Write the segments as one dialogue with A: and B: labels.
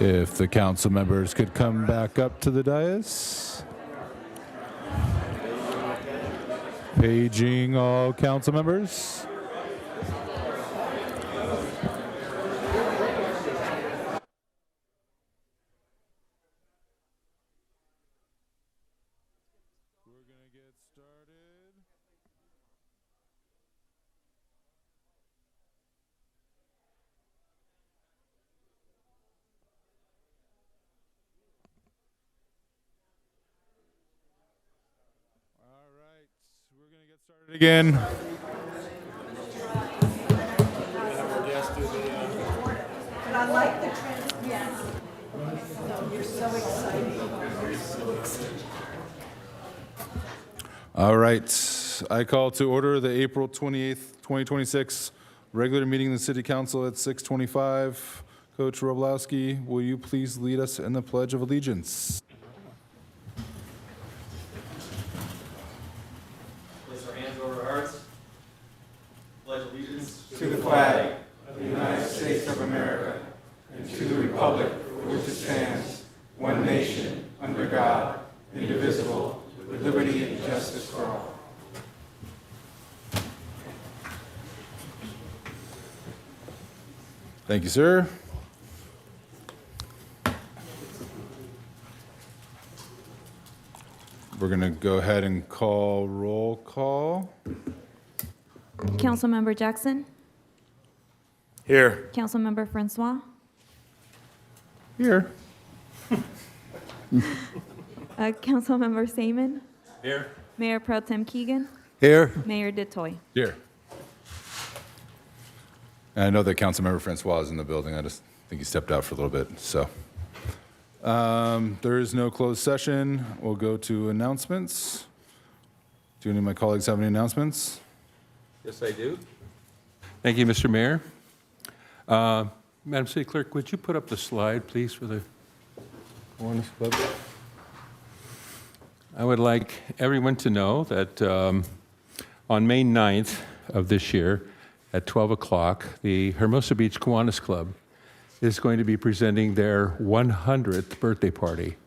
A: If the council members could come back up to the dais. Paging all council members. We're going to get started. All right, we're going to get started again.
B: But I like the trend, yes. So you're so excited. You're so excited.
A: All right, I call to order the April 28th, 2026 regular meeting of the City Council at 6:25. Coach Roblowski, will you please lead us in the Pledge of Allegiance?
C: Place our hands over our hearts. Pledge allegiance
D: to the flag of the United States of America and to the republic for which it stands, one nation, under God, indivisible, with liberty and justice for all.
A: Thank you, sir. We're going to go ahead and call roll call.
E: Councilmember Jackson.
D: Here.
E: Councilmember Francois.
A: Here.
E: Councilmember Seaman.
C: here.
E: Mayor Pro Tem Keegan.
D: Here.
E: Mayor Detoy.
A: Here. And I know that Councilmember Francois is in the building. I just think he stepped out for a little bit. So there is no closed session. We'll go to announcements. Do any of my colleagues have any announcements?
F: Yes, I do. Thank you, Mr. Mayor. Madam City Clerk, would you put up the slide, please, for the Kiwanis Club? I would like everyone to know that on May 9th of this year at 12 o'clock, the Hermosa Beach Kiwanis Club is going to be presenting their 100th birthday party.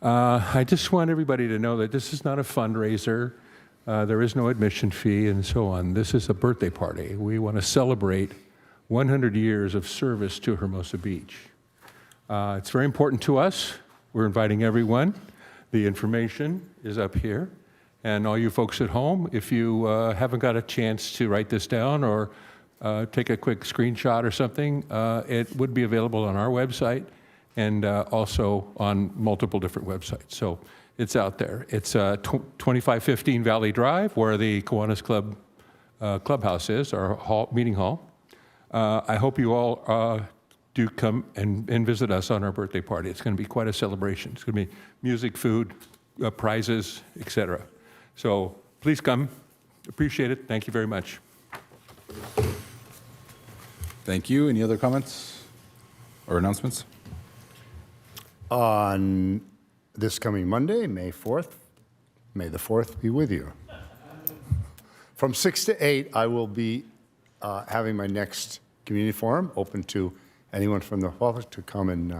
F: I just want everybody to know that this is not a fundraiser. There is no admission fee and so on. This is a birthday party. We want to celebrate 100 years of service to Hermosa Beach. It's very important to us. We're inviting everyone. The information is up here. And all you folks at home, if you haven't got a chance to write this down or take a quick screenshot or something, it would be available on our website and also on multiple different websites. So it's out there. It's 2515 Valley Drive, where the Kiwanis Club clubhouse is, our meeting hall. I hope you all do come and visit us on our birthday party. It's going to be quite a celebration. It's going to be music, food, prizes, etc. So please come. Appreciate it. Thank you very much.
A: Thank you. Any other comments or announcements?
G: On this coming Monday, May 4th, may the 4th be with you. From 6 to 8, I will be having my next community forum, open to anyone from the public to come and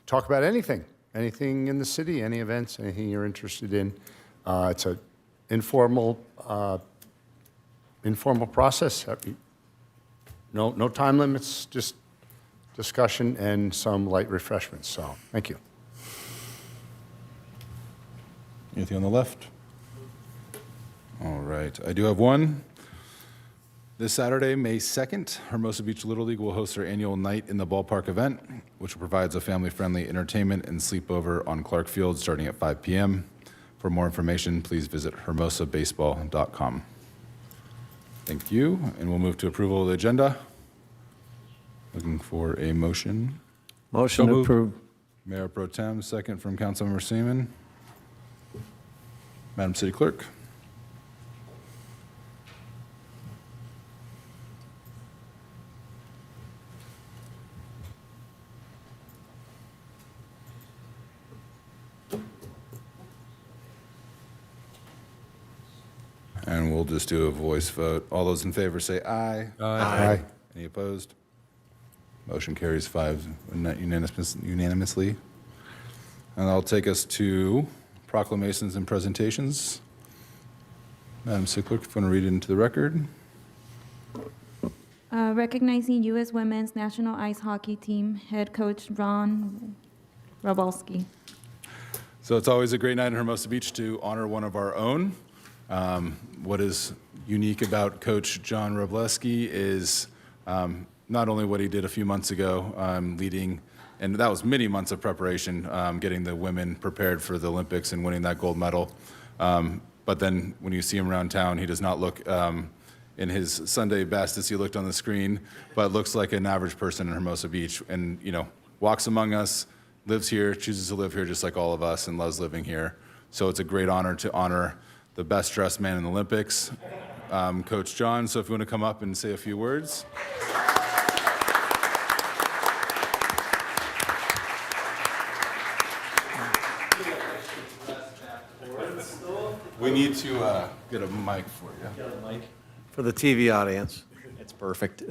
G: talk about anything in the city, any events, anything you're interested in. It's an informal process. No time limits, just discussion and some light refreshments. So, thank you.
A: Anything on the left? All right. I do have one. This Saturday, May 2nd, Hermosa Beach Little League will host their annual Night in the Ballpark event, which provides a family-friendly entertainment and sleepover on Clark Field starting at 5 p.m. For more information, please visit hermosabaseball.com. Thank you. And we'll move to approval of the agenda. Looking for a motion.
D: Motion
F: moved.
D: approved.
A: Mayor Pro Tem, second from Councilmember Seaman. Madam City Clerk. And we'll just do a voice vote. All those in favor say aye.
G: Aye.
A: Any opposed? Motion carries unanimously. And that'll take us to proclamations and presentations. Madam City Clerk, if you want to read it into the record.
E: Recognizing U.S. Women's National Ice Hockey Team head coach Ron Robalski.
A: So it's always a great night in Hermosa Beach to honor one of our own. What is unique about Coach John Robleski is not only what he did a few months ago, leading, and that was many months of preparation, getting the women prepared for the Olympics and winning that gold medal. But then when you see him around town, he does not look in his Sunday best as he looked on the screen, but looks like an average person in Hermosa Beach, and walks among us, lives here, chooses to live here just like all of us, and loves living here. So it's a great honor to honor the best dressed man in the Olympics, Coach John. So if you want to come up and say a few words. We need to get a mic for you.
H: For the TV audience. It's perfect.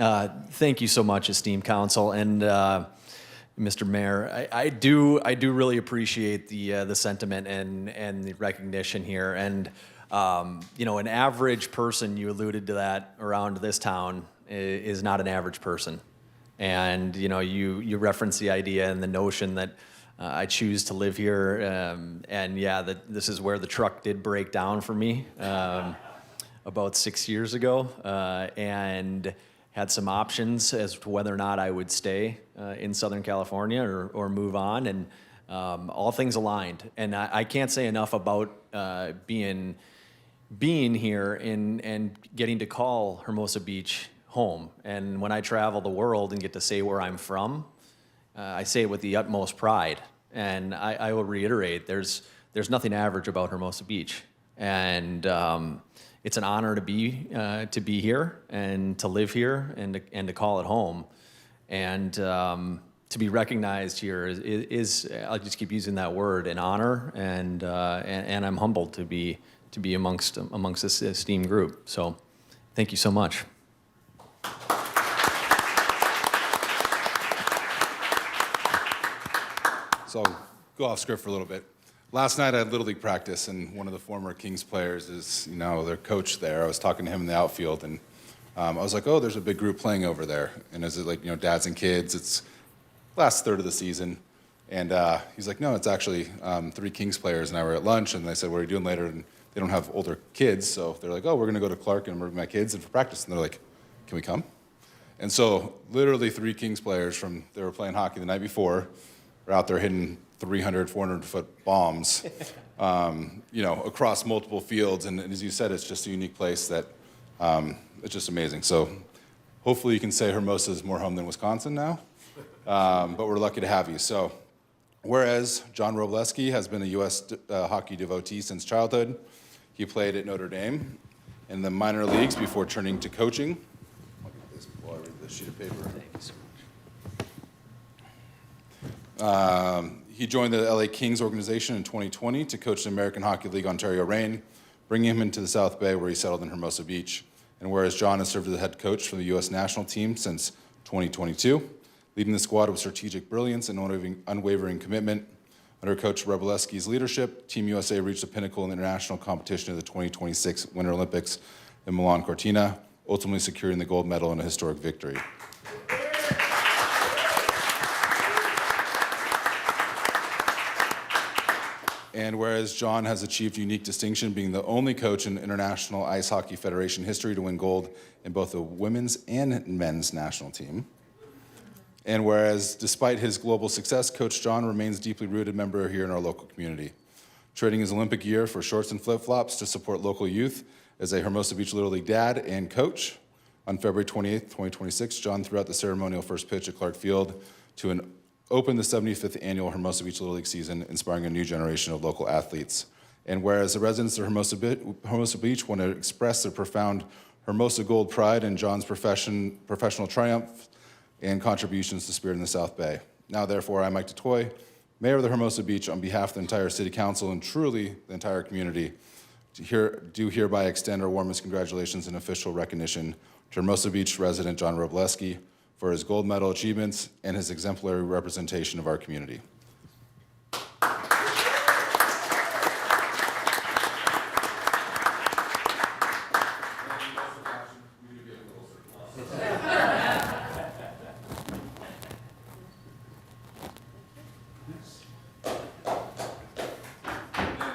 H: Thank you so much, esteemed council and Mr. Mayor. I do really appreciate the sentiment and the recognition here. And an average person, you alluded to that, around this town is not an average person. And you reference the idea and the notion that I choose to live here, and yeah, that this is where the truck did break down for me about 6 years ago, and had some options as to whether or not I would stay in Southern California or move on, and all things aligned. And I can't say enough about being here and getting to call Hermosa Beach home. And when I travel the world and get to say where I'm from, I say it with the utmost pride, and I will reiterate, there's nothing average about Hermosa Beach, and it's an honor to be here and to live here and to call it home, and to be recognized here is I'll just keep using that word, an honor, and I'm humbled to be amongst this esteemed group. So, thank you so much.
A: So I'll go off script for a little bit. Last night I had Little League practice, and one of the former Kings players is, their coach there. I was talking to him in the outfield, and I was like, oh, there's a big group playing over there. And is it like, dads and kids? It's last third of the season. And he's like, no, it's actually 3 Kings players. And I were at lunch, and they said, what are you doing later? And they don't have older kids, so they're like, oh, we're going to go to Clark and bring my kids in for practice. And they're like, can we come? And so literally 3 Kings players they were playing hockey the night before, are out there hitting 300, 400-foot bombs, across multiple fields. And as you said, it's just a unique place that it's just amazing. So hopefully you can say Hermosa is more home than Wisconsin now, but we're lucky to have you. So whereas John Robleski has been a U.S. hockey devotee since childhood, he played at Notre Dame in the minor leagues before turning to coaching. I'll get this while I read this sheet of paper.
H: Thank you so much.
A: He joined the LA Kings organization in 2020 to coach the American Hockey League Ontario Reign, bringing him into the South Bay where he settled in Hermosa Beach. And whereas John has served as the head coach for the U.S. national team since 2022, leading the squad with strategic brilliance and unwavering commitment. Under Coach Robleski's leadership, Team USA reached the pinnacle in the international competition of the 2026 Winter Olympics in Milan Cortina, ultimately securing the gold medal in a historic victory. And whereas John has achieved unique distinction, being the only coach in International Ice Hockey Federation history to win gold in both the women's and men's national team. And whereas despite his global success, Coach John remains a deeply rooted member here in our local community, trading his Olympic year for shorts and flip-flops to support local youth as a Hermosa Beach Little League dad and coach. On February 28th, 2026, John threw out the ceremonial first pitch at Clark Field to open the 75th annual Hermosa Beach Little League season, inspiring a new generation of local athletes. And whereas the residents of Hermosa Beach want to express their profound Hermosa Gold pride in John's professional triumph and contributions to spirit in the South Bay. Now, therefore, I, Mike DeToy, Mayor of the Hermosa Beach, on behalf of the entire City Council and truly the entire community, do hereby extend our warmest congratulations and official recognition to Hermosa Beach resident John Robleski for his gold medal achievements and his exemplary representation of our community.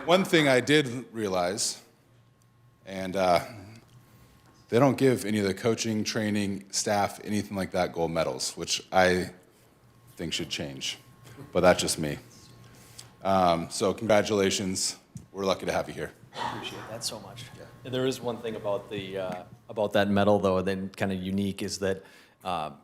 A: One thing I did realize, and they don't give any of the coaching, training, staff, anything like that gold medals, which I think should change. But that's just me. So congratulations. We're lucky to have you here.
H: I appreciate that so much. And there is one thing about about that medal, though, that kind of unique is that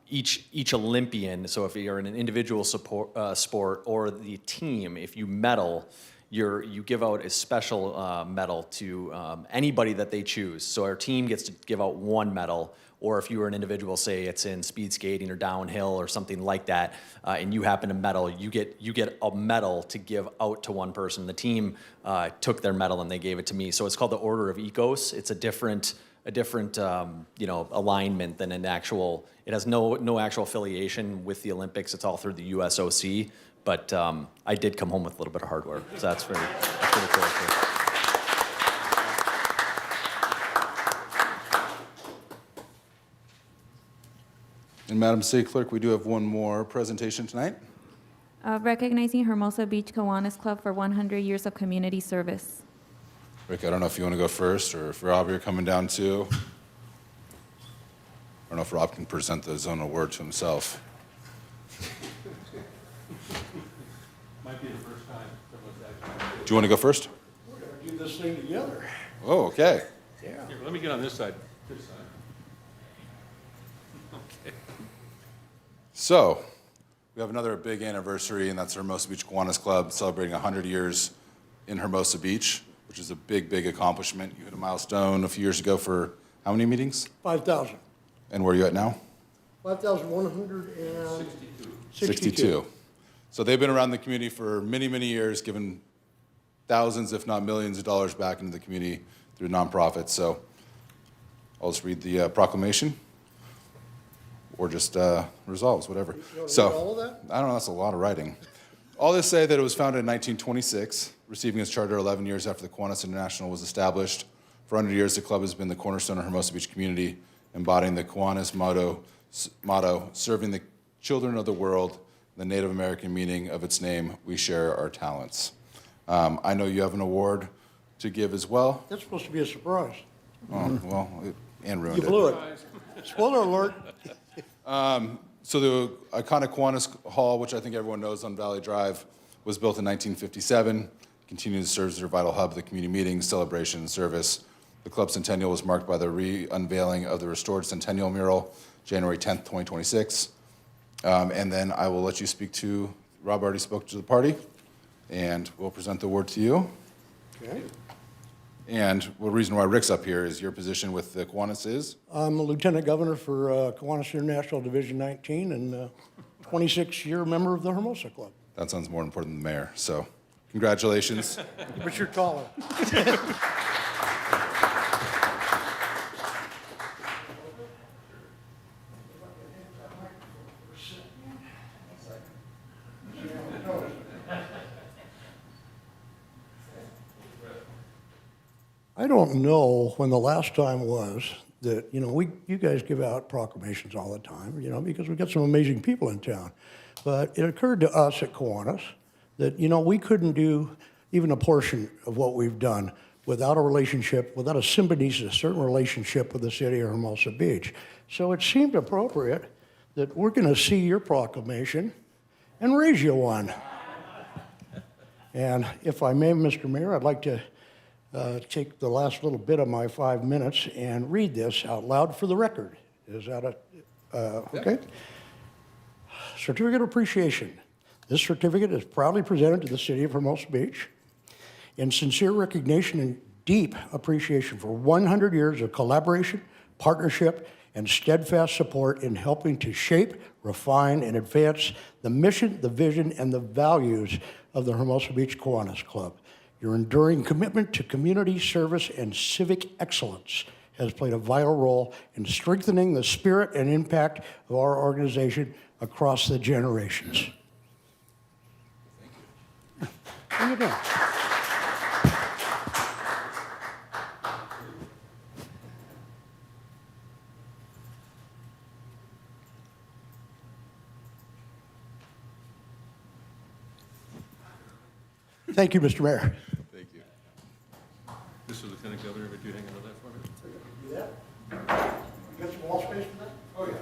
H: each Olympian. So if you're in an individual sport or the team, if you medal, you give out a special medal to anybody that they choose. So our team gets to give out one medal, or if you were an individual, say it's in speed skating or downhill or something like that, and you happen to medal, you get a medal to give out to one person. The team took their medal and they gave it to me. So it's called the Order of Ecos. It's a different alignment than an actual. It has no actual affiliation with the Olympics. It's all through the USOC. But I did come home with a little bit of hardware, so that's pretty cool.
A: And Madam City Clerk, we do have one more presentation tonight.
E: Recognizing Hermosa Beach Kiwanis Club for 100 years of community service.
A: Rick, I don't know if you want to go first, or if Rob, you're coming down too. I don't know if Rob can present the zone award to himself.
F: Might be the first time.
A: Do you want to go first?
I: We're going to do this thing together.
A: Oh, okay.
I: Yeah.
F: Here, let me get on this side. This side. Okay.
A: So, we have another big anniversary, and that's Hermosa Beach Kiwanis Club celebrating 100 years in Hermosa Beach, which is a big, big accomplishment. You hit a milestone a few years ago for how many meetings?
I: 5,000.
A: And where are you at now?
I: 5,162.
A: So they've been around the community for many, many years, giving thousands, if not millions of dollars back into the community through nonprofits. So I'll just read the proclamation, or just resolves, whatever.
I: You want to
A: So
I: read all of that?
A: I don't know, that's a lot of writing. All this say that it was founded in 1926, receiving its charter 11 years after the Kiwanis International was established. For 100 years, the club has been the cornerstone of Hermosa Beach community, embodying the Kiwanis motto, serving the children of the world, the Native American meaning of its name, we share our talents. I know you have an award to give as well.
I: That's supposed to be a surprise.
A: Oh, well, and ruined
I: You
A: it.
I: blew it. Spoiler alert.
A: So the iconic Kiwanis Hall, which I think everyone knows on Valley Drive, was built in 1957, continues to serve as their vital hub of the community meetings, celebration, and service. The club centennial was marked by the re-unveiling of the restored centennial mural, January 10th, 2026. And then I will let you speak to, Rob already spoke to the party, and we'll present the award to you.
I: Okay.
A: And the reason why Rick's up here is your position with the Kiwanis is?
I: I'm a lieutenant governor for Kiwanis International Division 19 and a 26-year member of the Hermosa Club.
A: That sounds more important than the mayor, so congratulations.
I: But you're taller. I don't know when the last time was that, you guys give out proclamations all the time, because we've got some amazing people in town. But it occurred to us at Kiwanis that, we couldn't do even a portion of what we've done without a relationship, without a symbiosis, a certain relationship with the city of Hermosa Beach. So it seemed appropriate that we're going to see your proclamation and raise you one. And if I may, Mr. Mayor, I'd like to take the last little bit of my 5 minutes and read this out loud for the record. Is that okay? Certificate of Appreciation. This certificate is proudly presented to the city of Hermosa Beach in sincere recognition and deep appreciation for 100 years of collaboration, partnership, and steadfast support in helping to shape, refine, and advance the mission, the vision, and the values of the Hermosa Beach Kiwanis Club. Your enduring commitment to community service and civic excellence has played a vital role in strengthening the spirit and impact of our organization across the generations. There you go. Thank you, Mr. Mayor.
F: Thank you. Mr. Lieutenant Governor, would you hang on to that for me?
I: Do that? You got some wall space for that? Oh, yeah.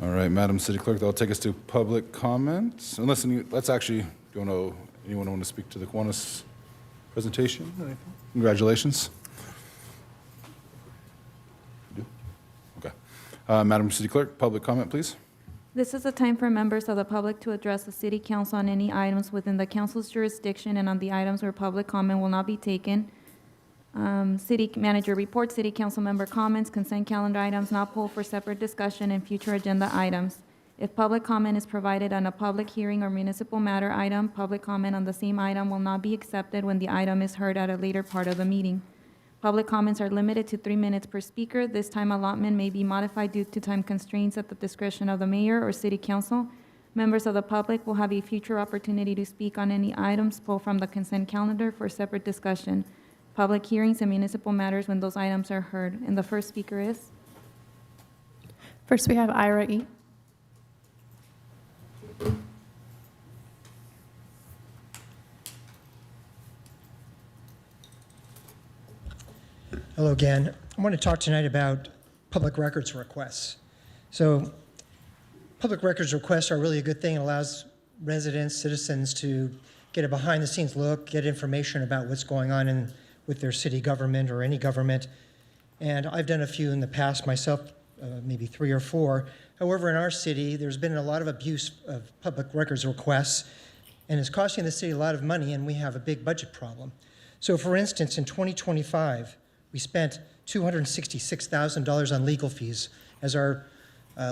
A: All right, Madam City Clerk, that'll take us to public comments. Let's actually, anyone want to speak to the Kiwanis presentation? Anything? Congratulations. You do? Okay. Madam City Clerk, public comment, please.
E: This is a time for members of the public to address the city council on any items within the council's jurisdiction and on the items where public comment will not be taken. City manager report, city council member comments, consent calendar items not pulled for separate discussion, and future agenda items. If public comment is provided on a public hearing or municipal matter item, public comment on the same item will not be accepted when the item is heard at a later part of the meeting. Public comments are limited to 3 minutes per speaker. This time allotment may be modified due to time constraints at the discretion of the mayor or city council. Members of the public will have a future opportunity to speak on any items pulled from the consent calendar for separate discussion. Public hearings and municipal matters when those items are heard. And the first speaker is?
J: First, we have Ira E.
K: Hello again. I want to talk tonight about public records requests. So public records requests are really a good thing. It allows residents, citizens to get a behind-the-scenes look, get information about what's going on with their city government or any government. And I've done a few in the past myself, maybe 3 or 4. However, in our city, there's been a lot of abuse of public records requests, and it's costing the city a lot of money, and we have a big budget problem. So for instance, in 2025, we spent $266,000 on legal fees, as our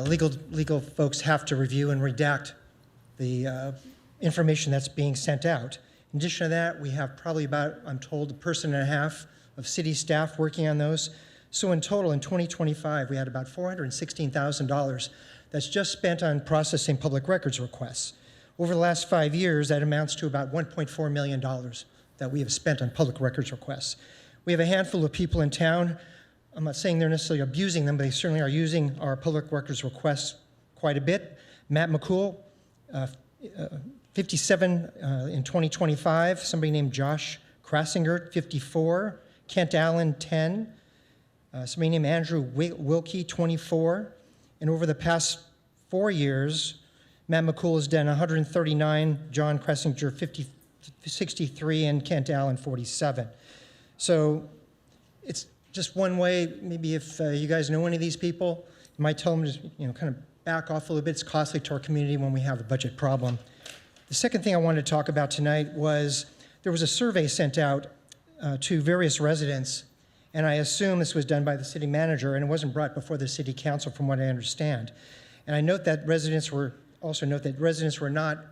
K: legal folks have to review and redact the information that's being sent out. In addition to that, we have probably about, I'm told, 1.5 persons of city staff working on those. So in total, in 2025, we had about $416,000 that's just spent on processing public records requests. Over the last 5 years, that amounts to about $1.4 million that we have spent on public records requests. We have a handful of people in town. I'm not saying they're necessarily abusing them, but they certainly are using our public records requests quite a bit. Matt McCool, 57 in 2025. Somebody named Josh Krassinger, 54. Kent Allen, 10. Somebody named Andrew Wilkie, 24. And over the past 4 years, Matt McCool has done 139, John Krassinger, 63, and Kent Allen, 47. So it's just one way. Maybe if you guys know any of these people, you might tell them to kind of back off a little bit. It's costly to our community when we have a budget problem. The second thing I wanted to talk about tonight was there was a survey sent out to various residents, and I assume this was done by the city manager, and it wasn't brought before the city council from what I understand. And I note that residents were not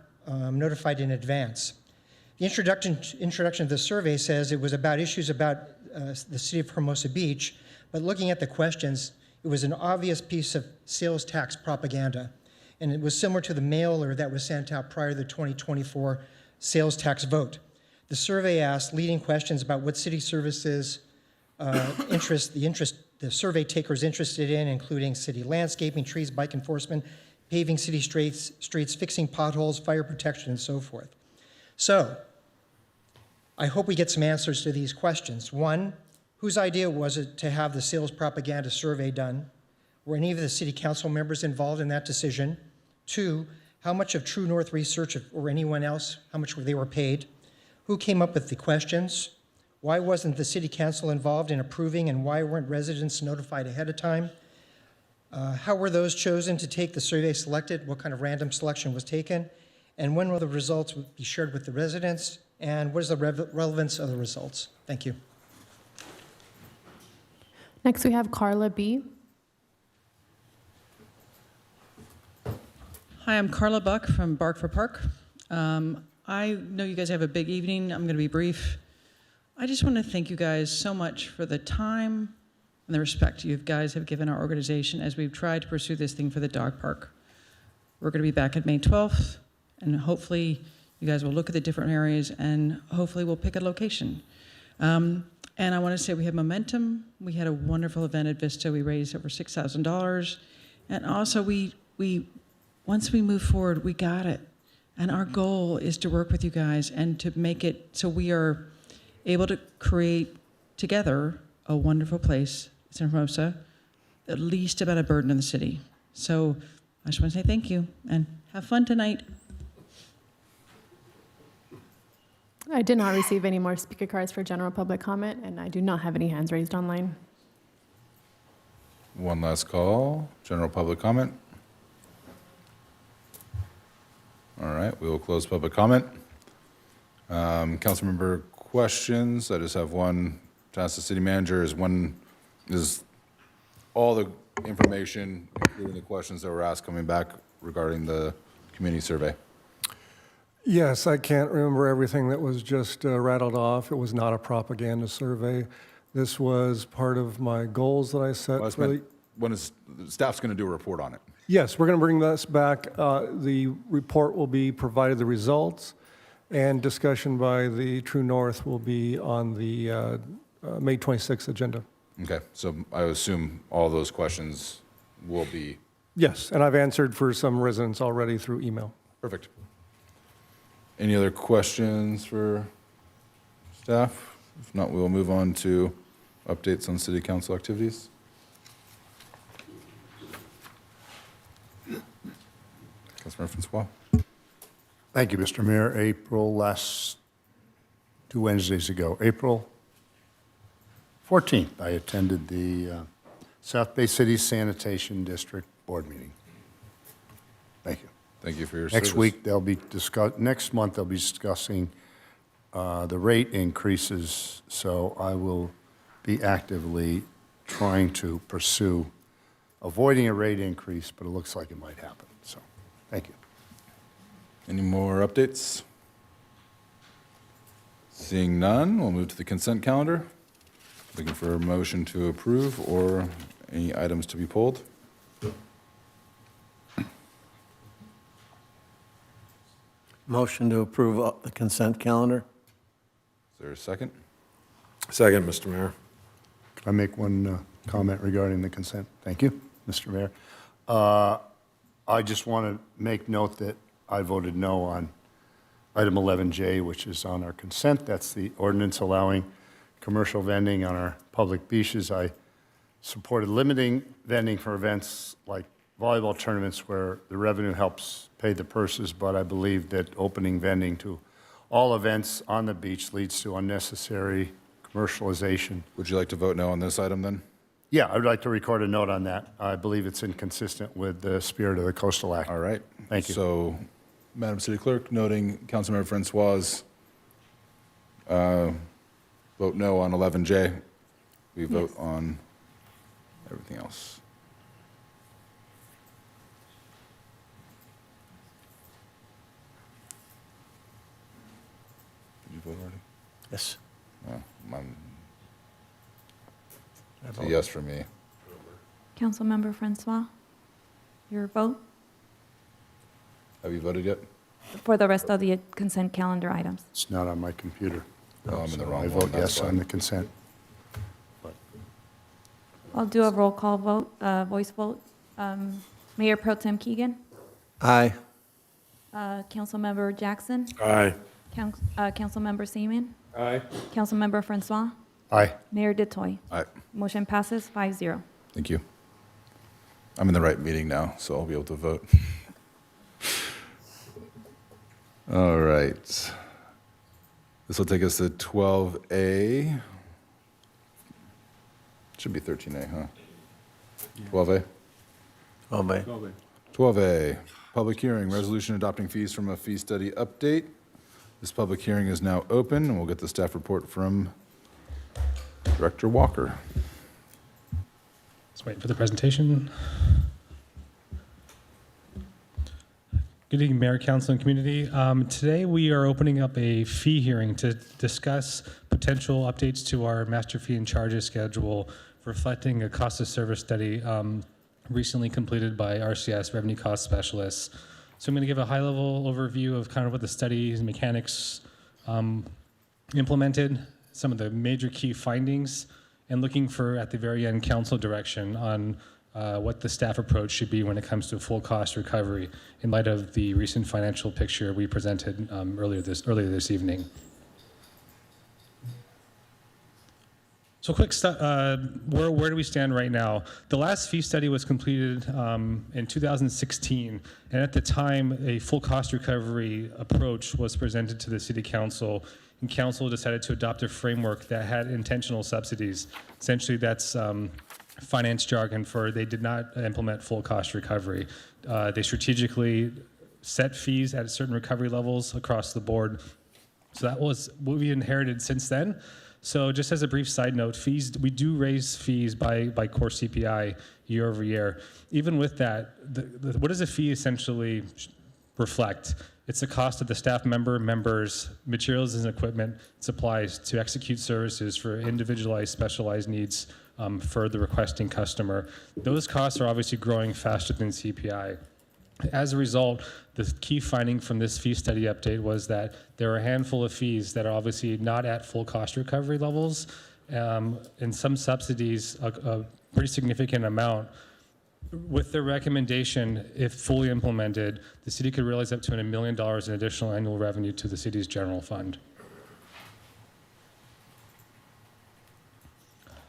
K: notified in advance. The introduction of the survey says it was about issues about the city of Hermosa Beach, but looking at the questions, it was an obvious piece of sales tax propaganda. And it was similar to the mailer that was sent out prior to the 2024 sales tax vote. The survey asked leading questions about what city services the survey taker is interested in, including city landscaping, trees, bike enforcement, paving city streets, fixing potholes, fire protection, and so forth. So I hope we get some answers to these questions. One, whose idea was it to have the sales propaganda survey done? Were any of the city council members involved in that decision? 2, how much of True North Research or anyone else, how much they were paid? Who came up with the questions? Why wasn't the city council involved in approving, and why weren't residents notified ahead of time? How were those chosen to take the survey selected? What kind of random selection was taken? And when will the results be shared with the residents? And what is the relevance of the results? Thank you.
J: Next, we have Carla B.
L: Hi, I'm Carla Buck from Bark for Park. I know you guys have a big evening. I'm going to be brief. I just want to thank you guys so much for the time and the respect you guys have given our organization as we've tried to pursue this thing for the dog park. We're going to be back at May 12th, and hopefully you guys will look at the different areas, and hopefully we'll pick a location. And I want to say we have momentum. We had a wonderful event at Vista. We raised over $6,000. And also once we move forward, we got it. And our goal is to work with you guys and to make it so we are able to create together a wonderful place. It's in Hermosa, the least amount of burden in the city. So I just want to say thank you and have fun tonight.
J: I did not receive any more speaker cards for general public comment, and I do not have any hands raised online.
A: One last call, general public comment. All right, we will close public comment. Council member questions. I just have one to ask the city manager. Is all the information, including the questions that were asked, coming back regarding the community survey?
M: Yes, I can't remember everything that was just rattled off. It was not a propaganda survey. This was part of my goals that I set.
A: Well, when staff's going to do a report on it?
M: Yes, we're going to bring this back. The report will be provided the results, and discussion by the True North will be on the May 26th agenda.
A: Okay, so I assume all those questions will be...
M: Yes, and I've answered for some residents already through email.
A: Perfect. Any other questions for staff? If not, we will move on to updates on city council activities. Councilmember Francois.
G: Thank you, Mr. Mayor. Last 2 Wednesdays ago, April 14th, I attended the South Bay City Sanitation District Board meeting. Thank you.
A: Thank you for your
G: Next
A: service.
G: week, next month, they'll be discussing the rate increases, so I will be actively trying to pursue avoiding a rate increase, but it looks like it might happen, so thank you.
A: Any more updates? Seeing none, we'll move to the consent calendar. Looking for a motion to approve or any items to be pulled.
N: Motion to approve the consent calendar.
A: Is there a second?
O: Second, Mr. Mayor.
G: Can I make one comment regarding the consent? Thank you, Mr. Mayor. I just want to make note that I voted no on item 11J, which is on our consent. That's the ordinance allowing commercial vending on our public beaches. I supported limiting vending for events like volleyball tournaments where the revenue helps pay the purses, but I believe that opening vending to all events on the beach leads to unnecessary commercialization.
A: Would you like to vote no on this item then?
G: Yeah, I would like to record a note on that. I believe it's inconsistent with the spirit of the Coastal Act.
A: All right.
G: Thank you.
A: So, Madam City Clerk, noting Councilmember Francois' vote no on 11J, we vote on everything else. Did you vote already?
N: Yes.
A: It's a yes for me.
E: Councilmember Francois, your vote
A: Have you voted yet?
E: for the rest of the consent calendar items.
G: It's not on my computer.
A: Oh, I'm in the
G: So
A: wrong
G: I
A: one.
G: vote
A: That's
G: yes
A: fine.
G: on the consent.
E: I'll do a roll call vote, voice vote. Mayor Pro Tem Keegan,
N: Aye.
E: Councilmember Jackson,
O: Aye.
E: Councilmember Seaman,
M: Aye.
E: Councilmember Francois,
G: Aye.
E: Mayor Detoy.
A: All right,
E: Motion passes 5-0.
A: thank you. I'm in the right meeting now, so I'll be able to vote. All right. This will take us to 12A. Should be 13A, huh? 12A?
N: 12A.
A: 12A, public hearing, resolution adopting fees from a fee study update. This public hearing is now open, and we'll get the staff report from Director Walker.
P: Let's wait for the presentation. Good evening, Mayor, Council, and community. Today we are opening up a fee hearing to discuss potential updates to our master fee and charges schedule, reflecting a cost of service study recently completed by RCS, Revenue Cost Specialists. So I'm going to give a high-level overview of kind of what the study's mechanics implemented, some of the major key findings, and looking for, at the very end, council direction on what the staff approach should be when it comes to full cost recovery in light of the recent financial picture we presented earlier this evening. So quick stuff, where do we stand right now? The last fee study was completed in 2016, and at the time, a full cost recovery approach was presented to the City Council, and Council decided to adopt a framework that had intentional subsidies. Essentially, that's finance jargon for they did not implement full cost recovery. They strategically set fees at certain recovery levels across the board. So that was what we inherited since then. So just as a brief side note, fees, we do raise fees by core CPI year over year. Even with that, what does a fee essentially reflect? It's the cost of the staff members, materials and equipment, supplies to execute services for individualized, specialized needs for the requesting customer. Those costs are obviously growing faster than CPI. As a result, the key finding from this fee study update was that there are a handful of fees that are obviously not at full cost recovery levels, and some subsidies, a pretty significant amount. With their recommendation, if fully implemented, the city could realize up to $1 million in additional annual revenue to the city's general fund.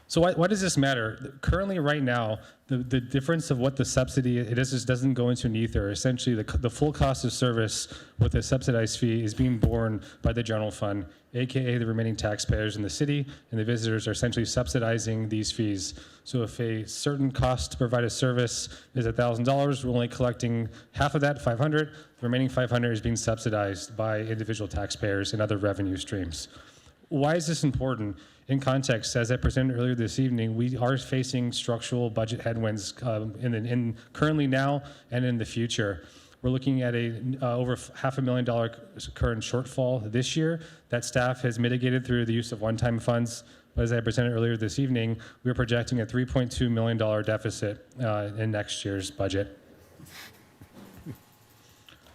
P: So why does this matter? Currently, right now, the difference of what the subsidy it is just doesn't go into an ether. Essentially, the full cost of service with a subsidized fee is being borne by the general fund, aka the remaining taxpayers in the city, and the visitors are essentially subsidizing these fees. So if a certain cost to provide a service is $1,000, we're only collecting half of that, $500. The remaining $500 is being subsidized by individual taxpayers and other revenue streams. Why is this important? In context, as I presented earlier this evening, we are facing structural budget headwinds currently now and in the future. We're looking at over $500,000 current shortfall this year that staff has mitigated through the use of one-time funds. But as I presented earlier this evening, we're projecting a $3.2 million deficit in next year's budget.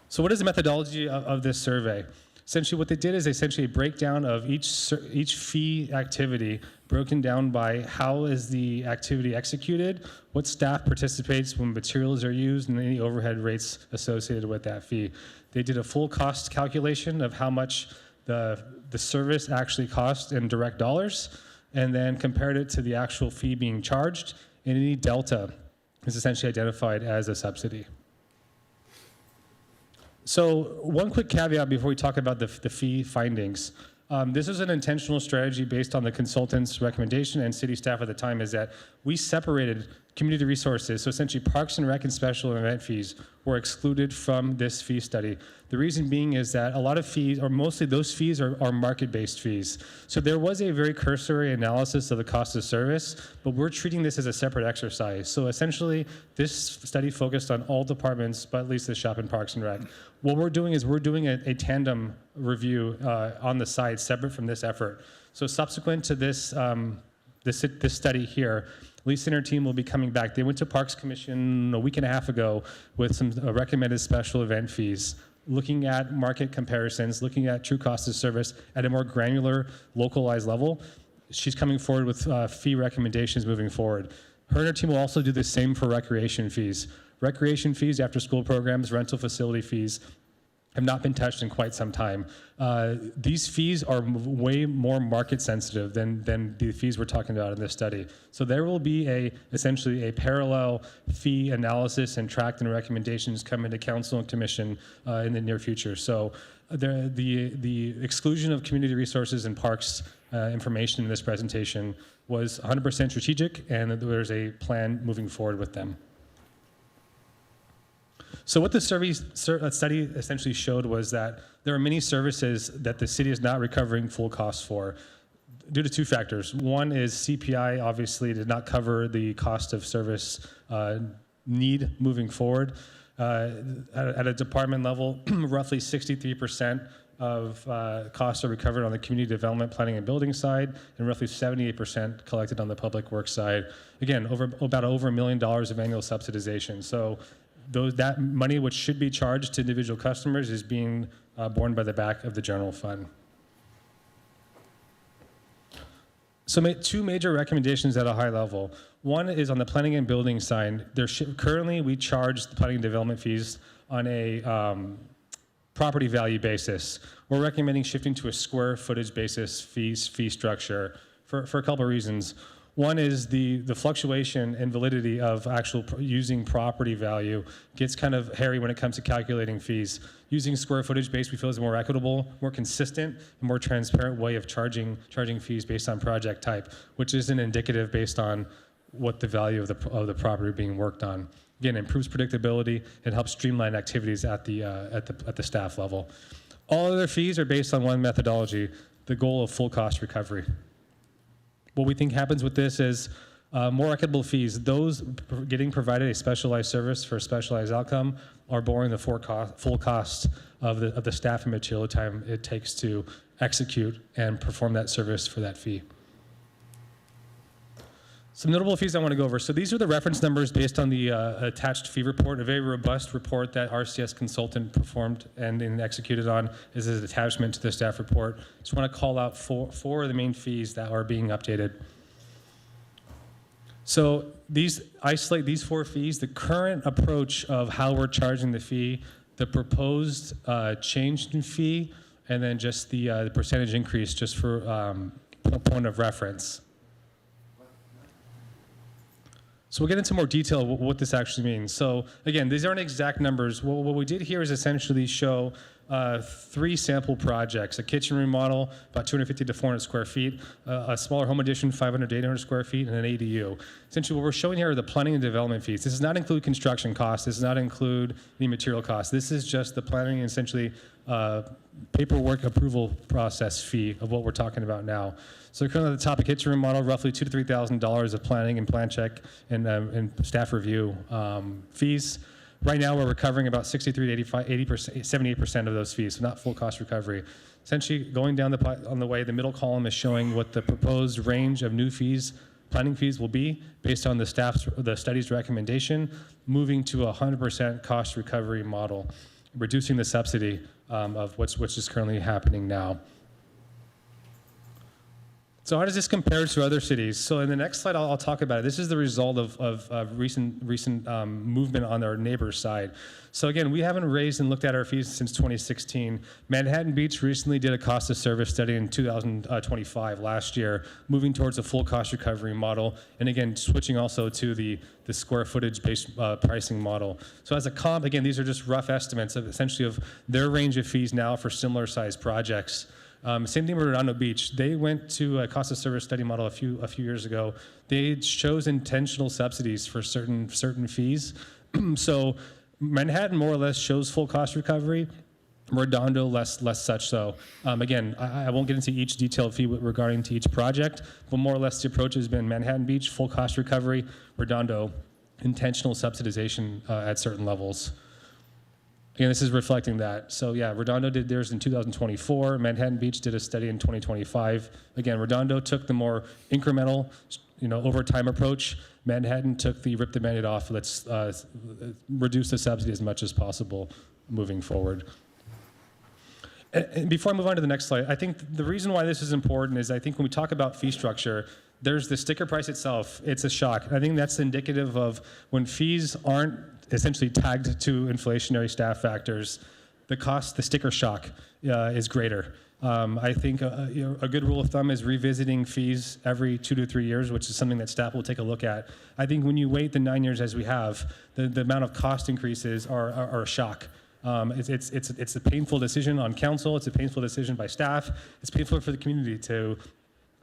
P: So what is the methodology of this survey? Essentially, what they did is essentially a breakdown of each fee activity, broken down by how is the activity executed, what staff participates when materials are used, and any overhead rates associated with that fee. They did a full cost calculation of how much the service actually cost in direct dollars, and then compared it to the actual fee being charged, and any delta is essentially identified as a subsidy. So one quick caveat before we talk about the fee findings. This is an intentional strategy based on the consultant's recommendation and city staff at the time, is that we separated community resources. So essentially Parks and Rec and special event fees were excluded from this fee study. The reason being is that a lot of fees, or mostly those fees, are market-based fees. So there was a very cursory analysis of the cost of service, but we're treating this as a separate exercise. So essentially, this study focused on all departments, but at least the shop and Parks and Rec. What we're doing is we're doing a tandem review on the side, separate from this effort. So subsequent to this, this study here, Lisa and her team will be coming back. They went to Parks Commission a week and a half ago with some recommended special event fees, looking at market comparisons, looking at true cost of service at a more granular, localized level. She's coming forward with fee recommendations moving forward. Her and her team will also do the same for recreation fees. Recreation fees, after school programs, rental facility fees have not been touched in quite some time. These fees are way more market sensitive than the fees we're talking about in this study. So there will be essentially a parallel fee analysis and tracked and recommendations coming to council and commission in the near future. So the exclusion of community resources and parks information in this presentation was 100% strategic, and there's a plan moving forward with them. So what the study essentially showed was that there are many services that the city is not recovering full costs for due to two factors. One is CPI obviously did not cover the cost of service need moving forward. At a department level, roughly 63% of costs are recovered on the community development, planning, and building side, and roughly 78% collected on the public works side. Again, about over $1 million of annual subsidization. So that money, which should be charged to individual customers, is being borne by the back of the general fund. So two major recommendations at a high level. One is on the planning and building side. Currently, we charge the planning and development fees on a property value basis. We're recommending shifting to a square footage basis fee structure for a couple of reasons. One is the fluctuation and validity of using property value gets kind of hairy when it comes to calculating fees. Using square footage base we feel is a more equitable, more consistent, and more transparent way of charging fees based on project type, which isn't indicative based on what the value of the property being worked on. Again, improves predictability and helps streamline activities at the staff level. All other fees are based on one methodology, the goal of full cost recovery. What we think happens with this is more equitable fees. Those getting provided a specialized service for a specialized outcome are bearing the full cost of the staff and material time it takes to execute and perform that service for that fee. Some notable fees I want to go over. So these are the reference numbers based on the attached fee report, a very robust report that RCS consultant performed and executed on is an attachment to the staff report. Just want to call out four of the main fees that are being updated. So isolate these four fees, the current approach of how we're charging the fee, the proposed change in fee, and then just the percentage increase just for point of reference. So we'll get into more detail what this actually means. So again, these aren't exact numbers. What we did here is essentially show 3 sample projects: a kitchen remodel, about 250 to 400 square feet, a smaller home addition, 500 to 800 square feet, and an ADU. Essentially, what we're showing here are the planning and development fees. This does not include construction costs. This does not include any material costs. This is just the planning and essentially paperwork approval process fee of what we're talking about now. So currently at the top, a kitchen remodel, roughly $2,000 to $3,000 of planning and plan check and staff review fees. Right now, we're recovering about 63 to 78% of those fees, so not full cost recovery. Essentially, going down on the way, the middle column is showing what the proposed range of new fees, planning fees, will be based on the study's recommendation, moving to a 100% cost recovery model, reducing the subsidy of what's just currently happening now. So how does this compare to other cities? So in the next slide, I'll talk about it. This is the result of recent movement on our neighbor's side. So again, we haven't raised and looked at our fees since 2016. Manhattan Beach recently did a cost of service study in 2025, last year, moving towards a full cost recovery model, and again, switching also to the square footage-based pricing model. So as a comp, again, these are just rough estimates of essentially of their range of fees now for similar sized projects. Same thing with Redondo Beach. They went to a cost of service study model a few years ago. They chose intentional subsidies for certain fees. So Manhattan more or less shows full cost recovery. Redondo less such so. Again, I won't get into each detailed fee regarding to each project, but more or less the approach has been Manhattan Beach, full cost recovery, Redondo, intentional subsidization at certain levels. Again, this is reflecting that. So yeah, Redondo did theirs in 2024. Manhattan Beach did a study in 2025. Again, Redondo took the more incremental, over time approach. Manhattan took the rip the Band-Aid off. Let's reduce the subsidy as much as possible moving forward. And before I move on to the next slide, I think the reason why this is important is I think when we talk about fee structure, there's the sticker price itself. It's a shock. I think that's indicative of when fees aren't essentially tagged to inflationary staff factors, the sticker shock is greater. I think a good rule of thumb is revisiting fees every 2 to 3 years, which is something that staff will take a look at. I think when you wait the 9 years as we have, the amount of cost increases are a shock. It's a painful decision on council. It's a painful decision by staff. It's painful for the community to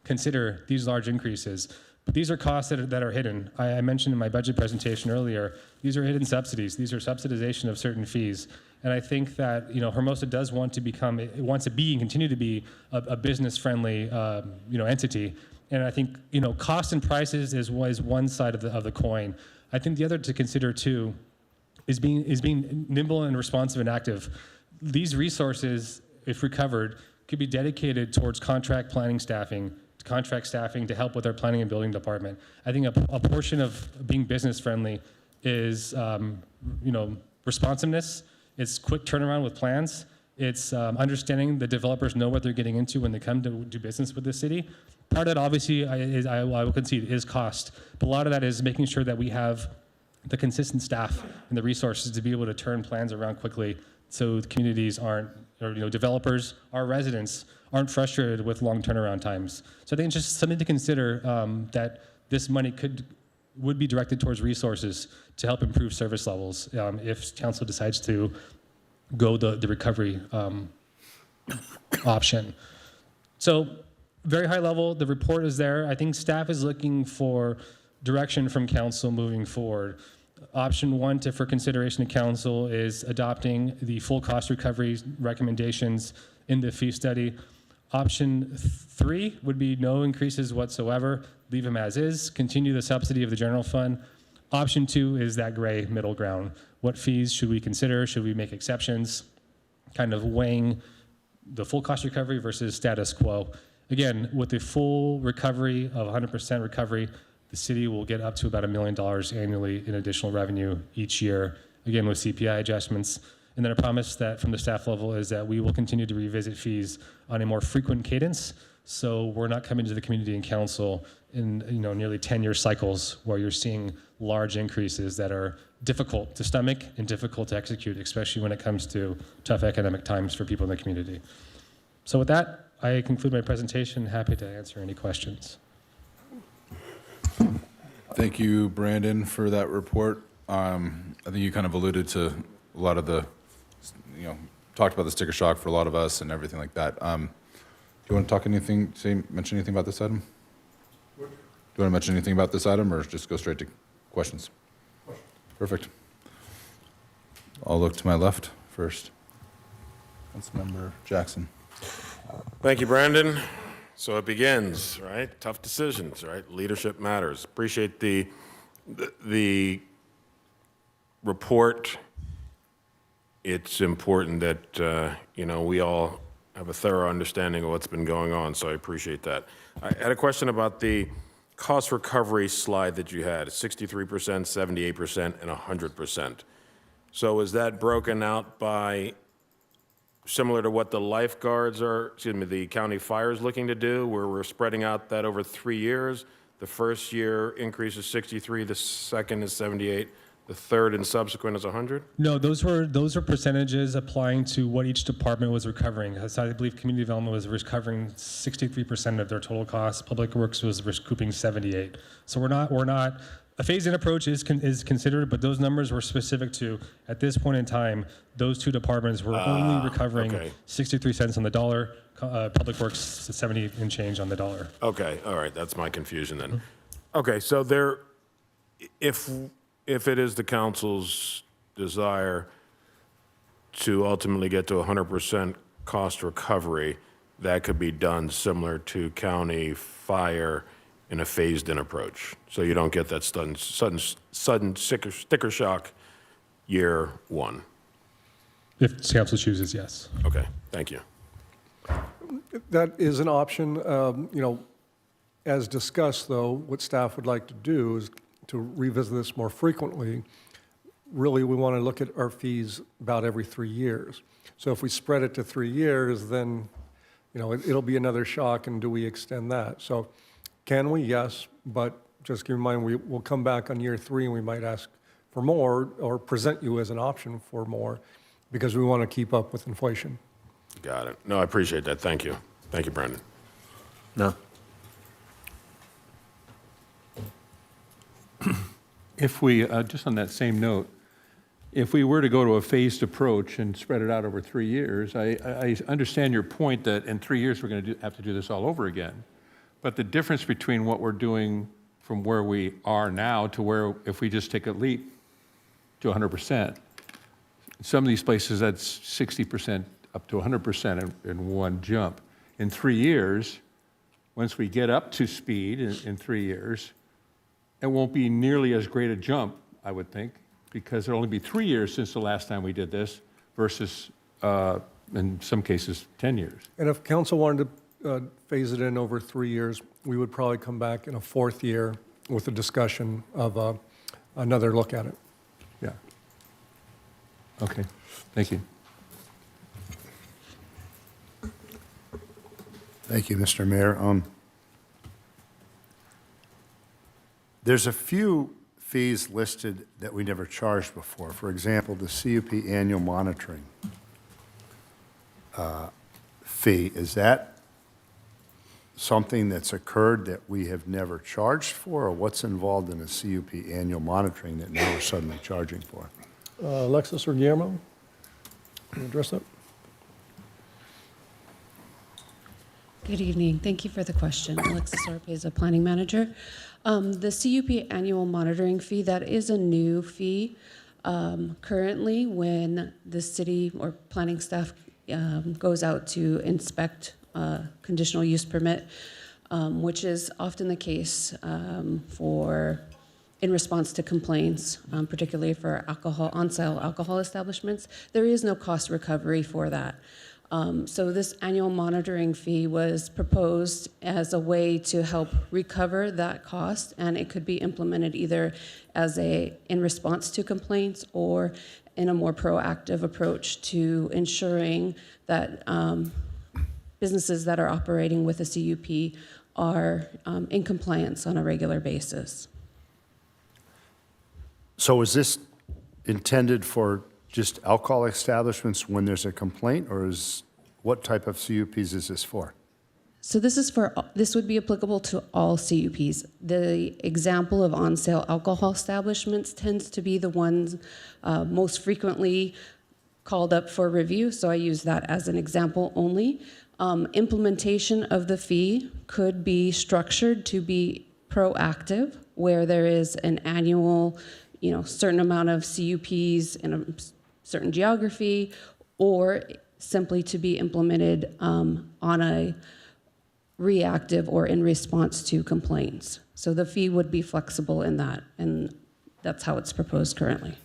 P: consider these large increases. But these are costs that are hidden. I mentioned in my budget presentation earlier, these are hidden subsidies. These are subsidization of certain fees. And I think that, Hermosa does want to become, it wants to be and continue to be a business-friendly, entity. And I think, cost and prices is one side of the coin. I think the other to consider too is being nimble and responsive and active. These resources, if recovered, could be dedicated towards contract staffing to help with our planning and building department. I think a portion of being business friendly is, responsiveness. It's quick turnaround with plans. It's understanding the developers know what they're getting into when they come to do business with the city. Part of that, obviously, I will concede, is cost. But a lot of that is making sure that we have the consistent staff and the resources to be able to turn plans around quickly, so the communities aren't, or developers, our residents aren't frustrated with long turnaround times. So I think it's just something to consider, that this money would be directed towards resources to help improve service levels if council decides to go the recovery option. So very high level, the report is there. I think staff is looking for direction from council moving forward. Option 1 for consideration to council is adopting the full cost recovery recommendations in the fee study. Option 3 would be no increases whatsoever, leave them as is, continue the subsidy of the general fund. Option 2 is that gray middle ground. What fees should we consider? Should we make exceptions? Kind of weighing the full cost recovery versus status quo. Again, with the full recovery of 100% recovery, the city will get up to about $1 million annually in additional revenue each year, again with CPI adjustments. And then a promise that from the staff level is that we will continue to revisit fees on a more frequent cadence. So we're not coming to the community and council in nearly 10-year cycles where you're seeing large increases that are difficult to stomach and difficult to execute, especially when it comes to tough economic times for people in the community. So with that, I conclude my presentation. Happy to answer any questions.
A: Thank you, Brandon, for that report. I think you kind of alluded to a lot of the, talked about the sticker shock for a lot of us and everything like that. Do you want to mention anything about this item? Do you want to mention anything about this item, or just go straight to questions? Perfect. I'll look to my left first. Councilmember Jackson.
O: Thank you, Brandon. So it begins, right? Tough decisions, right? Leadership matters. Appreciate the report. It's important that, we all have a thorough understanding of what's been going on, so I appreciate that. I had a question about the cost recovery slide that you had, 63%, 78%, and 100%. So is that broken out by similar to what the lifeguards the county fire is looking to do, where we're spreading out that over 3 years? The first year increase is 63, the second is 78, the third and subsequent is 100?
P: No, those are percentages applying to what each department was recovering. So I believe community development was recovering 63% of their total costs. Public Works was recouping 78. So we're not. A phased-in approach is considered, but those numbers were specific to, at this point in time, those two departments were only recovering 63 cents on the dollar. Public Works 70 and change on the dollar.
O: Okay, all right, that's my confusion then. Okay, so if it is the council's desire to ultimately get to 100% cost recovery, that could be done similar to county fire in a phased-in approach. So you don't get that sudden sticker shock year one.
P: If council chooses, yes.
O: Okay, thank you.
M: That is an option. As discussed, though, what staff would like to do is to revisit this more frequently. Really, we want to look at our fees about every 3 years. So if we spread it to 3 years, then, it'll be another shock, and do we extend that? So can we? Yes, but just keep in mind, we'll come back on year 3 and we might ask for more or present you as an option for more because we want to keep up with inflation.
O: Got it. No, I appreciate that. Thank you. Thank you, Brandon.
N: No.
F: If we, just on that same note, if we were to go to a phased approach and spread it out over 3 years, I understand your point that in 3 years we're going to have to do this all over again. But the difference between what we're doing from where we are now to where, if we just take a leap to 100%, some of these places, that's 60% up to 100% in one jump. In 3 years, once we get up to speed in 3 years, it won't be nearly as great a jump, I would think, because it'll only be 3 years since the last time we did this versus, in some cases, 10 years.
M: And if council wanted to phase it in over 3 years, we would probably come back in a fourth year with a discussion of another look at it.
F: Yeah. Okay, thank you.
G: Thank you, Mr. Mayor. There's a few fees listed that we never charged before. For example, the CUP annual monitoring fee. Is that something that's occurred that we have never charged for, or what's involved in a CUP annual monitoring that now we're suddenly charging for?
M: Alexis or Guillermo, can you address that?
Q: Good evening. Thank you for the question. Alexis Oropeza, Planning Manager. The CUP annual monitoring fee, that is a new fee. Currently, when the city or planning staff goes out to inspect a conditional use permit, which is often the case in response to complaints, particularly for on-sale alcohol establishments, there is no cost recovery for that. So this annual monitoring fee was proposed as a way to help recover that cost, and it could be implemented either in response to complaints or in a more proactive approach to ensuring that businesses that are operating with a CUP are in compliance on a regular basis.
G: So is this intended for just alcohol establishments when there's a complaint, or what type of CUPs is this for?
Q: So this would be applicable to all CUPs. The example of on-sale alcohol establishments tends to be the ones most frequently called up for review, so I use that as an example only. Implementation of the fee could be structured to be proactive, where there is an annual, certain amount of CUPs in a certain geography, or simply to be implemented on a reactive or in response to complaints. So the fee would be flexible in that, and that's how it's proposed currently.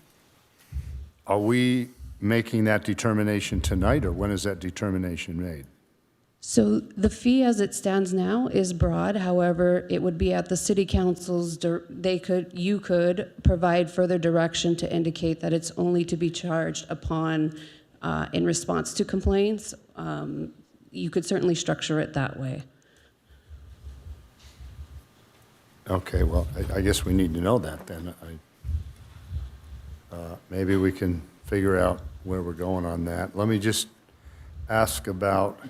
G: Are we making that determination tonight, or when is that determination made?
Q: So the fee as it stands now is broad. However, it would be at the city council's, you could provide further direction to indicate that it's only to be charged upon, in response to complaints. You could certainly structure it that way.
G: Okay, well, I guess we need to know that then. Maybe we can figure out where we're going on that. Let me just ask about...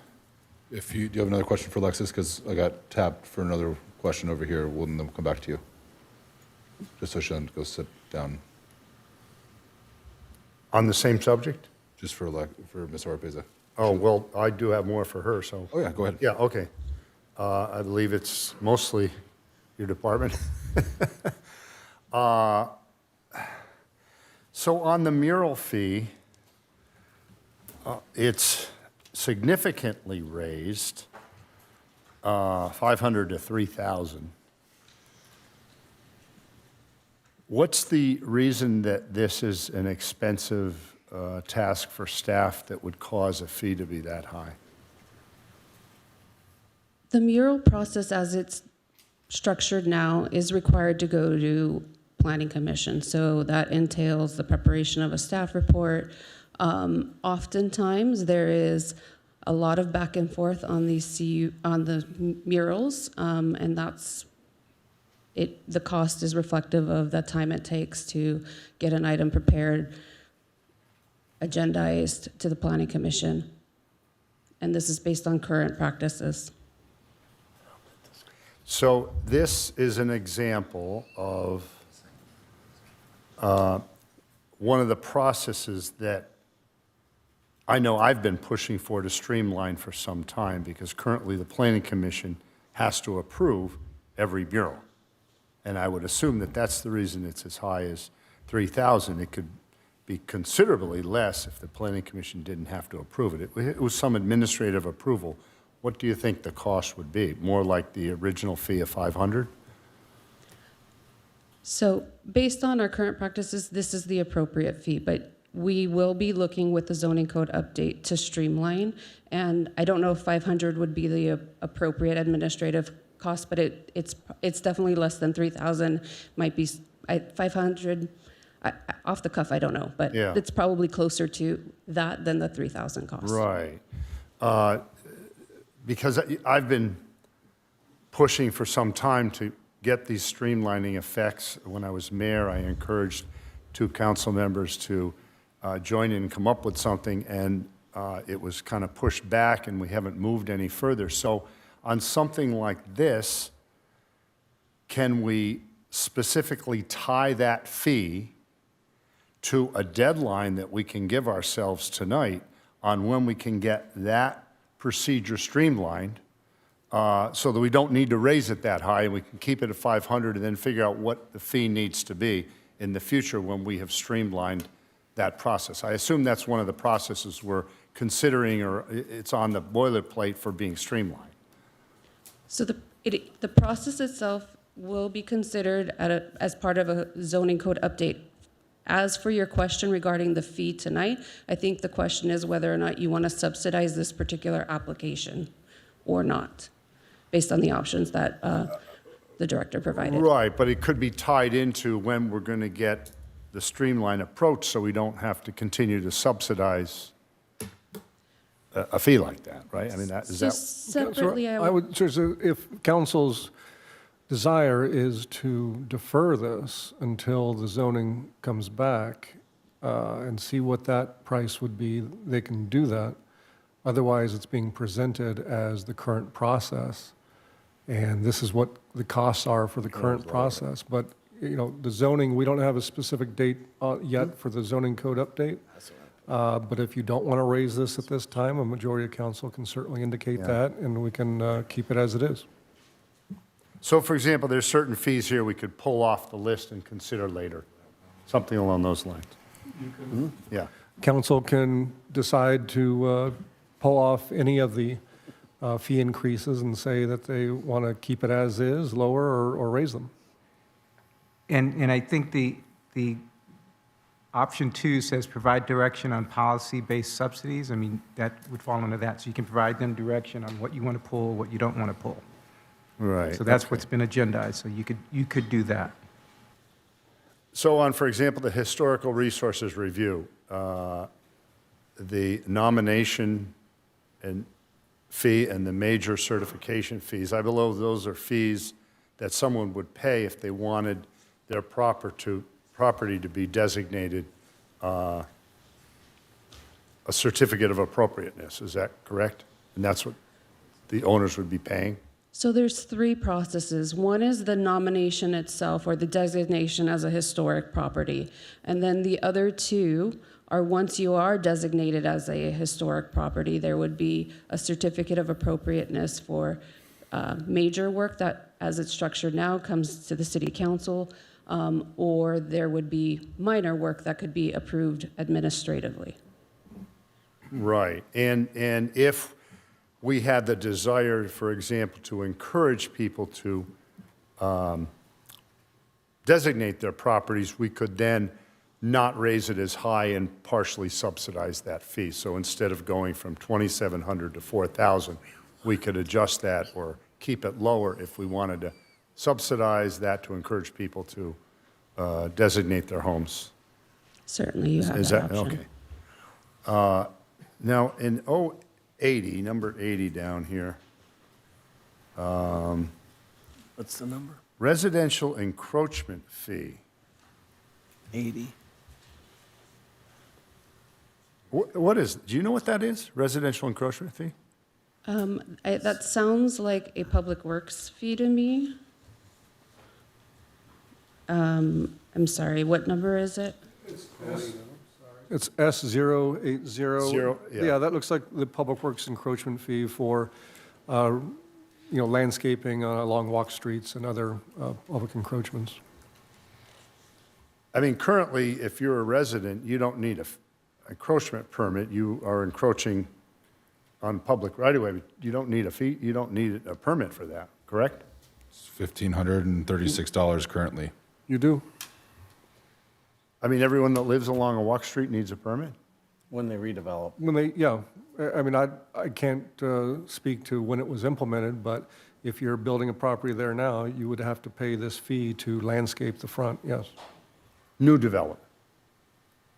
A: Do you have another question for Alexis? Because I got tapped for another question over here. We'll then come back to you. Just so she doesn't go sit down.
G: On the same subject?
A: Just for Ms. Oropeza.
G: Oh, well, I do have more for her, so...
A: Oh, yeah, go ahead.
G: Yeah, okay. I believe it's mostly your department. So on the mural fee, it's significantly raised, 500 to 3,000. What's the reason that this is an expensive task for staff that would cause a fee to be that high?
Q: The mural process as it's structured now is required to go to Planning Commission. So that entails the preparation of a staff report. Oftentimes there is a lot of back and forth on the murals, and that's it. The cost is reflective of the time it takes to get an item prepared, agendized to the Planning Commission, and this is based on current practices.
G: So this is an example of one of the processes that I know I've been pushing for to streamline for some time, because currently the Planning Commission has to approve every mural. And I would assume that that's the reason it's as high as 3,000. It could be considerably less if the planning commission didn't have to approve it. It was some administrative approval. What do you think the cost would be? More like the original fee of 500?
Q: So based on our current practices, this is the appropriate fee, but we will be looking with the zoning code update to streamline. And I don't know if 500 would be the appropriate administrative cost, but it's definitely less than 3,000. Might be 500. Off the cuff, I don't know, but
G: Yeah.
Q: it's probably closer to that than the 3,000 cost.
G: Right. Because I've been pushing for some time to get these streamlining effects. When I was mayor, I encouraged 2 council members to join in and come up with something, and it was kind of pushed back, and we haven't moved any further. So on something like this, can we specifically tie that fee to a deadline that we can give ourselves tonight on when we can get that procedure streamlined, so that we don't need to raise it that high, and we can keep it at 500 and then figure out what the fee needs to be in the future when we have streamlined that process. I assume that's one of the processes we're considering, or it's on the boilerplate for being streamlined.
Q: So the process itself will be considered as part of a zoning code update. As for your question regarding the fee tonight, I think the question is whether or not you want to subsidize this particular application or not, based on the options that the director provided.
G: Right, but it could be tied into when we're going to get the streamlined approach, so we don't have to continue to subsidize a fee like that, right? I mean, is that?
Q: Separately,
M: So if council's desire is to defer this until the zoning comes back and see what that price would be, they can do that. Otherwise, it's being presented as the current process, and this is what the costs are for the current process. But, you know, the zoning, we don't have a specific date yet for the zoning code update. But if you don't want to raise this at this time, a majority of council can certainly indicate that, and we can keep it as it is.
G: So, for example, there's certain fees here we could pull off the list and consider later, something along those lines. Yeah.
M: Council can decide to pull off any of the fee increases and say that they want to keep it as is, lower, or raise them.
R: And I think the option 2 says provide direction on policy-based subsidies. I mean, that would fall under that. So you can provide them direction on what you want to pull, what you don't want to pull.
G: Right.
R: So that's what's been agendized. So you could do that.
G: So on, for example, the historical resources review, the nomination and fee and the major certification fees, I believe those are fees that someone would pay if they wanted their property to be designated a certificate of appropriateness. Is that correct? And that's what the owners would be paying?
Q: So there's 3 processes. One is the nomination itself, or the designation as a historic property. And then the other 2 are, once you are designated as a historic property, there would be a certificate of appropriateness for major work that, as it's structured now, comes to the city council, or there would be minor work that could be approved administratively.
G: Right. And if we had the desire, for example, to encourage people to designate their properties, we could then not raise it as high and partially subsidize that fee. So instead of going from $2,700 to $4,000, we could adjust that or keep it lower if we wanted to subsidize that to encourage people to designate their homes.
Q: Certainly, you have that option.
G: Okay. Now, in 80, number 80 down here.
N: What's the number?
G: Residential encroachment fee.
N: 80.
G: What is, do you know what that is? Residential encroachment fee?
Q: That sounds like a public works fee to me. I'm sorry, what number is it?
M: It's S080.
G: Zero, yeah.
M: Yeah, that looks like the Public Works encroachment fee for landscaping along walk streets and other public encroachments.
G: I mean, currently, if you're a resident, you don't need a encroachment permit. You are encroaching on public right-of-way. You don't need a fee, you don't need a permit for that, correct?
A: It's $1,536 currently.
M: You do?
G: I mean, everyone that lives along a walk street needs a permit?
N: When they redevelop.
M: Yeah. I mean, I can't speak to when it was implemented, but if you're building a property there now, you would have to pay this fee to landscape the front, yes.
G: New development?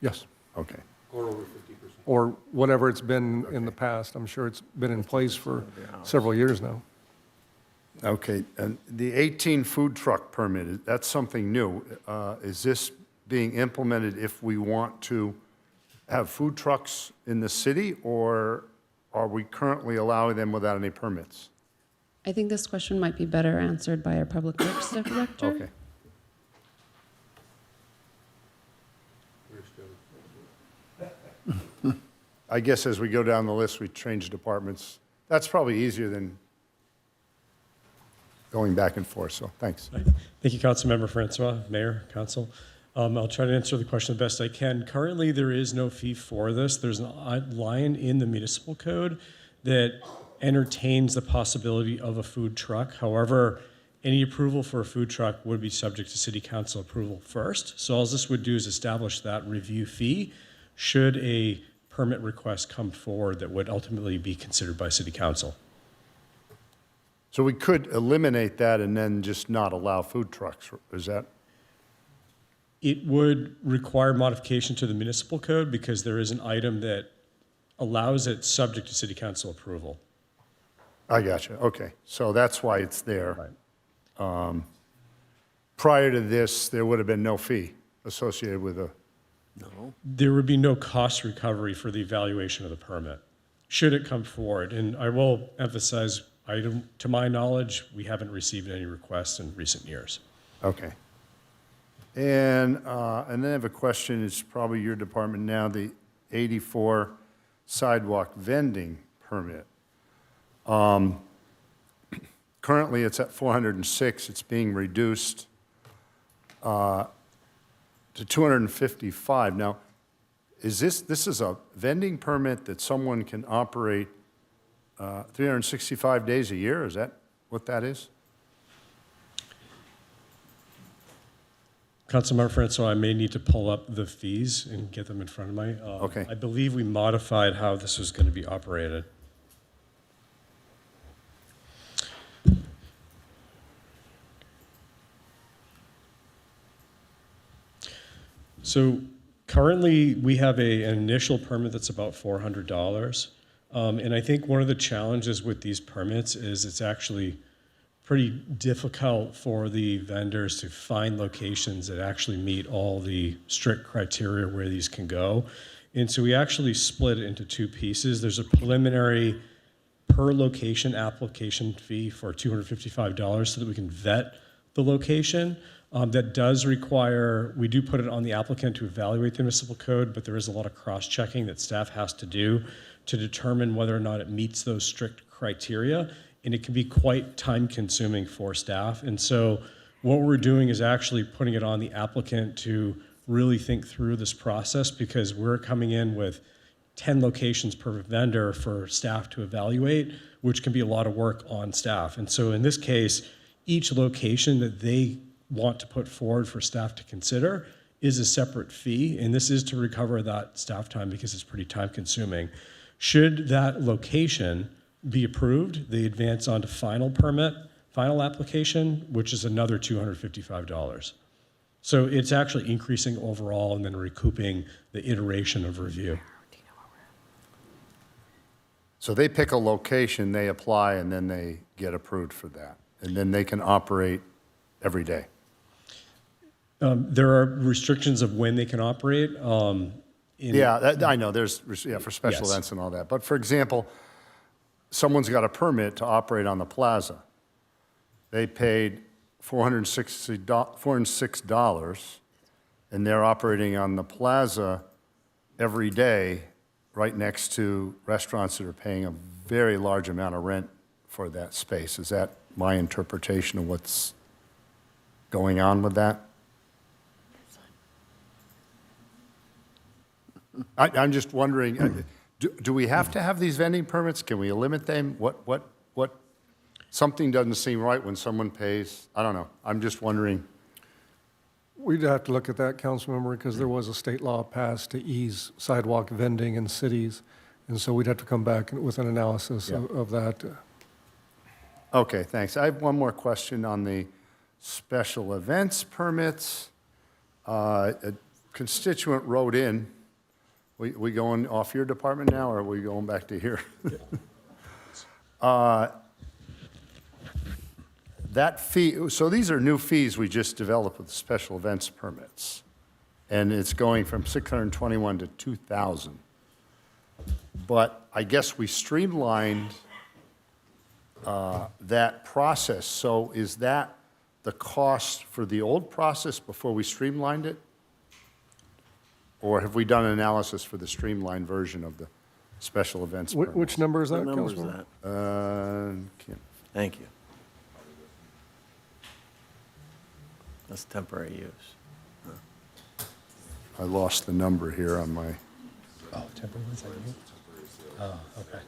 M: Yes.
G: Okay.
M: Or over 50%. Or whatever it's been in the past. I'm sure it's been in place for several years now.
G: Okay, and the 18 food truck permit, that's something new. Is this being implemented if we want to have food trucks in the city, or are we currently allowing them without any permits?
Q: I think this question might be better answered by our Public Works Director.
G: Okay. I guess as we go down the list, we change departments. That's probably easier than going back and forth, so thanks.
S: Thank you, Councilmember Francois, Mayor, Council. I'll try to answer the question the best I can. Currently, there is no fee for this. There's a line in the municipal code that entertains the possibility of a food truck. However, any approval for a food truck would be subject to city council approval first. So all this would do is establish that review fee should a permit request come forward that would ultimately be considered by city council.
G: So we could eliminate that and then just not allow food trucks, is that?
S: It would require modification to the municipal code because there is an item that allows it subject to city council approval.
G: I got you, okay. So that's why it's there. Prior to this, there would have been no fee associated with a...
N: No.
S: There would be no cost recovery for the evaluation of the permit, should it come forward. And I will emphasize, to my knowledge, we haven't received any requests in recent years.
G: Okay. And then I have a question, it's probably your department now, the 84 sidewalk vending permit. Currently, it's at 406, it's being reduced to 255. Now, is this is a vending permit that someone can operate 365 days a year? Is that what that is?
S: Councilmember Francois, I may need to pull up the fees and get them in front of me.
G: Okay.
S: I believe we modified how this was going to be operated. So currently, we have an initial permit that's about $400. And I think one of the challenges with these permits is it's actually pretty difficult for the vendors to find locations that actually meet all the strict criteria where these can go. And so we actually split it into two pieces. There's a preliminary per location application fee for $255 so that we can vet the location. That does require, we do put it on the applicant to evaluate the municipal code, but there is a lot of cross-checking that staff has to do to determine whether or not it meets those strict criteria. And it can be quite time-consuming for staff. And so what we're doing is actually putting it on the applicant to really think through this process, because we're coming in with 10 locations per vendor for staff to evaluate, which can be a lot of work on staff. And so in this case, each location that they want to put forward for staff to consider is a separate fee, and this is to recover that staff time because it's pretty time-consuming. Should that location be approved, they advance on to final permit, final application, which is another $255. So it's actually increasing overall and then recouping the iteration of review.
G: So they pick a location, they apply, and then they get approved for that. And then they can operate every day.
S: There are restrictions of when they can operate.
G: I know, there's, for special events and all that. But for example, someone's got a permit to operate on the plaza. They paid $406, and they're operating on the plaza every day right next to restaurants that are paying a very large amount of rent for that space. Is that my interpretation of what's going on with that? I'm just wondering, do we have to have these vending permits? Can we limit them? What, something doesn't seem right when someone pays, I don't know. I'm just wondering.
M: We'd have to look at that, Councilmember, because there was a state law passed to ease sidewalk vending in cities. And so we'd have to come back with an analysis of that.
G: Okay, thanks. I have one more question on the special events permits. A constituent wrote in, we going off your department now, or are we going back to here? That fee, so these are new fees we just developed with the special events permits. And it's going from 621 to 2,000. But I guess we streamlined that process. So is that the cost for the old process before we streamlined it? Or have we done an analysis for the streamlined version of the special events permit?
M: Which number is that,
N: What number is
M: Councilmember?
N: that? Thank you. That's temporary use.
G: I lost the number here on my.
P: Oh, temporary ones, oh, okay.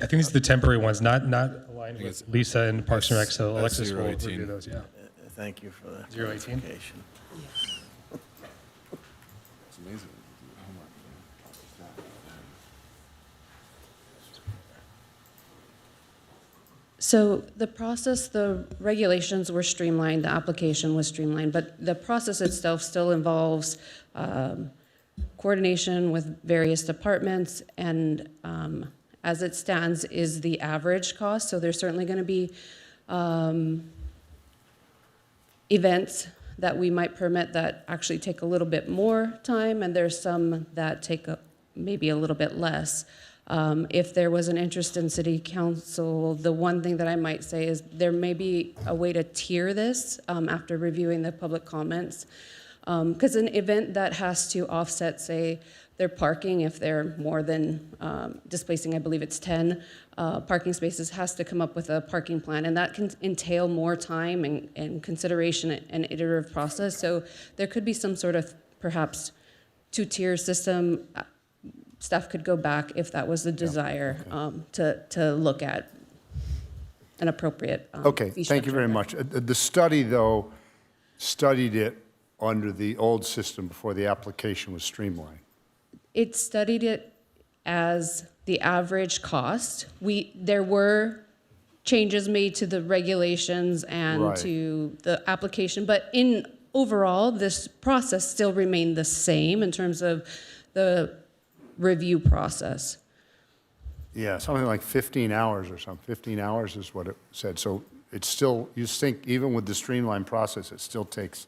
P: I think these are the temporary ones, not aligned with Lisa and Parks and Rec, so Alexis will review those, yeah.
N: Thank you for that
P: 018?
N: clarification.
A: It's amazing.
Q: So the process, the regulations were streamlined, the application was streamlined, but the process itself still involves coordination with various departments, and as it stands is the average cost. So there's certainly going to be events that we might permit that actually take a little bit more time, and there's some that take maybe a little bit less. If there was an interest in city council, the one thing that I might say is there may be a way to tier this after reviewing the public comments. Because an event that has to offset, say, their parking, if they're more than displacing, I believe it's 10 parking spaces, has to come up with a parking plan. And that can entail more time and consideration and iterative process. So there could be some sort of perhaps two-tier system. Staff could go back if that was the desire to look at an appropriate
G: Okay,
Q: fee
G: thank you
Q: structure.
G: very much. The study, though, studied it under the old system before the application was streamlined.
Q: It studied it as the average cost. There were changes made to the regulations and
G: Right.
Q: to the application, but in overall, this process still remained the same in terms of the review process.
G: Yeah, something like 15 hours or something. 15 hours is what it said. So it's still, you think even with the streamlined process, it still takes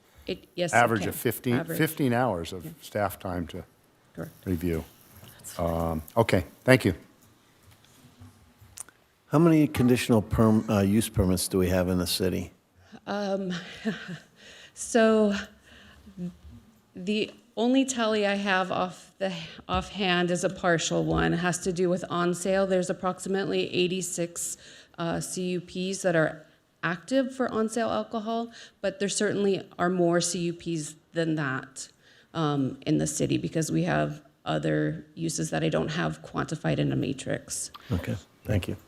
Q: Yes, it
G: average
Q: can.
G: of 15,
Q: Average.
G: 15 hours of staff time to
Q: Correct.
G: review. Okay, thank you.
N: How many conditional use permits do we have in the city?
Q: So the only tally I have offhand is a partial one. It has to do with on sale. There's approximately 86 CUPs that are active for on sale alcohol, but there certainly are more CUPs than that in the city because we have other uses that I don't have quantified in a matrix.
N: Okay, thank you.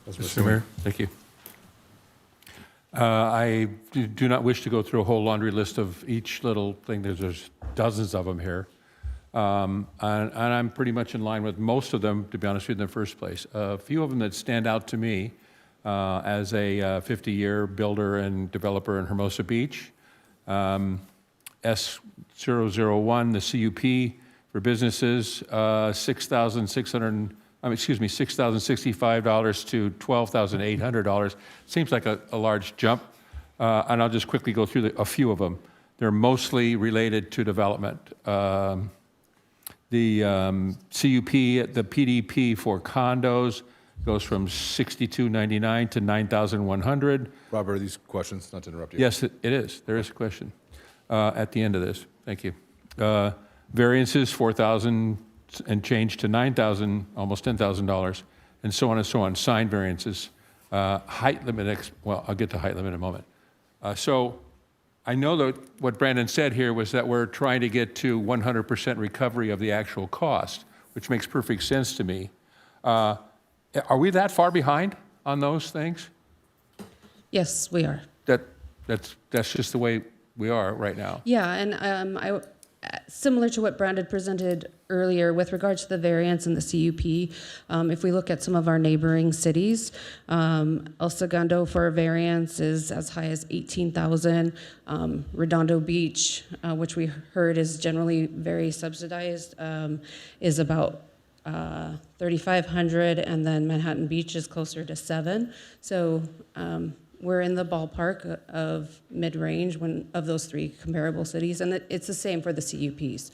F: Mr. Mayor, thank you. I do not wish to go through a whole laundry list of each little thing. There's dozens of them here. And I'm pretty much in line with most of them, to be honest with you, in the first place. A few of them that stand out to me as a 50-year builder and developer in Hermosa Beach. S001, the CUP for businesses, $6,065 to $12,800. Seems like a large jump. And I'll just quickly go through a few of them. They're mostly related to development. The CUP, the PDP for condos goes from $6,299 to $9,100.
A: Robert, are these questions, not to interrupt you?
F: Yes, it is. There is a question at the end of this. Thank you. Variances, $4,000 and change to $9,000, almost $10,000. and so on and so on, sign variances, height limit, well, I'll get to height limit in a moment. So I know that what Brandon said here was that we're trying to get to 100% recovery of the actual cost, which makes perfect sense to me. Are we that far behind on those things?
Q: Yes, we are.
F: That's just the way we are right now.
Q: Yeah, and similar to what Brandon presented earlier with regards to the variance and the CUP, if we look at some of our neighboring cities, El Segundo for a variance is as high as 18,000. Redondo Beach, which we heard is generally very subsidized, is about 3,500, and then Manhattan Beach is closer to 7. So we're in the ballpark of mid-range of those three comparable cities, and it's the same for the CUPs.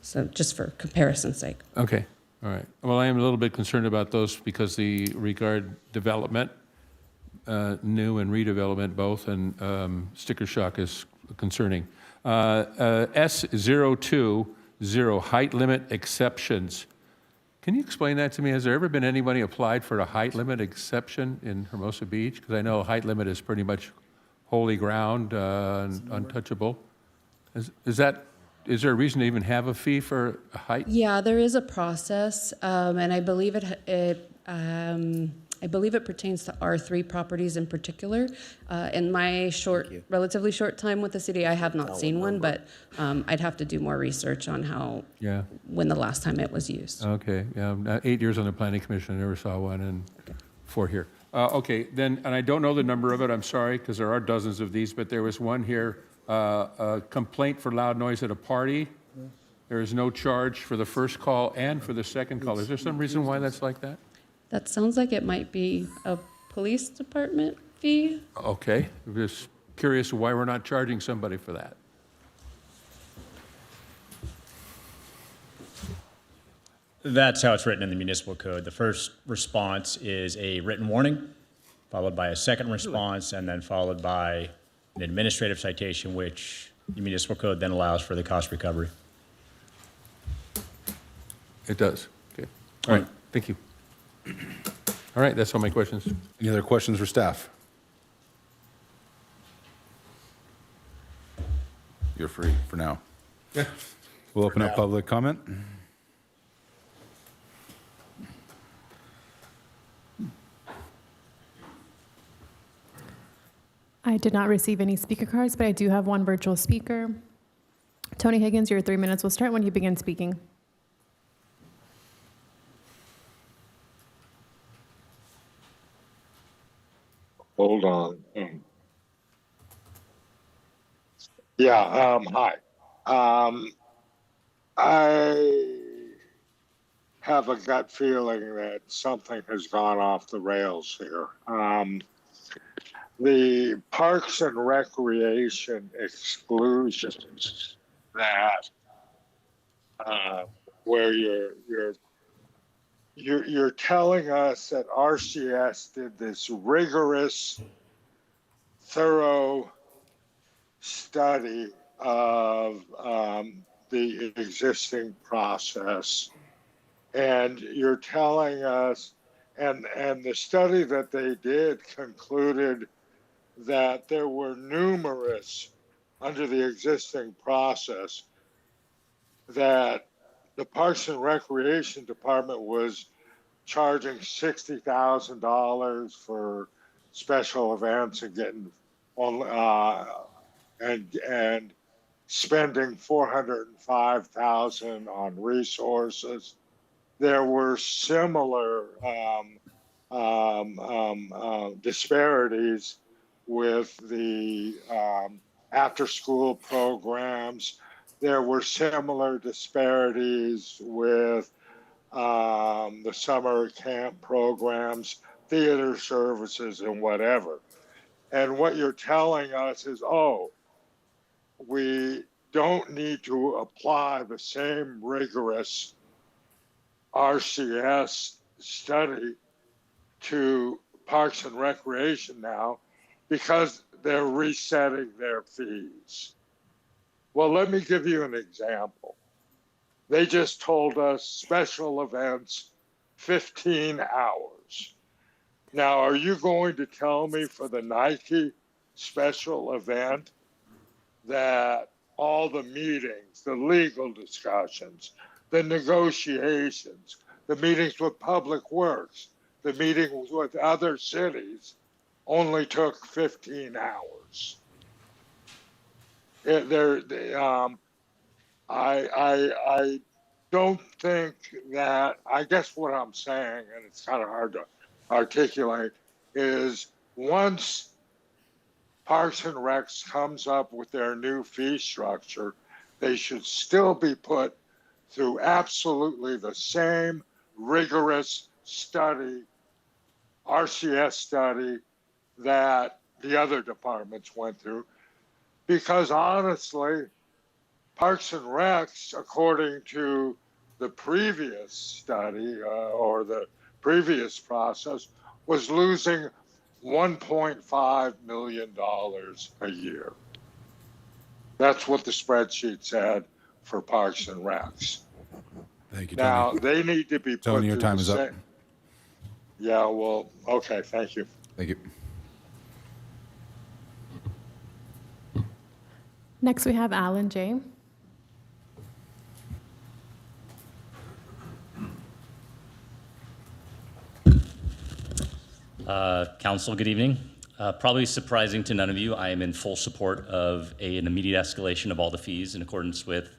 Q: So just for comparison's sake.
F: Okay, all right. Well, I am a little bit concerned about those because the regard development, new and redevelopment both, and sticker shock is concerning. S020, height limit exceptions. Can you explain that to me? Has there ever been anybody applied for a height limit exception in Hermosa Beach? Because I know height limit is pretty much holy ground, untouchable. Is there a reason to even have a fee for a height?
Q: Yeah, there is a process, and I believe it pertains to R3 properties in particular. In my relatively short time with the city, I have not seen one, but I'd have to do more research on when the last time it was used.
F: Okay, yeah, 8 years on the planning commission, I never saw one, and 4 here. Okay, then, and I don't know the number of it, I'm sorry, because there are dozens of these, but there was one here, a complaint for loud noise at a party. There is no charge for the first call and for the second call. Is there some reason why that's like that?
Q: That sounds like it might be a police department fee.
F: Okay, I'm just curious why we're not charging somebody for that.
T: That's how it's written in the municipal code. The first response is a written warning, followed by a second response, and then followed by an administrative citation, which the municipal code then allows for the cost recovery.
F: It does, okay. All right, thank you. All right, that's all my questions.
A: Any other questions for staff? You're free for now.
F: Yeah.
A: We'll open up public comment.
J: I did not receive any speaker cards, but I do have one virtual speaker. Tony Higgins, your 3 minutes will start when you begin speaking.
U: Hold on. Hi. I have a gut feeling that something has gone off the rails here. The Parks and Recreation exclusions that where you're telling us that RCS did this rigorous, thorough study of the existing process, and you're telling us, and the study that they did concluded that there were numerous under the existing process that the Parks and Recreation Department was charging $60,000 for special events and getting on and spending $405,000 on resources. There were similar disparities with the after-school programs. There were similar disparities with the summer camp programs, theater services, and whatever. And what you're telling us is, we don't need to apply the same rigorous RCS study to Parks and Recreation now because they're resetting their fees. Well, let me give you an example. They just told us special events 15 hours. Now, are you going to tell me for the Nike special event that all the meetings, the legal discussions, the negotiations, the meetings with Public Works, the meetings with other cities only took 15 hours? I don't think that, I guess what I'm saying, and it's kind of hard to articulate, is once Parks and Recs comes up with their new fee structure, they should still be put through absolutely the same rigorous study, RCS study, that the other departments went through. Because honestly, Parks and Recs, according to the previous study or the previous process, was losing $1.5 million a year. That's what the spreadsheet said for Parks and Recs.
A: Thank you,
U: Now,
A: Tony.
U: they need to be put
A: Tony, your
U: through
A: time
U: the
A: is up.
U: same. Yeah, well, okay, thank you.
A: Thank you.
J: Next, we have Alan J.
B: Council, good evening. Probably surprising to none of you, I am in full support of an immediate escalation of all the fees in accordance with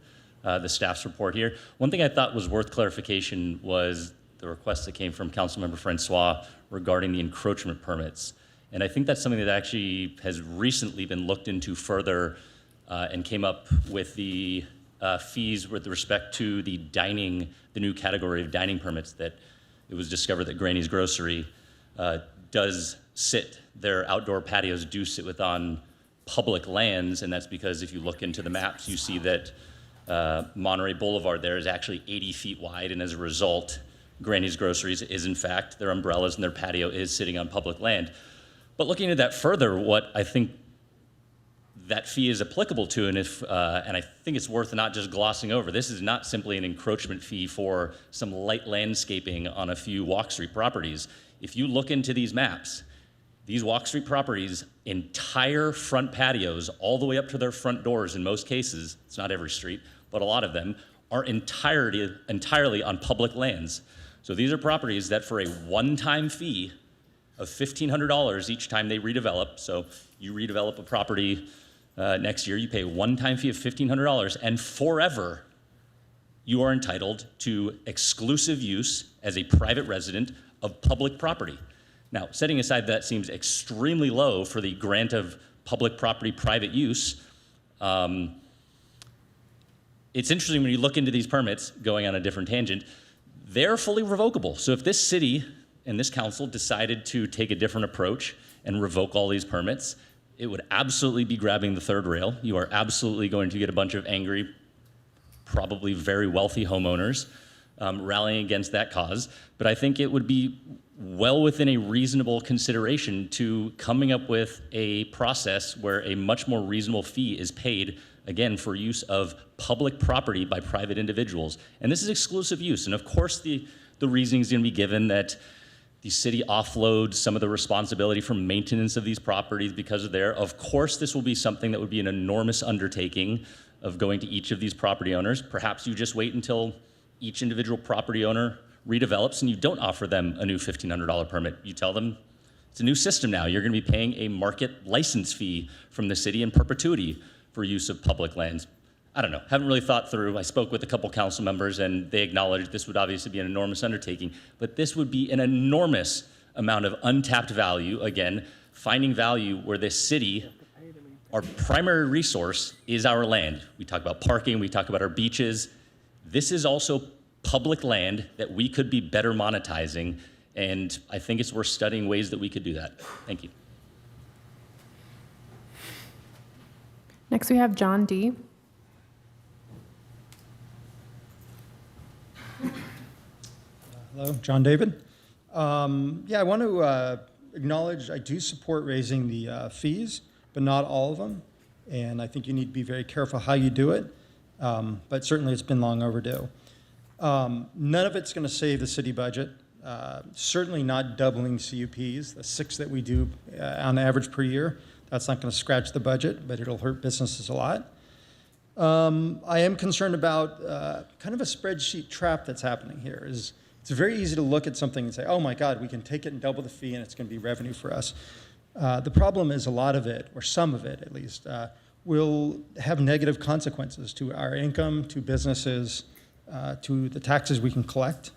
B: the staff's report here. One thing I thought was worth clarification was the request that came from Councilmember Francois regarding the encroachment permits. And I think that's something that actually has recently been looked into further and came up with the fees with respect to the dining, the new category of dining permits that it was discovered that Granny's Grocery does sit, their outdoor patios do sit within public lands, and that's because if you look into the maps, you see that Monterey Boulevard there is actually 80 feet wide, and as a result, Granny's Groceries is in fact, their umbrellas and their patio is sitting on public land. But looking at that further, what I think that fee is applicable to, and I think it's worth not just glossing over, this is not simply an encroachment fee for some light landscaping on a few Walk Street properties. If you look into these maps, these Walk Street properties, entire front patios, all the way up to their front doors in most cases, it's not every street, but a lot of them, are entirely on public lands. So these are properties that for a one-time fee of $1,500 each time they redevelop, so you redevelop a property next year, you pay a one-time fee of $1,500, and forever you are entitled to exclusive use as a private resident of public property. Now, setting aside that seems extremely low for the grant of public property private use, it's interesting when you look into these permits, going on a different tangent, they're fully revocable. So if this city and this council decided to take a different approach and revoke all these permits, it would absolutely be grabbing the third rail. You are absolutely going to get a bunch of angry, probably very wealthy homeowners rallying against that cause. But I think it would be well within a reasonable consideration to coming up with a process where a much more reasonable fee is paid, again, for use of public property by private individuals. And this is exclusive use. And of course, the reasoning is going to be given that the city offloads some of the responsibility for maintenance of these properties because of of course, this will be something that would be an enormous undertaking of going to each of these property owners. Perhaps you just wait until each individual property owner redevelops and you don't offer them a new $1,500 permit. You tell them it's a new system now. You're going to be paying a market license fee from the city in perpetuity for use of public lands. I don't know, haven't really thought through. I spoke with a couple council members and they acknowledged this would obviously be an enormous undertaking, but this would be an enormous amount of untapped value. Again, finding value where this city, our primary resource is our land. We talk about parking, we talk about our beaches. This is also public land that we could be better monetizing, and I think it's worth studying ways that we could do that. Thank you.
J: Next, we have John D.
V: Hello, John David. Yeah, I want to acknowledge I do support raising the fees, but not all of them. And I think you need to be very careful how you do it. But certainly it's been long overdue. None of it's going to save the city budget. Certainly not doubling CUPs, the 6 that we do on average per year. That's not going to scratch the budget, but it'll hurt businesses a lot. I am concerned about kind of a spreadsheet trap that's happening here. It's very easy to look at something and say, oh my God, we can take it and double the fee and it's going to be revenue for us. The problem is a lot of it, or some of it at least, will have negative consequences to our income, to businesses, to the taxes we can collect.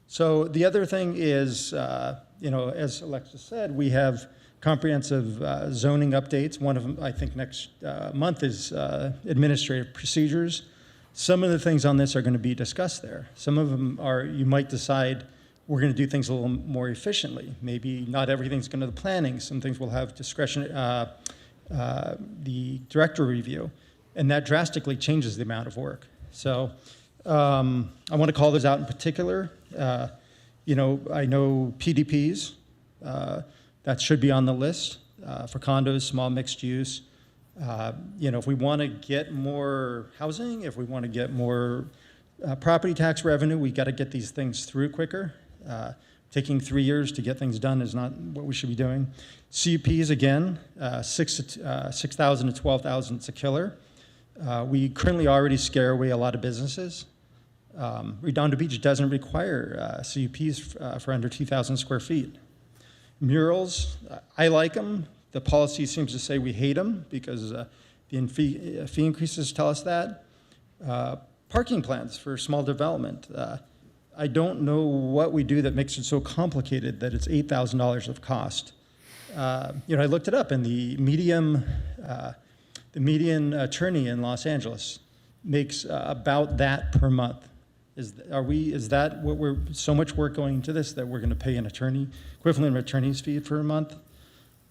V: So the other thing is, as Alexis said, we have comprehensive zoning updates. One of them, I think, next month is administrative procedures. Some of the things on this are going to be discussed there. Some of them are, you might decide we're going to do things a little more efficiently. Maybe not everything's going to the planning. Some things will have discretion, the director review, and that drastically changes the amount of work. So I want to call those out in particular. I know PDPs, that should be on the list for condos, small mixed use. If we want to get more housing, if we want to get more property tax revenue, we got to get these things through quicker. Taking 3 years to get things done is not what we should be doing. CUPs, again, 6,000 to 12,000, it's a killer. We currently already scare away a lot of businesses. Redondo Beach doesn't require CUPs for under 2,000 square feet. Murals, I like them. The policy seems to say we hate them because the fee increases tell us that. Parking plans for small development. I don't know what we do that makes it so complicated that it's $8,000 of cost. I looked it up, and the median attorney in Los Angeles makes about that per month. Is that what we're, so much work going into this that we're going to pay an attorney, equivalent of attorney's fee for a month?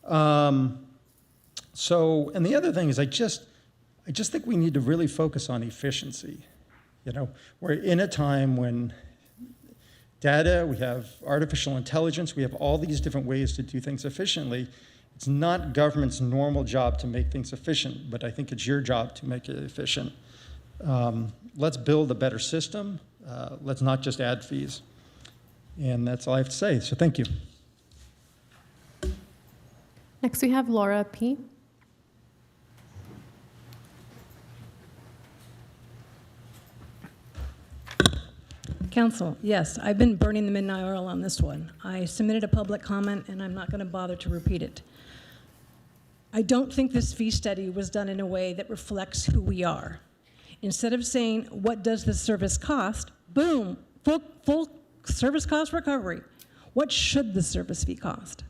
V: And the other thing is I just think we need to really focus on efficiency. We're in a time when data, we have artificial intelligence, we have all these different ways to do things efficiently. It's not government's normal job to make things efficient, but I think it's your job to make it efficient. Let's build a better system. Let's not just add fees. And that's all I have to say, so thank you.
J: Next, we have Laura P.
C: Council, yes, I've been burning the midnight oil on this one. I submitted a public comment, and I'm not going to bother to repeat it. I don't think this fee study was done in a way that reflects who we are. Instead of saying, what does this service cost? Boom, full service cost recovery. What should the service fee cost?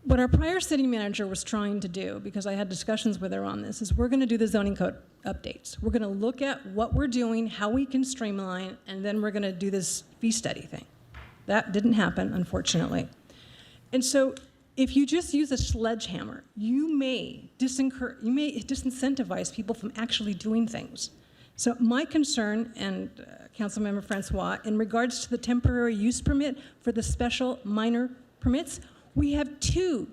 C: What our prior city manager was trying to do, because I had discussions with her on this, is we're going to do the zoning code updates. We're going to look at what we're doing, how we can streamline, and then we're going to do this fee study thing. That didn't happen, unfortunately. And so if you just use a sledgehammer, you may disincentivize people from actually doing things. So my concern, and Councilmember Francois, in regards to the temporary use permit for the special minor permits, we have 2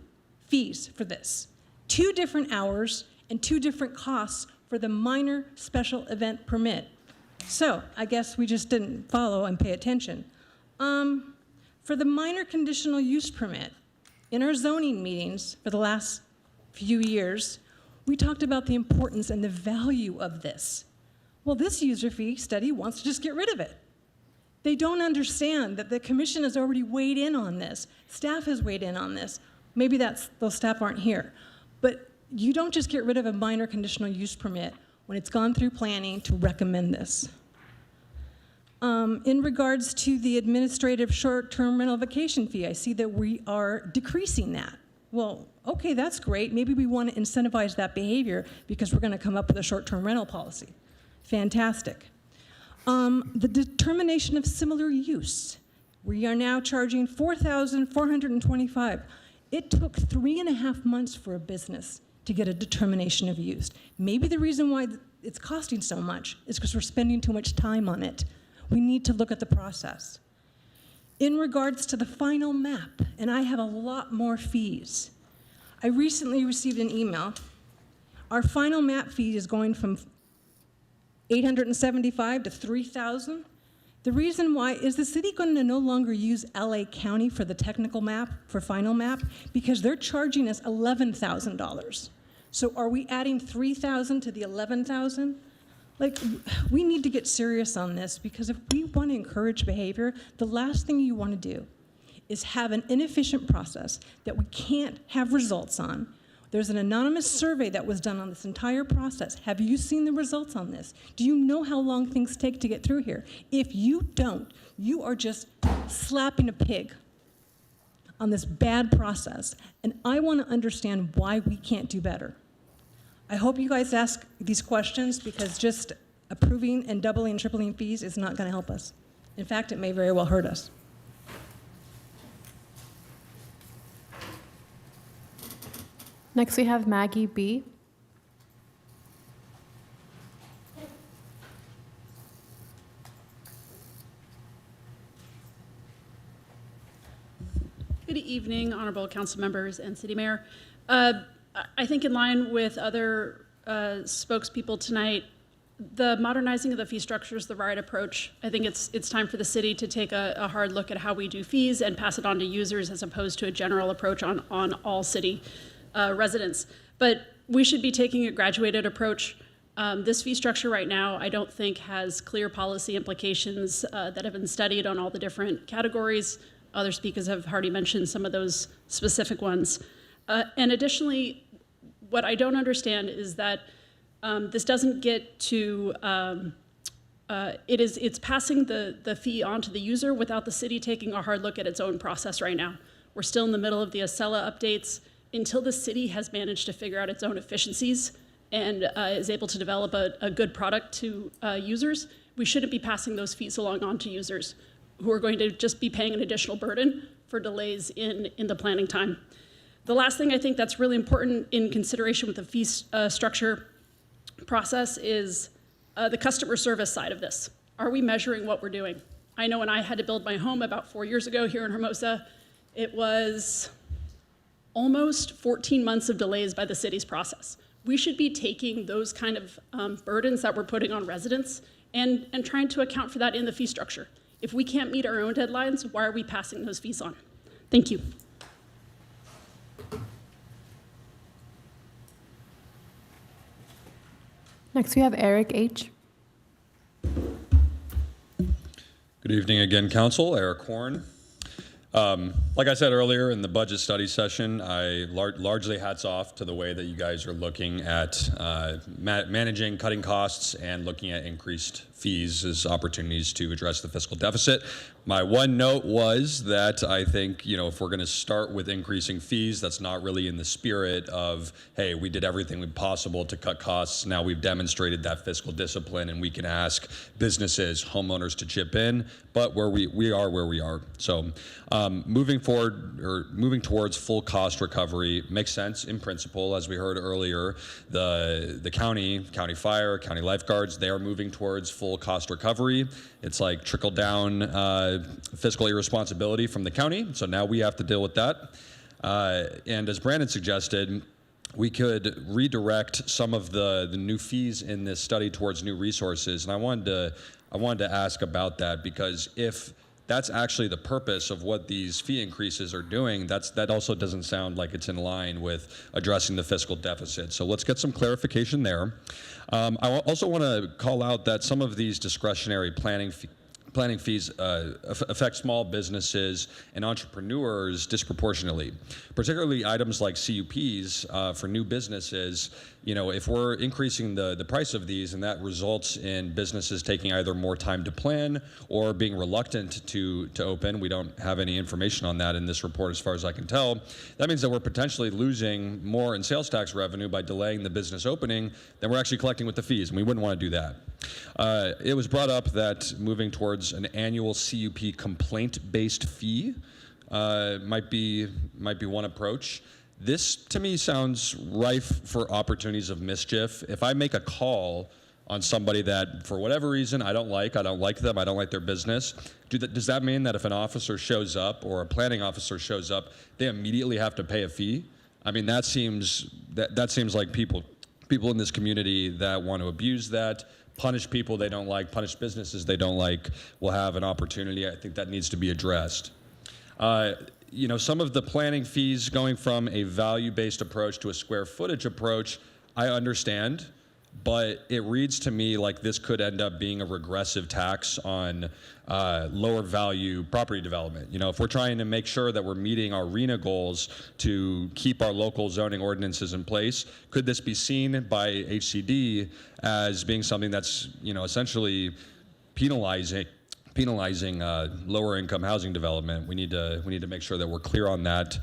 C: fees for this, 2 different hours and 2 different costs for the minor special event permit. So I guess we just didn't follow and pay attention. For the minor conditional use permit, in our zoning meetings for the last few years, we talked about the importance and the value of this. Well, this user fee study wants to just get rid of it. They don't understand that the commission has already weighed in on this. Staff has weighed in on this. Maybe those staff aren't here. But you don't just get rid of a minor conditional use permit when it's gone through planning to recommend this. In regards to the administrative short-term rental vacation fee, I see that we are decreasing that. Well, okay, that's great. Maybe we want to incentivize that behavior because we're going to come up with a short-term rental policy. Fantastic. The determination of similar use. We are now charging $4,425. It took 3.5 months for a business to get a determination of use. Maybe the reason why it's costing so much is because we're spending too much time on it. We need to look at the process. In regards to the final map, and I have a lot more fees. I recently received an email. Our final map fee is going from $875 to $3,000. The reason why is the city going to no longer use LA County for the technical map, for final map, because they're charging us $11,000. So are we adding 3,000 to the 11,000? Like, we need to get serious on this, because if we want to encourage behavior, the last thing you want to do is have an inefficient process that we can't have results on. There's an anonymous survey that was done on this entire process. Have you seen the results on this? Do you know how long things take to get through here? If you don't, you are just slapping a pig on this bad process. And I want to understand why we can't do better. I hope you guys ask these questions, because just approving and doubling and tripling fees is not going to help us. In fact, it may very well hurt us.
J: Next, we have Maggie B.
D: Good evening, honorable council members and city mayor. I think in line with other spokespeople tonight, the modernizing of the fee structure is the right approach. I think it's time for the city to take a hard look at how we do fees and pass it on to users, as opposed to a general approach on all city residents. But we should be taking a graduated approach. This fee structure right now, I don't think has clear policy implications that have been studied on all the different categories. Other speakers have already mentioned some of those specific ones. And additionally, what I don't understand is that this doesn't get to, it's passing the fee on to the user without the city taking a hard look at its own process right now. We're still in the middle of the Acela updates. Until the city has managed to figure out its own efficiencies and is able to develop a good product to users, we shouldn't be passing those fees along on to users who are going to just be paying an additional burden for delays in the planning time. The last thing I think that's really important in consideration with the fee structure process is the customer service side of this. Are we measuring what we're doing? I know when I had to build my home about 4 years ago here in Hermosa, it was almost 14 months of delays by the city's process. We should be taking those kind of burdens that we're putting on residents and trying to account for that in the fee structure. If we can't meet our own deadlines, why are we passing those fees on? Thank you.
J: Next, we have Eric H.
H: Good evening again, Council. Eric Horn. Like I said earlier in the budget study session, I largely hats off to the way that you guys are looking at managing, cutting costs, and looking at increased fees as opportunities to address the fiscal deficit. My one note was that I think, if we're going to start with increasing fees, that's not really in the spirit of, hey, we did everything possible to cut costs. Now we've demonstrated that fiscal discipline, and we can ask businesses, homeowners to chip in. But we are where we are. So moving forward, or moving towards full cost recovery makes sense in principle. As we heard earlier, the county fire, county lifeguards, they are moving towards full cost recovery. It's like trickle down fiscal irresponsibility from the county. So now we have to deal with that. And as Brandon suggested, we could redirect some of the new fees in this study towards new resources. And I wanted to ask about that, because if that's actually the purpose of what these fee increases are doing, that also doesn't sound like it's in line with addressing the fiscal deficit. So let's get some clarification there. I also want to call out that some of these discretionary planning fees affect small businesses and entrepreneurs disproportionately, particularly items like CUPs for new businesses. If we're increasing the price of these and that results in businesses taking either more time to plan or being reluctant to open, we don't have any information on that in this report as far as I can tell. That means that we're potentially losing more in sales tax revenue by delaying the business opening than we're actually collecting with the fees, and we wouldn't want to do that. It was brought up that moving towards an annual CUP complaint-based fee might be one approach. This, to me, sounds rife for opportunities of mischief. If I make a call on somebody that, for whatever reason, I don't like them, I don't like their business, does that mean that if an officer shows up or a planning officer shows up, they immediately have to pay a fee? I mean, that seems like people in this community that want to abuse that punish people they don't like, punish businesses they don't like, will have an opportunity. I think that needs to be addressed. Some of the planning fees going from a value-based approach to a square footage approach, I understand, but it reads to me like this could end up being a regressive tax on lower value property development. If we're trying to make sure that we're meeting our RENA goals to keep our local zoning ordinances in place, could this be seen by HCD as being something that's, essentially penalizing lower income housing development? We need to make sure that we're clear on that.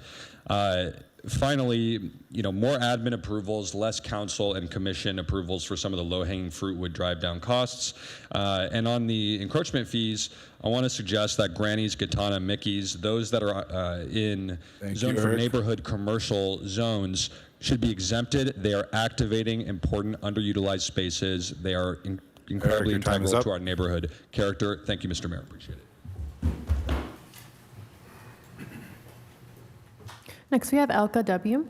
H: Finally, more admin approvals, less council and commission approvals for some of the low-hanging fruit would drive down costs. And on the encroachment fees, I want to suggest that Granny's, Gitana, Mickey's, those that are in zone for neighborhood commercial zones should be exempted. They are activating important underutilized spaces. They are incredibly integral to our neighborhood character. Thank you, Mr. Mayor. Appreciate it.
J: Next, we have Elka W.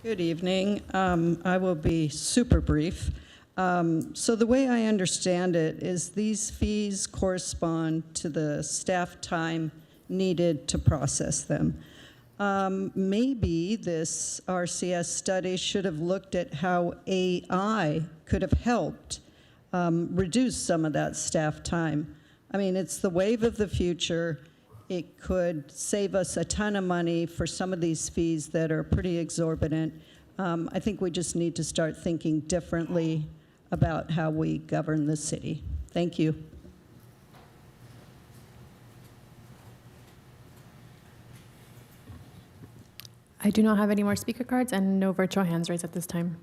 I: Good evening. I will be super brief. So the way I understand it is these fees correspond to the staff time needed to process them. Maybe this RCS study should have looked at how AI could have helped reduce some of that staff time. I mean, it's the wave of the future. It could save us a ton of money for some of these fees that are pretty exorbitant. I think we just need to start thinking differently about how we govern the city. Thank you.
J: I do not have any more speaker cards and no virtual hands raised at this time.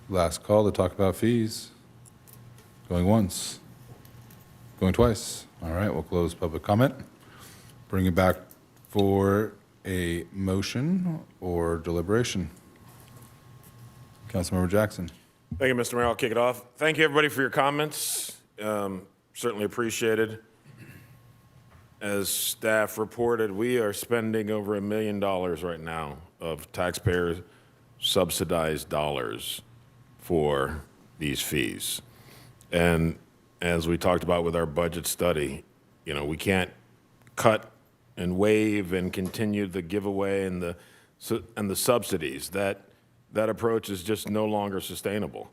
A: Last call to talk about fees. Going once. Going twice. All right, we'll close public comment. Bring it back for a motion or deliberation. Councilmember Jackson.
O: Thank you, Mr. Mayor. I'll kick it off. Thank you, everybody, for your comments. Certainly appreciated. As staff reported, we are spending over $1 million right now of taxpayer subsidized dollars for these fees. And as we talked about with our budget study, we can't cut and waive and continue the giveaway and the subsidies. That approach is just no longer sustainable.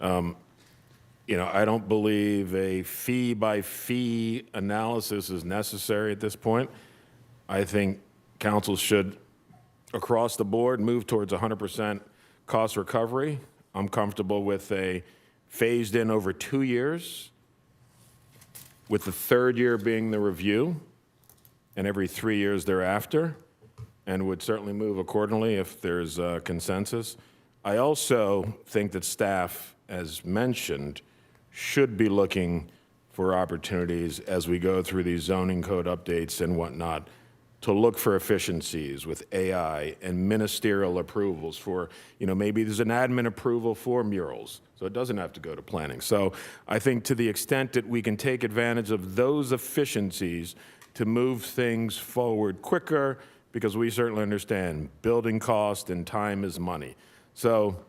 O: I don't believe a fee-by-fee analysis is necessary at this point. I think council should, across the board, move towards 100% cost recovery. I'm comfortable with a phased in over 2 years, with the third year being the review, and every 3 years thereafter, and would certainly move accordingly if there's consensus. I also think that staff, as mentioned, should be looking for opportunities as we go through these zoning code updates and whatnot to look for efficiencies with AI and ministerial approvals for, maybe there's an admin approval for murals, so it doesn't have to go to planning. So I think to the extent that we can take advantage of those efficiencies to move things forward quicker, because we certainly understand building cost and time is money. So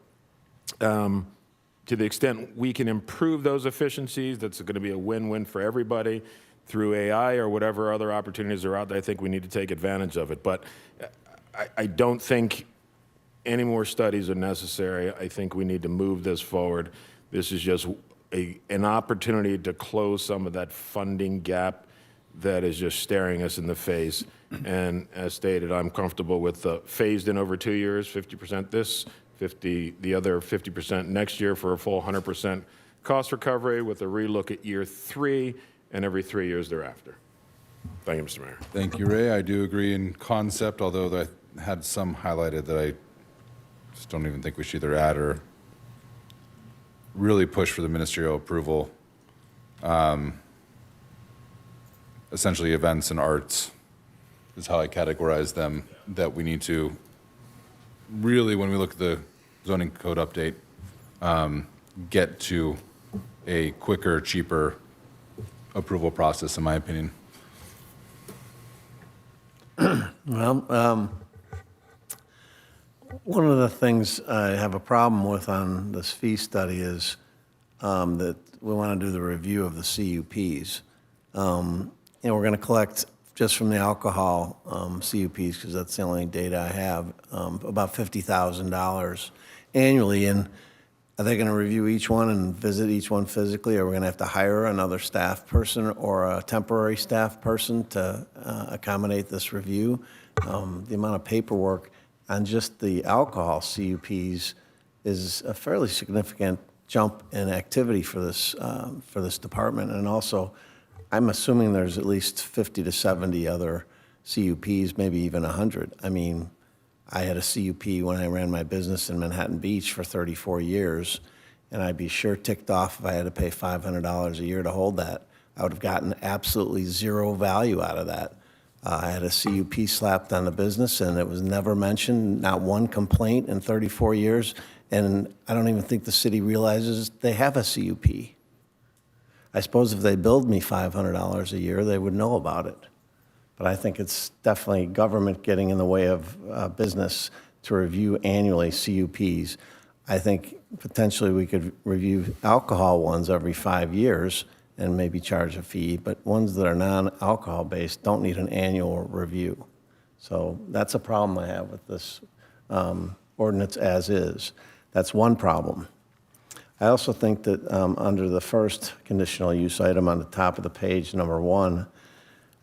O: to the extent we can improve those efficiencies, that's going to be a win-win for everybody through AI or whatever other opportunities are out there. I think we need to take advantage of it. But I don't think any more studies are necessary. I think we need to move this forward. This is just an opportunity to close some of that funding gap that is just staring us in the face. And as stated, I'm comfortable with the phased in over 2 years, 50% this, the other 50% next year for a full 100% cost recovery with a relook at year 3 and every 3 years thereafter. Thank you, Mr. Mayor.
A: Thank you, Ray. I do agree in concept, although I had some highlighted that I just don't even think we should either add or really push for the ministerial approval. Essentially, events and arts is how I categorize them, that we need to really, when we look at the zoning code update, get to a quicker, cheaper approval process, in my opinion.
N: Well, One of the things I have a problem with on this fee study is that we want to do the review of the CUPs. We're going to collect just from the alcohol CUPs, because that's the only data I have, about $50,000 annually. And are they going to review each one and visit each one physically? Or are we going to have to hire another staff person or a temporary staff person to accommodate this review? The amount of paperwork on just the alcohol CUPs is a fairly significant jump in activity for this department. And also, I'm assuming there's at least 50 to 70 other CUPs, maybe even 100. I mean, I had a CUP when I ran my business in Manhattan Beach for 34 years, and I'd be sure ticked off if I had to pay $500 a year to hold that. I would have gotten absolutely zero value out of that. I had a CUP slapped on the business, and it was never mentioned, not one complaint in 34 years, and I don't even think the city realizes they have a CUP. I suppose if they billed me $500 a year, they would know about it. But I think it's definitely government getting in the way of business to review annually CUPs. I think potentially we could review alcohol ones every 5 years and maybe charge a fee, but ones that are non-alcohol based don't need an annual review. So that's a problem I have with this ordinance as is. That's one problem. I also think that under the first conditional use item on the top of the page, number 1,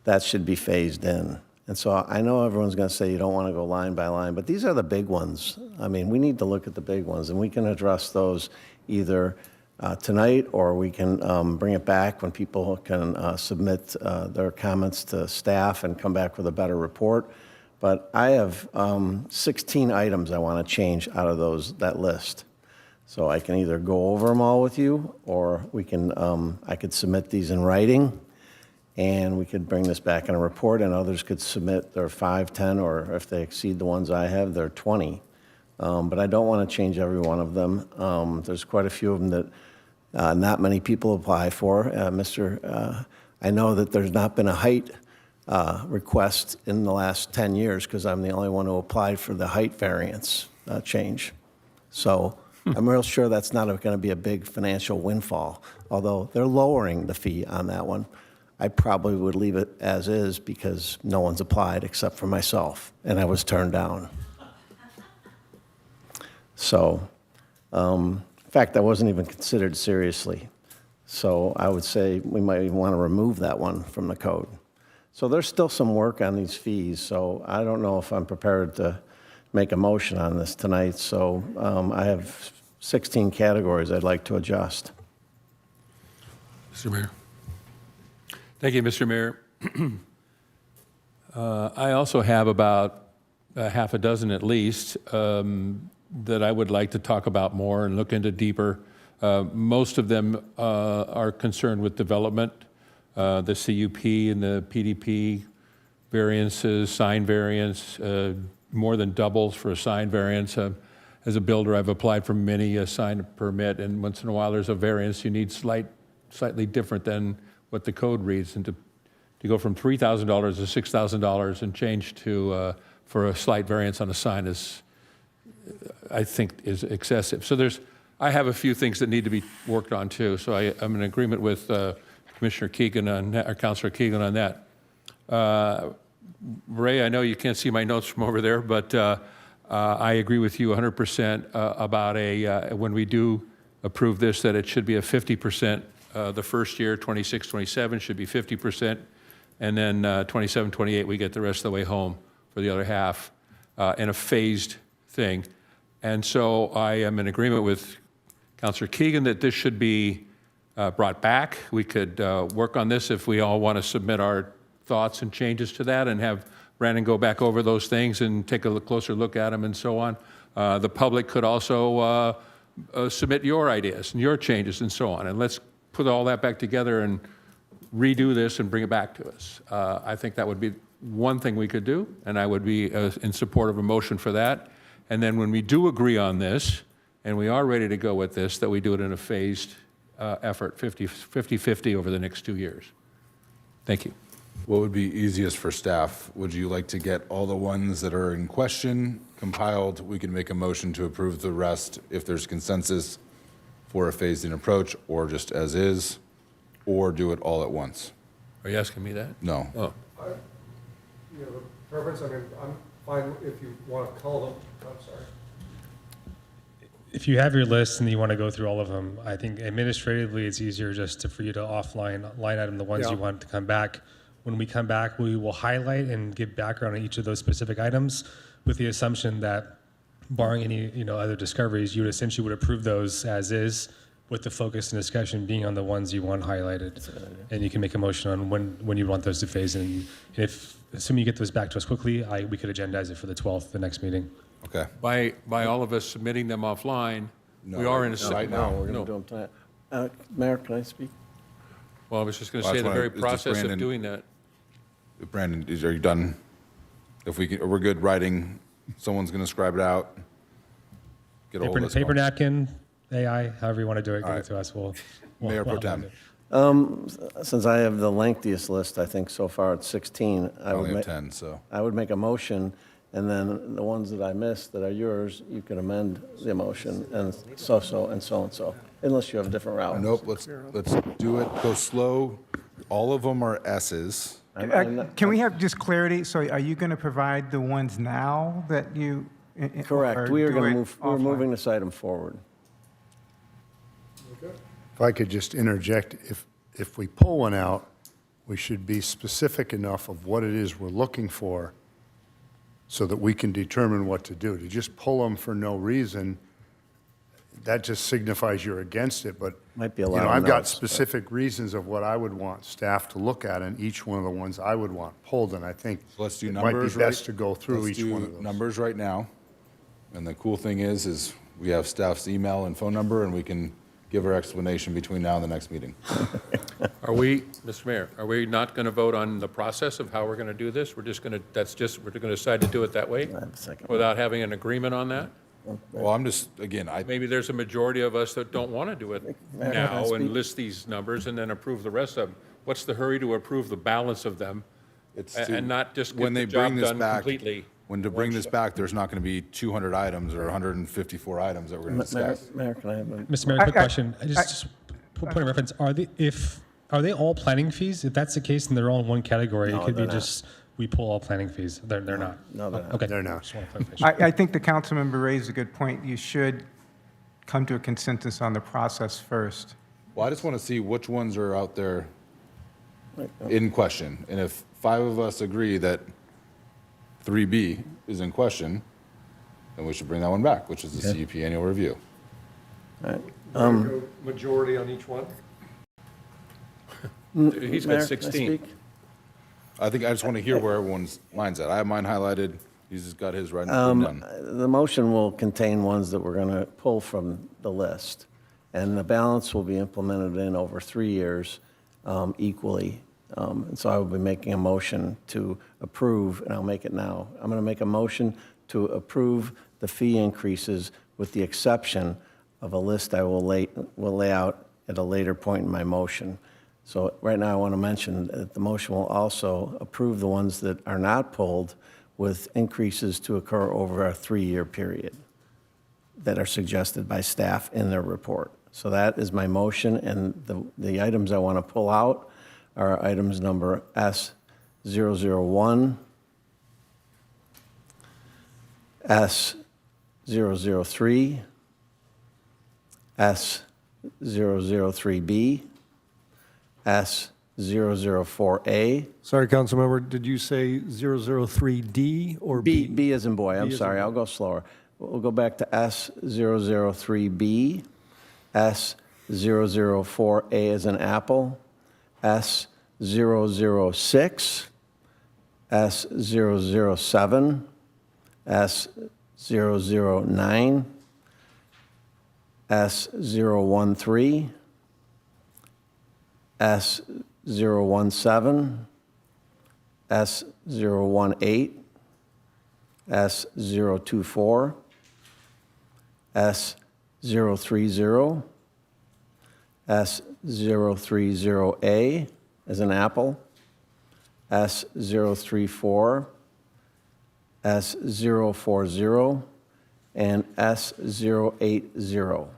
N: that should be phased in. And so I know everyone's going to say you don't want to go line by line, but these are the big ones. I mean, we need to look at the big ones, and we can address those either tonight, or we can bring it back when people can submit their comments to staff and come back with a better report. But I have 16 items I want to change out of that list. So I can either go over them all with you, or we can I could submit these in writing, and we could bring this back in a report, and others could submit their 5, 10, or if they exceed the ones I have, they're 20. But I don't want to change every one of them. There's quite a few of them that not many people apply for. I know that there's not been a height request in the last 10 years because I'm the only one who applied for the height variance change. So I'm real sure that's not going to be a big financial windfall, although they're lowering the fee on that one. I probably would leave it as is because no one's applied except for myself, and I was turned down. So, in fact, I wasn't even considered seriously. So I would say we might even want to remove that one from the code. So there's still some work on these fees, so I don't know if I'm prepared to make a motion on this tonight. So I have 16 categories I'd like to adjust.
F: Mr. Mayor. Thank you, Mr. Mayor. I also have about half a dozen at least that I would like to talk about more and look into deeper. Most of them are concerned with development, the CUP and the PDP variances, sign variance, more than doubles for a sign variance. As a builder, I've applied for many a sign permit, and once in a while there's a variance you need slightly different than what the code reads, and to go from $3,000 to $6,000 and change to for a slight variance on a sign is, I think, is excessive. So I have a few things that need to be worked on too. So I'm in agreement with Commissioner Keegan on that, or Councilor Keegan on that. Ray, I know you can't see my notes from over there, but I agree with you 100% about when we do approve this, that it should be a 50%. The first year, 26, 27 should be 50%, and then 27, 28, we get the rest of the way home for the other half in a phased thing. And so I am in agreement with Councilor Keegan that this should be brought back. We could work on this if we all want to submit our thoughts and changes to that, and have Brandon go back over those things and take a closer look at them and so on. The public could also submit your ideas and your changes and so on, and let's put all that back together and redo this and bring it back to us. I think that would be one thing we could do, and I would be in support of a motion for that. And then when we do agree on this, and we are ready to go with this, that we do it in a phased effort, 50-50 over the next 2 years. Thank you.
A: What would be easiest for staff? Would you like to get all the ones that are in question compiled? We can make a motion to approve the rest if there's consensus for a phased-in approach, or just as is, or do it all at once?
F: Are you asking me that?
A: No.
F: Oh.
M: You have a preference? I mean, I'm fine if you want to call them. I'm sorry.
P: If you have your list and you want to go through all of them, I think administratively it's easier for you to line item the ones you want to come back. When we come back, we will highlight and give background on each of those specific items with the assumption that barring any other discoveries, you essentially would approve those as is, with the focus and discussion being on the ones you want highlighted. And you can make a motion on when you want those to phase in. If, assuming you get those back to us quickly, we could agendize it for the 12th, the next meeting.
A: Okay.
F: By all of us submitting them offline, we are in a...
N: Right now, we're going to do them tonight. Mayor, can I speak?
F: Well, I was just going to
A: Well,
F: say
A: that's
F: the
A: why
F: very
A: it's just
F: process of
A: Brandon.
F: doing that.
A: Brandon, are you done? If we're good writing, someone's going to scribe it out. Get a hold of us.
P: Paper napkin, AI, however you want to do it, give
A: All
P: it to us. We'll
A: Mayor Pro
P: we'll
A: Tem.
N: Since I have the lengthiest list, I think so far it's 16.
A: I only have 10, so.
N: I would make a motion, and then the ones that I missed that are yours, you can amend the motion, and so, unless you have a different route.
A: Nope, let's do it. Go slow. All of them are S's.
R: Can we have just clarity? So are you going to provide the ones now that you?
N: Correct.
R: or
N: We are
R: do
N: going
R: it
N: to move, we're
R: offline?
N: moving this item forward.
G: If I could just interject, if we pull one out, we should be specific enough of what it is we're looking for so that we can determine what to do. To just pull them for no reason, that just signifies you're against it, but
N: Might be a lot of
G: I've got
N: notes, but-
G: specific reasons of what I would want staff to look at, and each one of the ones I would want pulled, and I think
A: Let's do
G: it
A: numbers.
G: might be best to go through
A: Let's
G: each
A: do
G: one of those.
A: numbers right now. And the cool thing is we have staff's email and phone number, and we can give our explanation between now and the next meeting.
F: Are we, Mr. Mayor, are we not going to vote on the process of how we're going to do this? We're just going to, we're going to decide to do it that way? Without having an agreement on that?
A: Well, I'm just, again,
F: Maybe there's a majority of us that don't want to do it
N: Mayor, can I
F: now and
N: speak?
F: list these numbers and then approve the rest of them. What's the hurry to approve the balance of them
A: It's
F: and not just
A: when
F: get
A: they
F: the job
A: bring this
F: done
A: back,
F: completely?
A: when to bring this back, there's not going to be 200 items or 154 items that we're going to
N: Mayor,
A: discuss.
N: Mayor, can I have a?
P: Mr. Mayor, quick question. Just point of reference, are they all planning fees? If that's the case, then they're all in one category.
N: No,
P: It could be
N: they're not.
P: just, we pull all planning fees. They're not.
N: No, they're not.
P: Okay.
G: They're not.
P: Just want clarification.
R: I think the council member raised a good point. You should come to a consensus on the process first.
A: Well, I just want to see which ones are out there in question. And if 5 of us agree that 3B is in question, then we should bring that one back, which is the CUP annual review.
N: All right.
M: Majority on each one?
F: He's
N: Mayor,
F: got
N: can I
F: 16.
N: speak?
A: I just want to hear where everyone's mind's at. I have mine highlighted. He's just got his right done.
N: The motion will contain ones that we're going to pull from the list, and the balance will be implemented in over 3 years equally. And so I will be making a motion to approve, and I'll make it now. I'm going to make a motion to approve the fee increases with the exception of a list I will lay out at a later point in my motion. So right now I want to mention that the motion will also approve the ones that are not pulled with increases to occur over a 3-year period that are suggested by staff in their report. So that is my motion, and the items I want to pull out are items number S001, S003, S003B, S004A.
M: Sorry, Councilmember, did you say 003D or B?
N: B as in boy, I'm
M: B as in
N: sorry,
M: boy.
N: I'll go slower. We'll go back to S003B, S004A as in apple, S006, S007, S009, S013, S017, S018, S024, S030, S030A as an apple, S034, S040, and S080.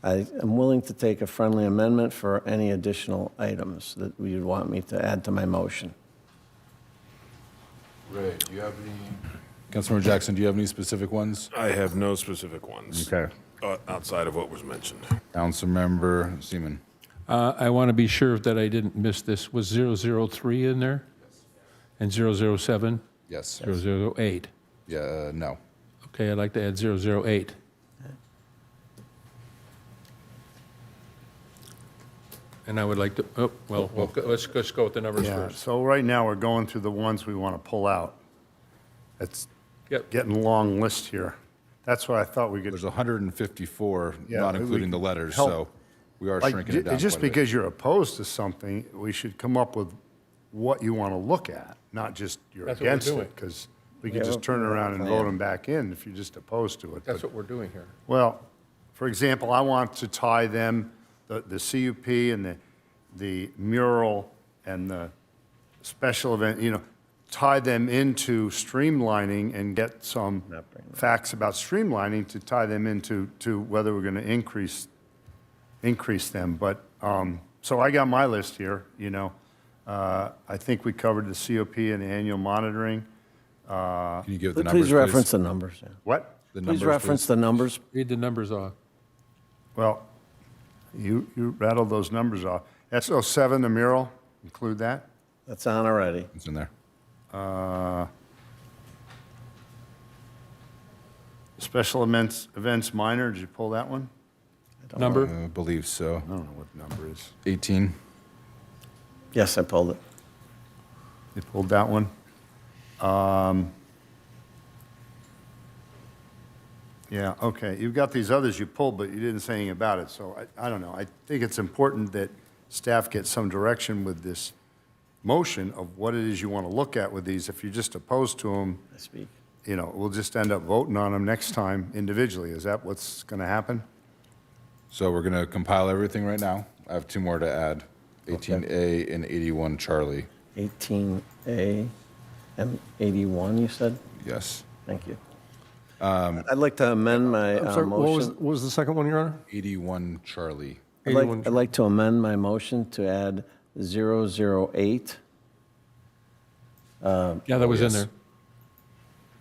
N: I am willing to take a friendly amendment for any additional items that you'd want me to add to my motion.
A: Ray, do you have any? Councilmember Jackson, do you have any specific ones?
O: I have no specific ones.
A: Okay.
O: Outside of what was mentioned.
A: Councilmember Seaman.
F: I want to be sure that I didn't miss this. Was 003 in there? And 007?
A: Yes.
F: 008?
A: Yeah, no.
F: Okay, I'd like to add 008. And I would like to, let's go with the numbers
G: Yeah,
F: first.
G: so right now, we're going through the ones we want to pull out. It's getting a long list here. That's what I thought we could.
A: There's 154,
G: Yeah,
A: not
G: we
A: including the
G: could
A: letters,
G: help.
A: so we are
G: Like,
A: shrinking it down
G: just
A: quite a bit.
G: because you're opposed to something, we should come up with what you want to look at, not just you're
F: That's what we're
G: against
F: doing.
G: it, because we could
N: Yeah,
G: just turn around and
N: plan.
G: vote them back in if you're just opposed to it.
F: That's
G: But-
F: what we're doing here.
G: Well, for example, I want to tie them, the CUP and the mural and the special event, tie them into streamlining and get some facts about streamlining to tie them into whether we're going to increase them. But, so I got my list here, I think we covered the COP and the annual monitoring.
A: Can you give the numbers,
N: Please reference the numbers. Yeah.
G: What?
A: The
N: Please
A: numbers,
N: reference the numbers.
F: Read the numbers off.
G: Well, you rattled those numbers off. S07, the mural, include that?
N: That's on already.
A: It's in there.
G: Special events minor, did you pull that one?
F: Number?
A: I believe so.
G: I don't know what the number is.
A: 18.
N: Yes, I pulled it.
G: You pulled that one? Yeah, okay. You've got these others you pulled, but you didn't say anything about it, so I don't know. I think it's important that staff get some direction with this motion of what it is you want to look at with these. If you're just opposed to them,
N: I speak.
G: we'll just end up voting on them next time individually. Is that what's going to happen?
A: So we're going to compile everything right now. I have two more to add. 18A and 81 Charlie.
N: 18A and 81, you said?
A: Yes.
N: Thank you. I'd like to amend my
M: I'm sorry,
N: motion.
M: what was the second one, Your Honor?
A: 81 Charlie.
N: I'd like to amend my motion to add 008.
F: Yeah, that was in
A: yes.
F: there.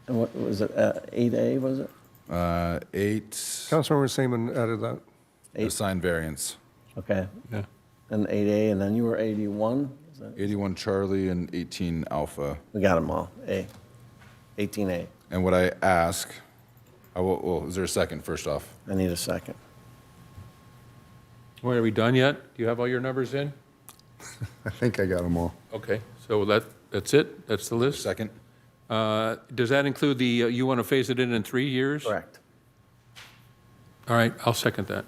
N: And what was it, 8A, was it?
A: 8
M: Councilmember Seaman added that.
A: assigned variance.
N: Okay.
F: Yeah.
N: And 8A, and then you were 81? Is that-
A: 81 Charlie and 18 Alpha.
N: We got them all, A. 18A.
A: And what I ask, is there a second first off?
N: I need a second.
F: Wait, are we done yet? Do you have all your numbers in?
G: I think I got them all.
F: Okay, so that's it? That's the list?
A: Second?
F: Does that include the, you want to phase it in 3 years?
N: Correct.
F: All right, I'll second that.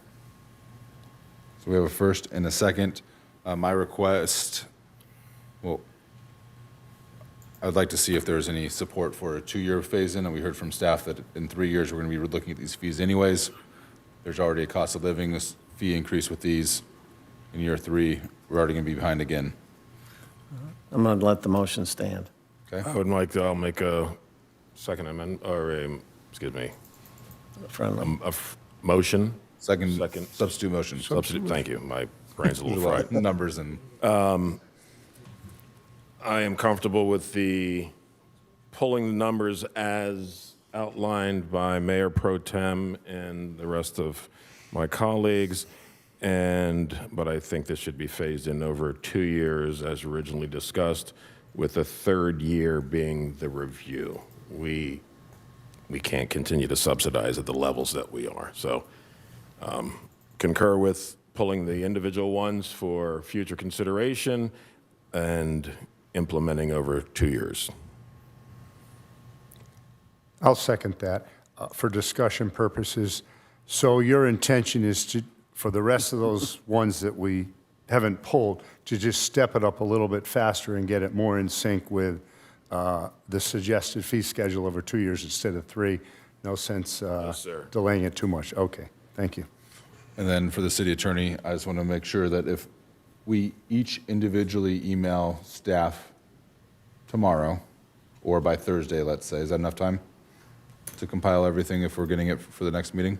A: So we have a first and a second. My request, I'd like to see if there's any support for a 2-year phase-in, and we heard from staff that in 3 years, we're going to be looking at these fees anyways. There's already a cost of living fee increase with these. In year 3, we're already going to be behind again.
N: I'm going to let the motion stand.
A: Okay?
O: I'll make a second amendment,
N: Friendly.
O: Motion.
A: Second
O: Second.
A: substitute motion.
O: Substitute, thank you. My brain's a little fried.
A: Numbers and,
O: I am comfortable with pulling the numbers as outlined by Mayor Pro Tem and the rest of my colleagues, but I think this should be phased in over 2 years as originally discussed, with the third year being the review. We can't continue to subsidize at the levels that we are. So concur with pulling the individual ones for future consideration and implementing over 2 years.
G: I'll second that for discussion purposes. So your intention is for the rest of those ones that we haven't pulled, to just step it up a little bit faster and get it more in sync with the suggested fee schedule over 2 years instead of 3. No sense
O: Yes, sir.
G: delaying it too much. Okay, thank you.
A: and then for the city attorney, I just want to make sure that if we each individually email staff tomorrow, or by Thursday, let's say. Is that enough time to compile everything if we're getting it for the next meeting?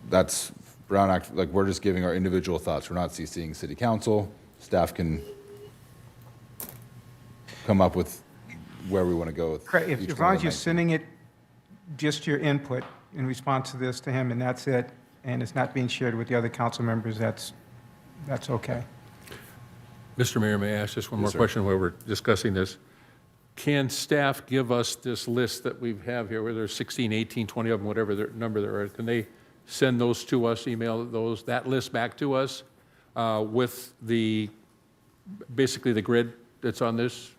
A: That's Brown Act, like, we're just giving our individual thoughts. We're not CCing city council. Staff can come up with where we want to go with
R: Correct.
A: each
R: As
A: one
R: long
A: of
R: as
A: the
R: you're
A: 19.
R: sending it, just your input in response to this to him, and that's it, and it's not being shared with the other council members, that's okay.
F: Mr. Mayor, may I ask just one
A: Yes,
F: more
A: sir.
F: question while we're discussing this? Can staff give us this list that we have here, where there's 16, 18, 20 of them, whatever the number there are? Can they send those to us, email that list back to us with basically the grid that's on this?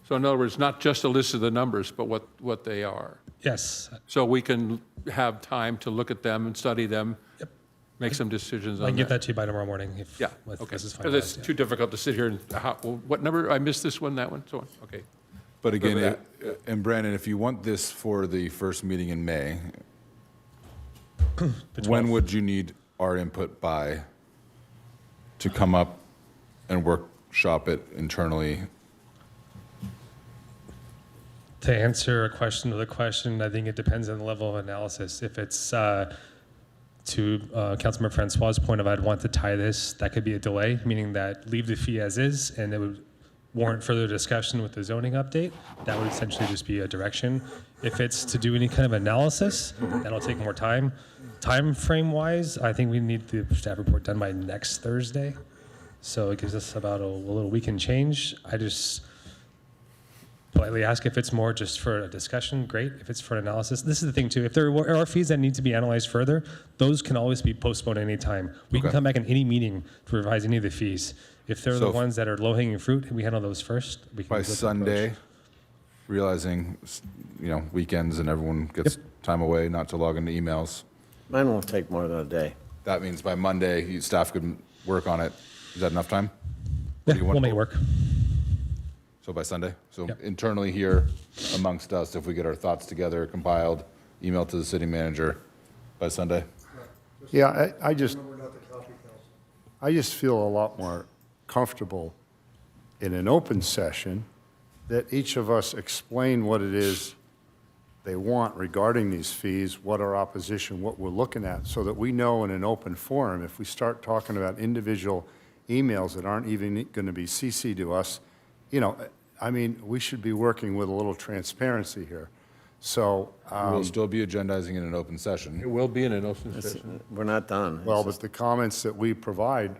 F: So in other words, not just a list of the numbers, but what they are.
P: Yes.
F: So we can have time to look at them and study them, make some decisions on
P: I
F: that.
P: can get that to you by tomorrow morning if
F: Yeah,
P: if
F: okay.
P: this is
F: Because it's
P: finalized.
F: too difficult to sit here and, what number, I missed this one, that one, so on, okay.
A: But again,
F: Remember
A: and Brandon, if you want this for the first meeting in May, when would you need our input by to come up and workshop it internally?
P: To answer a question with a question, I think it depends on the level of analysis. If it's to Councilmember Francois' point of I'd want to tie this, that could be a delay, meaning that leave the fee as is, and it would warrant further discussion with the zoning update. That would essentially just be a direction. If it's to do any kind of analysis, that'll take more time. Time frame wise, I think we need the staff report done by next Thursday. So it gives us about a little week and change. I just politely ask if it's more just for a discussion, great. If it's for analysis, this is the thing too. If there are fees that need to be analyzed further, those can always be postponed any time. We can come back in any meeting to revise any of the fees. If they're
A: So
P: the
A: if-
P: ones that are low-hanging fruit, we handle those first. We can
A: By
P: go through the
A: Sunday,
P: approach.
A: realizing, weekends and everyone gets time away not to log into emails.
N: Mine won't take more than a day.
A: That means by Monday, staff could work on it. Is that enough time?
P: Yeah, we'll make it work.
A: So by Sunday? So internally here amongst us, if we get our thoughts together, compiled, emailed to the city manager by Sunday?
G: Yeah, I just feel a lot more comfortable in an open session that each of us explain what it is they want regarding these fees, what our opposition, what we're looking at, so that we know in an open forum, if we start talking about individual emails that aren't even going to be CC'd to us, we should be working with a little transparency here. So.
A: We'll still be agendizing in an open session.
F: It will be in an open session.
N: We're not done.
G: Well, but the comments that we provide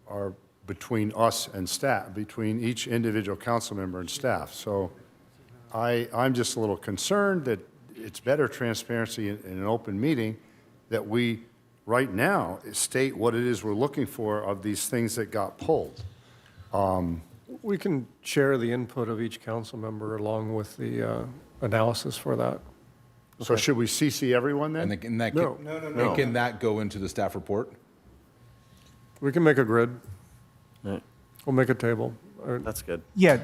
G: are between us and staff, between each individual council member and staff. So I'm just a little concerned that it's better transparency in an open meeting that we, right now, state what it is we're looking for of these things that got pulled.
M: We can share the input of each council member along with the analysis for that.
G: So should we CC everyone then?
A: And can that,
M: No.
A: and can that go into the staff report?
M: We can make a grid.
N: Right.
M: We'll make a table.
N: That's good.
R: Yeah,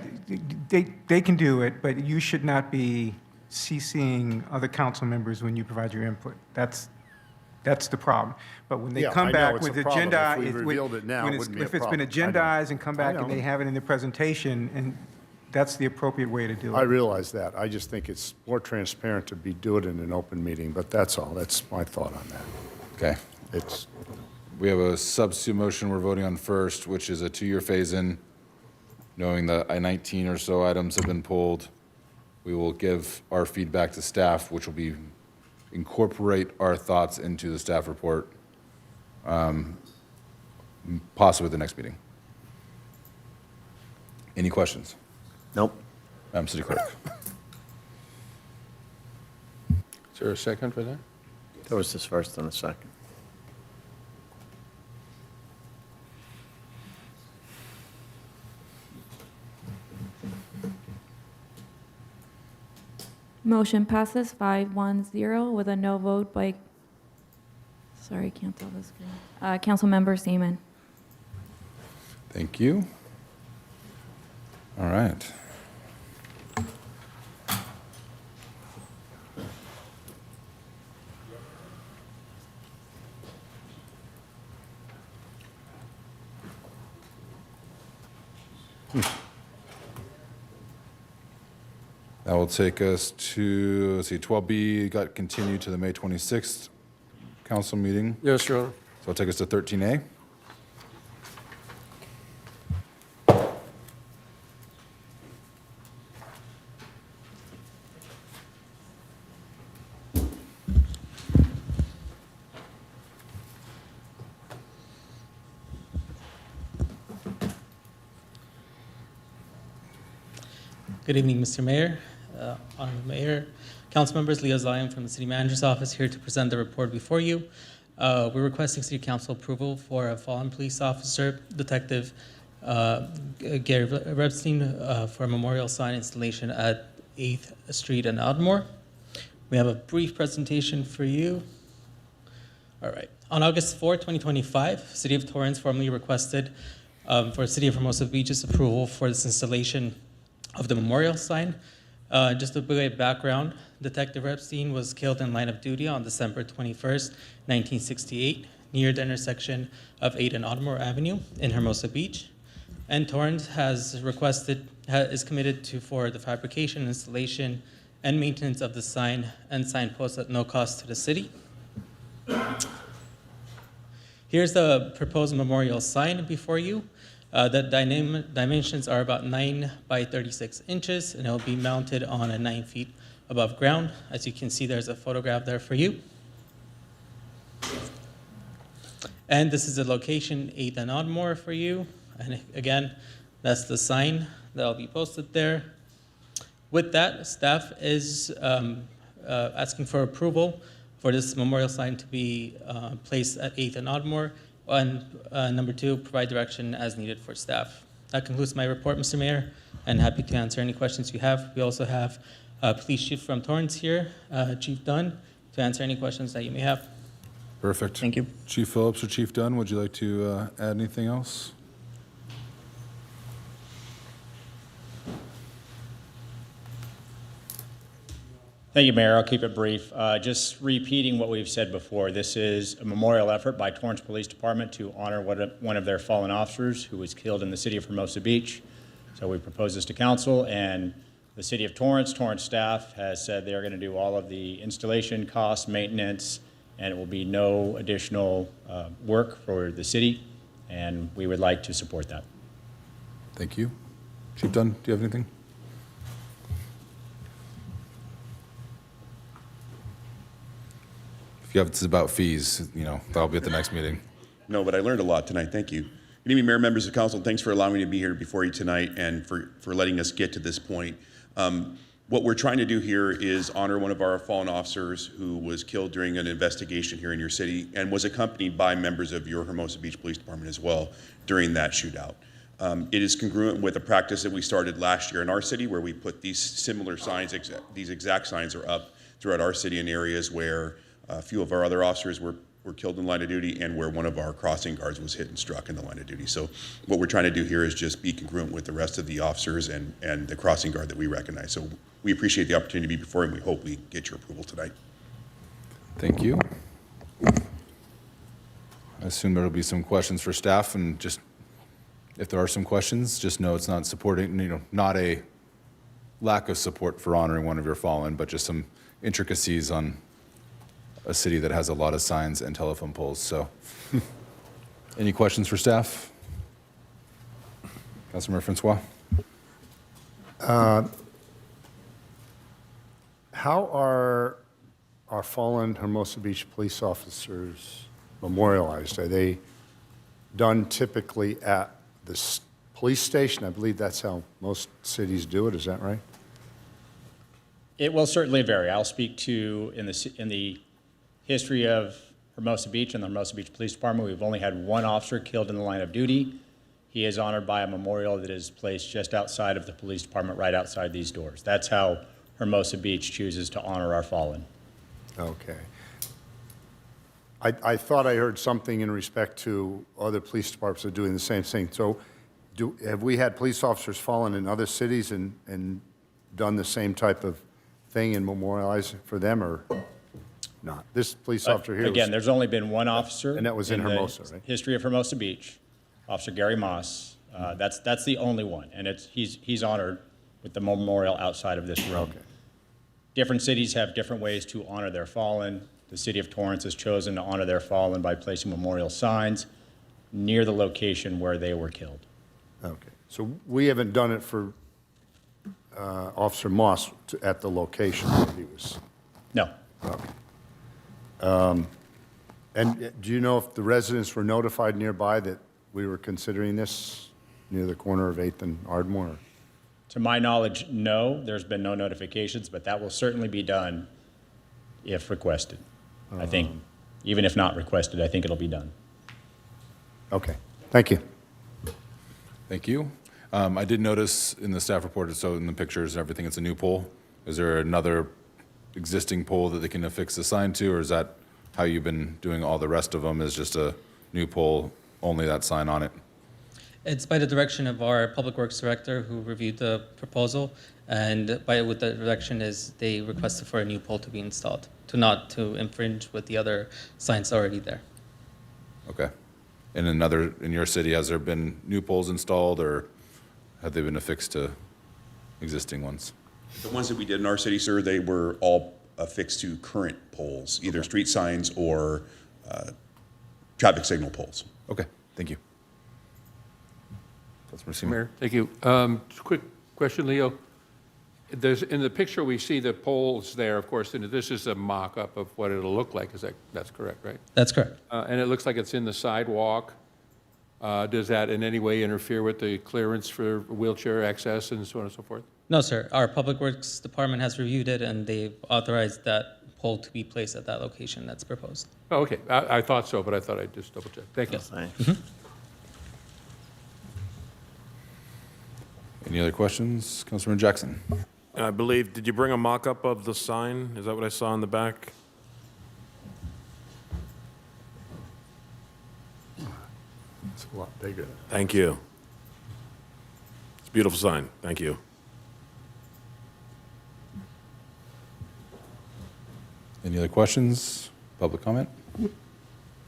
R: they can do it, but you should not be CCing other council members when you provide your input. That's the problem. But when they
G: Yeah, I
R: come
G: know
R: back
G: it's
R: with
G: a problem.
R: agenda,
G: If we revealed it now, it wouldn't be a
R: if it's been
G: problem. I know.
R: agendized and come back
G: I
R: and
G: know.
R: they have it in their presentation, and that's the appropriate way to do it.
G: I realize that. I just think it's more transparent to do it in an open meeting, but that's all. That's my thought on that.
A: Okay. We have a substitute motion we're voting on first, which is a 2-year phase-in. Knowing that 19 or so items have been pulled, we will give our feedback to staff, which will be incorporate our thoughts into the staff report, possibly at the next meeting. Any questions?
N: Nope.
A: Madam City Clerk.
F: Is there a second for that?
N: There was this first and a second.
E: Motion passes 5-1-0 with a no vote by, sorry, can't tell the screen. Councilmember Seaman.
A: Thank you. All right. That will take us to, let's see, 12B got continued to the May 26th council meeting.
M: Yes, Your Honor.
A: So it'll take us to 13A.
K: Good evening, Mr. Mayor, Honorable Mayor, council members. Leo Zion from the City Manager's Office here to present the report before you. We're requesting City Council approval for a fallen police officer, Detective Gary Rebstein, for a memorial sign installation at 8th Street and Ardmore. We have a brief presentation for you. All right. On August 4, 2025, City of Torrance formally requested for City of Hermosa Beach's approval for this installation of the memorial sign. Just a bit of background, Detective Epstein was killed in line of duty on December 21st, 1968, near the intersection of 8th and Ardmore Avenue in Hermosa Beach. And Torrance has requested, is committed for the fabrication, installation, and maintenance of the sign and signpost at no cost to the city. Here's the proposed memorial sign before you. The dimensions are about 9 by 36 inches, and it will be mounted on a 9 feet above ground. As you can see, there's a photograph there for you. And this is the location, 8th and Ardmore for you. And again, that's the sign that will be posted there. With that, staff is asking for approval for this memorial sign to be placed at 8th and Ardmore. And number 2, provide direction as needed for staff. That concludes my report, Mr. Mayor, and happy to answer any questions you have. We also have Police Chief from Torrance here, Chief Dunn, to answer any questions that you may have.
A: Perfect.
K: Thank you.
A: Chief Phillips or Chief Dunn, would you like to add anything else?
T: Thank you, Mayor. I'll keep it brief. Just repeating what we've said before, this is a memorial effort by Torrance Police Department to honor one of their fallen officers who was killed in the city of Hermosa Beach. So we propose this to council, and the city of Torrance staff has said they are going to do all of the installation costs, maintenance, and it will be no additional work for the city, and we would like to support that.
A: Thank you. Chief Dunn, do you have anything? If you have, it's about fees, that'll be at the next meeting.
L: No, but I learned a lot tonight. Thank you. Good evening, Mayor, members of council. Thanks for allowing me to be here before you tonight and for letting us get to this point. What we're trying to do here is honor one of our fallen officers who was killed during an investigation here in your city and was accompanied by members of your Hermosa Beach Police Department as well during that shootout. It is congruent with a practice that we started last year in our city where we put these similar signs, these exact signs are up throughout our city in areas where a few of our other officers were killed in line of duty and where one of our crossing guards was hit and struck in the line of duty. So what we're trying to do here is just be congruent with the rest of the officers and the crossing guard that we recognize. So we appreciate the opportunity to be before, and we hope we get your approval tonight.
A: Thank you. I assume there'll be some questions for staff, and just if there are some questions, just know it's not supporting, not a lack of support for honoring one of your fallen, but just some intricacies on a city that has a lot of signs and telephone poles. So any questions for staff? Councilmember Francois?
G: How are our fallen Hermosa Beach police officers memorialized? Are they done typically at the police station? I believe that's how most cities do it. Is that right?
T: It will certainly vary. I'll speak to in the history of Hermosa Beach and the Hermosa Beach Police Department. We've only had one officer killed in the line of duty. He is honored by a memorial that is placed just outside of the police department, right outside these doors. That's how Hermosa Beach chooses to honor our fallen.
G: Okay. I thought I heard something in respect to other police departments are doing the same thing. So have we had police officers fallen in other cities and done the same type of thing and memorialized for them, or not? This police officer here
T: Again, there's only been one officer.
G: And that was in Hermosa,
T: the
G: right?
T: history of Hermosa Beach, Officer Gary Moss. That's the only one, and he's honored with the memorial outside of this room.
G: Okay.
T: Different cities have different ways to honor their fallen. The city of Torrance has chosen to honor their fallen by placing memorial signs near the location where they were killed.
G: Okay. So we haven't done it for Officer Moss at the location where he was.
T: No.
G: Okay. And do you know if the residents were notified nearby that we were considering this near the corner of 8th and Ardmore?
T: To my knowledge, no, there's been no notifications, but that will certainly be done if requested. I think, even if not requested, I think it'll be done.
G: Okay. Thank you.
A: Thank you. I did notice in the staff report, so in the pictures and everything, it's a new pole. Is there another existing pole that they can affix the sign to, or is that how you've been doing all the rest of them, is just a new pole, only that sign on it?
K: It's by the direction of our Public Works Director who reviewed the proposal, and with the direction is they requested for a new pole to be installed, to infringe with the other signs already there.
A: Okay. And in your city, has there been new poles installed, or have they been affixed to existing ones?
L: The ones that we did in our city, sir, they were all affixed to current poles, either street signs or traffic signal poles.
A: Okay, thank you. Councilmember Seymour.
F: Mayor, thank you. Quick question, Leo. In the picture, we see the poles there, of course, and this is a mock-up of what it'll look like. That's correct, right?
K: That's correct.
F: And it looks like it's in the sidewalk. Does that in any way interfere with the clearance for wheelchair access and so on and so forth?
K: No, sir. Our Public Works Department has reviewed it, and they've authorized that pole to be placed at that location that's proposed.
F: Oh, okay. I thought so, but I thought I'd just double check. Thank you.
K: Yes.
A: Any other questions? Councilman Jackson.
O: I believe, did you bring a mock-up of the sign? Is that what I saw in the back?
G: It's a lot bigger.
O: Thank you. It's a beautiful sign. Thank you.
A: Any other questions? Public comment?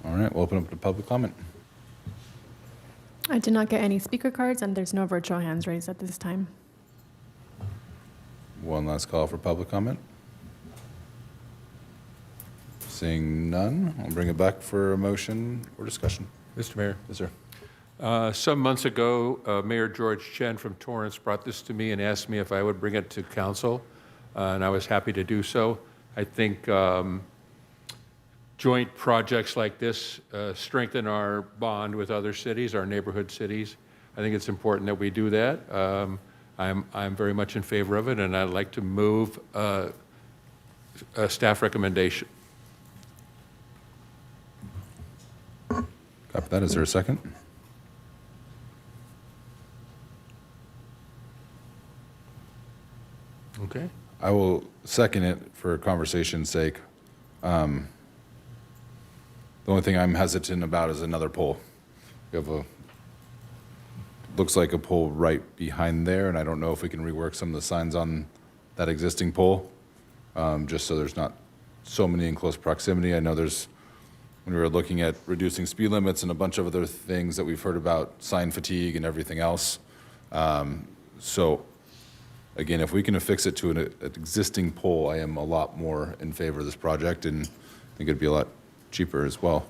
A: All right, we'll open up to public comment.
J: I did not get any speaker cards, and there's no virtual hands raised at this time.
A: One last call for public comment. Seeing none, I'll bring it back for a motion or discussion.
F: Mr. Mayor.
A: Yes, sir.
F: Some months ago, Mayor George Chen from Torrance brought this to me and asked me if I would bring it to council, and I was happy to do so. I think joint projects like this strengthen our bond with other cities, our neighborhood cities. I think it's important that we do that. I'm very much in favor of it, and I'd like to move a staff recommendation.
A: Copy that. Is there a second?
F: Okay.
A: I will second it for conversation's sake. The only thing I'm hesitant about is another pole. We have looks like a pole right behind there, and I don't know if we can rework some of the signs on that existing pole, just so there's not so many in close proximity. I know when we were looking at reducing speed limits and a bunch of other things that we've heard about, sign fatigue and everything else. So again, if we can affix it to an existing pole, I am a lot more in favor of this project, and I think it'd be a lot cheaper as well.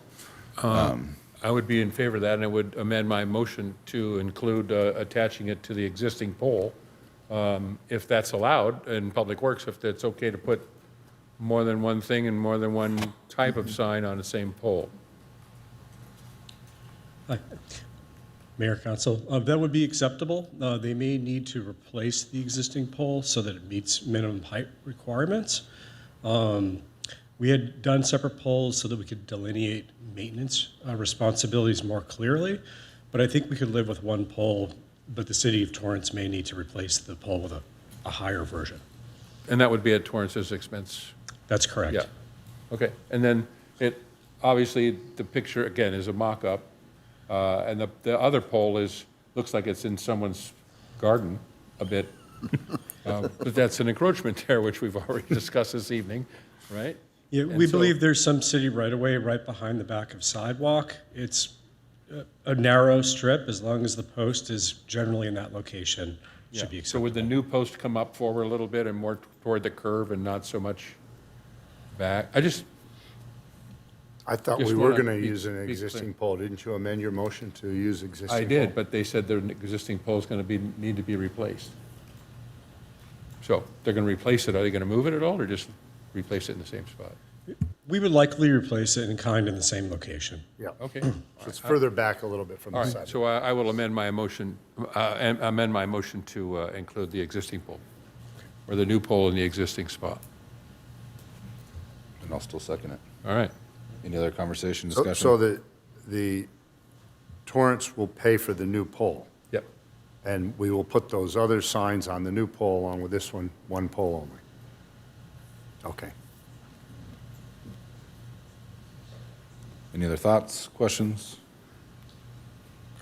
F: I would be in favor of that, and I would amend my motion to include attaching it to the existing pole, if that's allowed in Public Works, if it's okay to put more than one thing and more than one type of sign on the same pole.
Q: Hi. Mayor, Council, that would be acceptable. They may need to replace the existing pole so that it meets minimum height requirements. We had done separate poles so that we could delineate maintenance responsibilities more clearly, but I think we could live with one pole, but the city of Torrance may need to replace the pole with a higher version.
F: And that would be at Torrance's expense?
Q: That's correct.
F: Yeah. Okay. And then obviously the picture, again, is a mock-up. And the other pole looks like it's in someone's garden a bit. But that's an encroachment there, which we've already discussed this evening, right?
Q: Yeah, we believe there's some city right-of-way right behind the back of sidewalk. It's a narrow strip, as long as the post is generally in that location, should be
F: So
Q: acceptable.
F: would the new post come up forward a little bit and more toward the curve and not so much back?
G: I thought
F: Just
G: we were
F: wanna
G: going to
F: be-
G: use an
F: be clear.
G: existing pole. Didn't you amend your motion to use existing
F: I
G: pole?
F: did, but they said their existing pole's going to need to be replaced. So they're going to replace it. Are they going to move it at all or just replace it in the same spot?
Q: We would likely replace it in kind in the same location.
G: Yeah.
F: Okay.
G: So it's further back a little bit from
F: All
G: the
F: right,
G: side.
F: so I will amend my motion, to include the existing pole, or the new pole in the existing spot.
A: And I'll still second it.
F: All right.
A: Any other conversation,
G: So
A: discussion?
G: the Torrance will pay for the new pole.
F: Yep.
G: And we will put those other signs on the new pole along with this one pole only. Okay.
A: Any other thoughts, questions?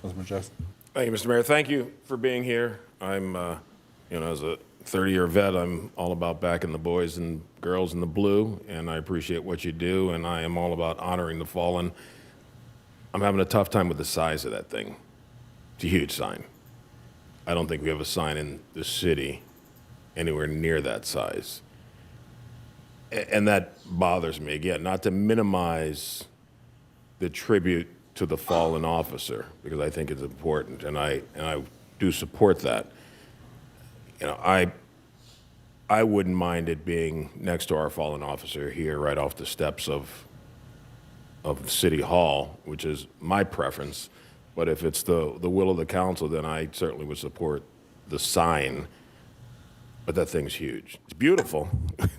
A: Councilman Jackson?
O: Thank you, Mr. Mayor. Thank you for being here. I'm, as a 30-year vet, I'm all about backing the boys and girls in the blue, and I appreciate what you do, and I am all about honoring the fallen. I'm having a tough time with the size of that thing. It's a huge sign. I don't think we have a sign in the city anywhere near that size. And that bothers me. Again, not to minimize the tribute to the fallen officer, because I think it's important, and I do support that. I wouldn't mind it being next to our fallen officer here, right off the steps of City Hall, which is my preference. But if it's the will of the council, then I certainly would support the sign. But that thing's huge. It's beautiful,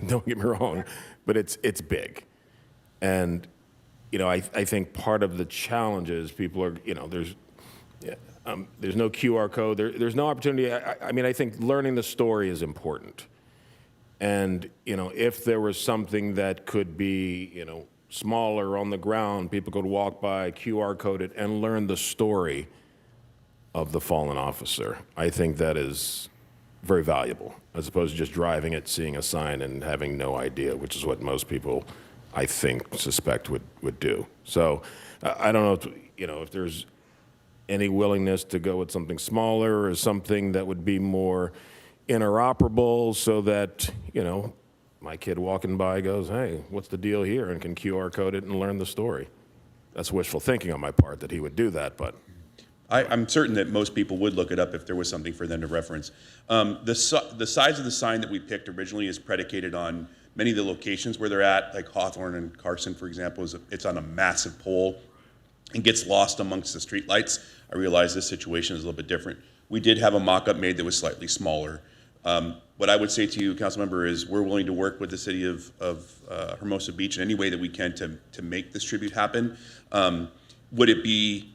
O: don't get me wrong, but it's big. And I think part of the challenge is people are, there's no QR code. There's no opportunity. I think learning the story is important. And, if there was something that could be, smaller on the ground, people could walk by, QR code it, and learn the story of the fallen officer. I think that is very valuable, as opposed to just driving it, seeing a sign, and having no idea, which is what most people, I think, suspect would do. So I don't know if there's any willingness to go with something smaller or something that would be more interoperable so that, my kid walking by goes, hey, what's the deal here? And can QR code it and learn the story. That's wishful thinking on my part that he would do that, but.
L: I'm certain that most people would look it up if there was something for them to reference. The size of the sign that we picked originally is predicated on many of the locations where they're at, like Hawthorne and Carson, for example, it's on a massive pole and gets lost amongst the streetlights. I realize this situation is a little bit different. We did have a mock-up made that was slightly smaller. What I would say to you, Councilmember, is we're willing to work with the city of Hermosa Beach in any way that we can to make this tribute happen. Would it be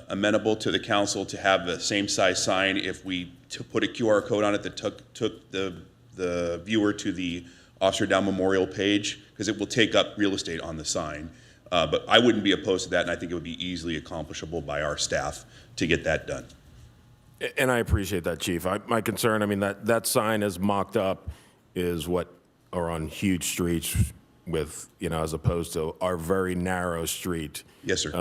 L: amenable to the council to have the same size sign if we put a QR code on it that took the viewer to the Officer Down Memorial page? Because it will take up real estate on the sign. But I wouldn't be opposed to that, and I think it would be easily accomplishable by our staff to get that done.
O: And I appreciate that, Chief. My concern, that sign is mocked up is what are on huge streets with, as opposed to our very narrow street.
L: Yes, sir.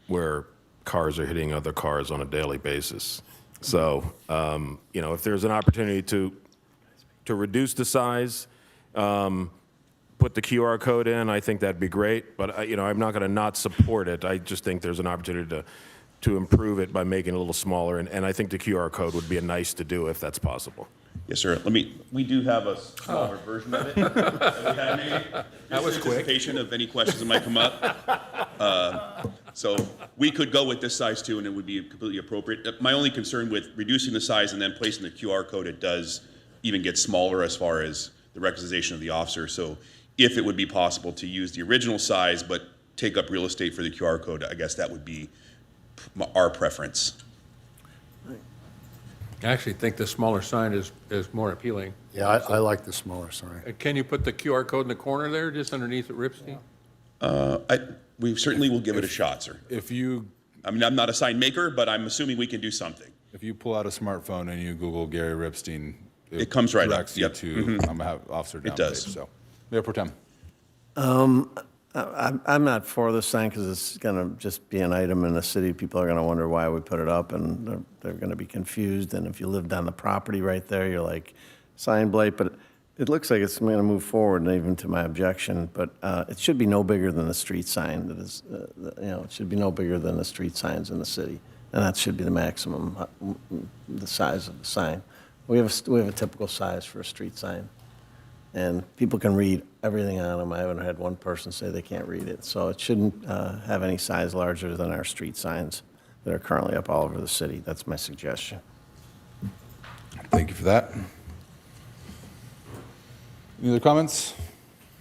O: Where cars are hitting other cars on a daily basis. So, if there's an opportunity to reduce the size, put the QR code in, I think that'd be great. But, I'm not going to not support it. I just think there's an opportunity to improve it by making it a little smaller. And I think the QR code would be a nice to do if that's possible.
L: Yes, sir. We do have a smaller version of it that we had made.
F: That was quick.
L: Anticipation of any questions that might come up. So we could go with this size too, and it would be completely appropriate. My only concern with reducing the size and then placing the QR code, it does even get smaller as far as the requisition of the officer. So if it would be possible to use the original size but take up real estate for the QR code, I guess that would be our preference.
F: I actually think the smaller sign is more appealing.
G: Yeah, I like the smaller sign.
F: Can you put the QR code in the corner there, just underneath the Ripstein?
L: We certainly will give it a shot, sir. I'm not a sign maker, but I'm assuming we can do something.
A: If you pull out a smartphone and you Google Gary Ripstein,
L: it comes right up.
A: Directs you to Officer Down
L: It does.
A: page. So, Mayor Pro Tem.
N: I'm not for this sign because it's going to just be an item in the city. People are going to wonder why we put it up, and they're going to be confused. And if you lived on the property right there, you're like, sign blight. But it looks like it's going to move forward, and even to my objection. But it should be no bigger than the street sign. That is, it should be no bigger than the street signs in the city, and that should be the maximum, the size of the sign. We have a typical size for a street sign. And people can read everything on them. I haven't had one person say they can't read it. So it shouldn't have any size larger than our street signs that are currently up all over the city. That's my suggestion.
A: Thank you for that. Any other comments?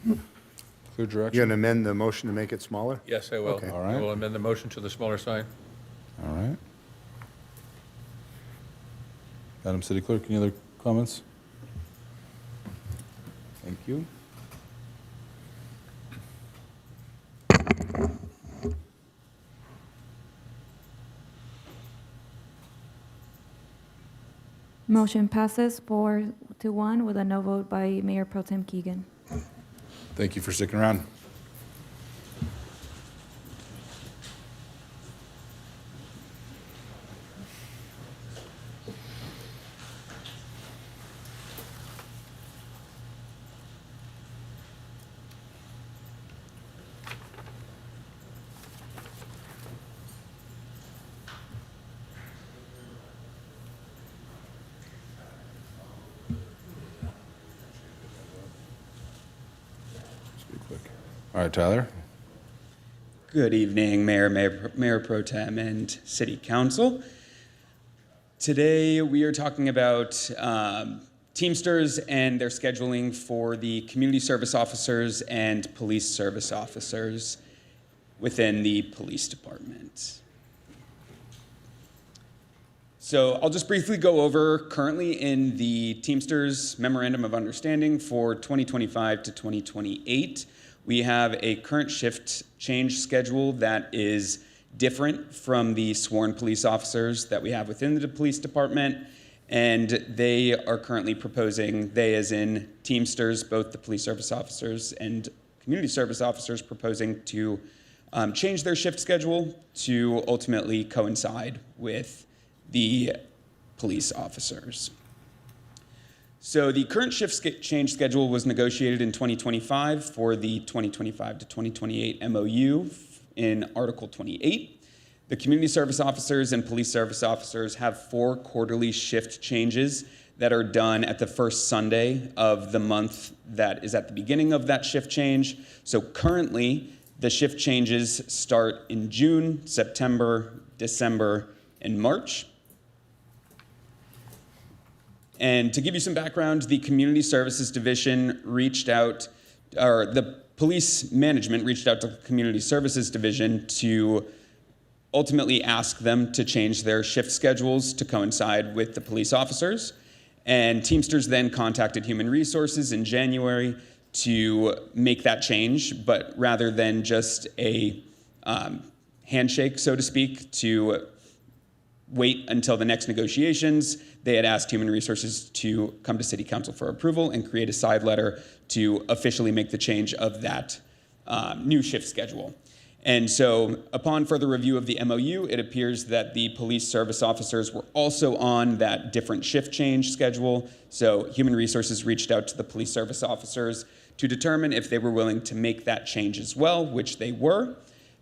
A: Clear direction?
G: You going to amend the motion to make it smaller?
F: Yes, I will.
G: Okay.
A: All right.
F: I will amend the motion to the smaller sign.
A: All right. Madam City Clerk, any other comments? Thank you.
E: Motion passes 4-1 with a no vote by Mayor Pro Tem Keegan.
A: Thank you for sticking around. All right, Tyler.
S: Good evening, Mayor Pro Tem and City Council. Today we are talking about Teamsters and their scheduling for the community service officers and police service officers within the police department. So I'll just briefly go over currently in the Teamsters Memorandum of Understanding for 2025 to 2028. We have a current shift change schedule that is different from the sworn police officers that we have within the police department. And they are currently proposing, they as in Teamsters, both the police service officers and community service officers, proposing to change their shift schedule to ultimately coincide with the police officers. So the current shift change schedule was negotiated in 2025 for the 2025 to 2028 MOU in Article 28. The community service officers and police service officers have 4 quarterly shift changes that are done at the first Sunday of the month that is at the beginning of that shift change. So currently, the shift changes start in June, September, December, and March. And to give you some background, the Community Services Division reached out, or the police management reached out to the Community Services Division to ultimately ask them to change their shift schedules to coincide with the police officers. And Teamsters then contacted Human Resources in January to make that change, but rather than just a handshake, so to speak, to wait until the next negotiations, they had asked Human Resources to come to City Council for approval and create a side letter to officially make the change of that new shift schedule. And so upon further review of the MOU, it appears that the police service officers were also on that different shift change schedule. So Human Resources reached out to the police service officers to determine if they were willing to make that change as well, which they were.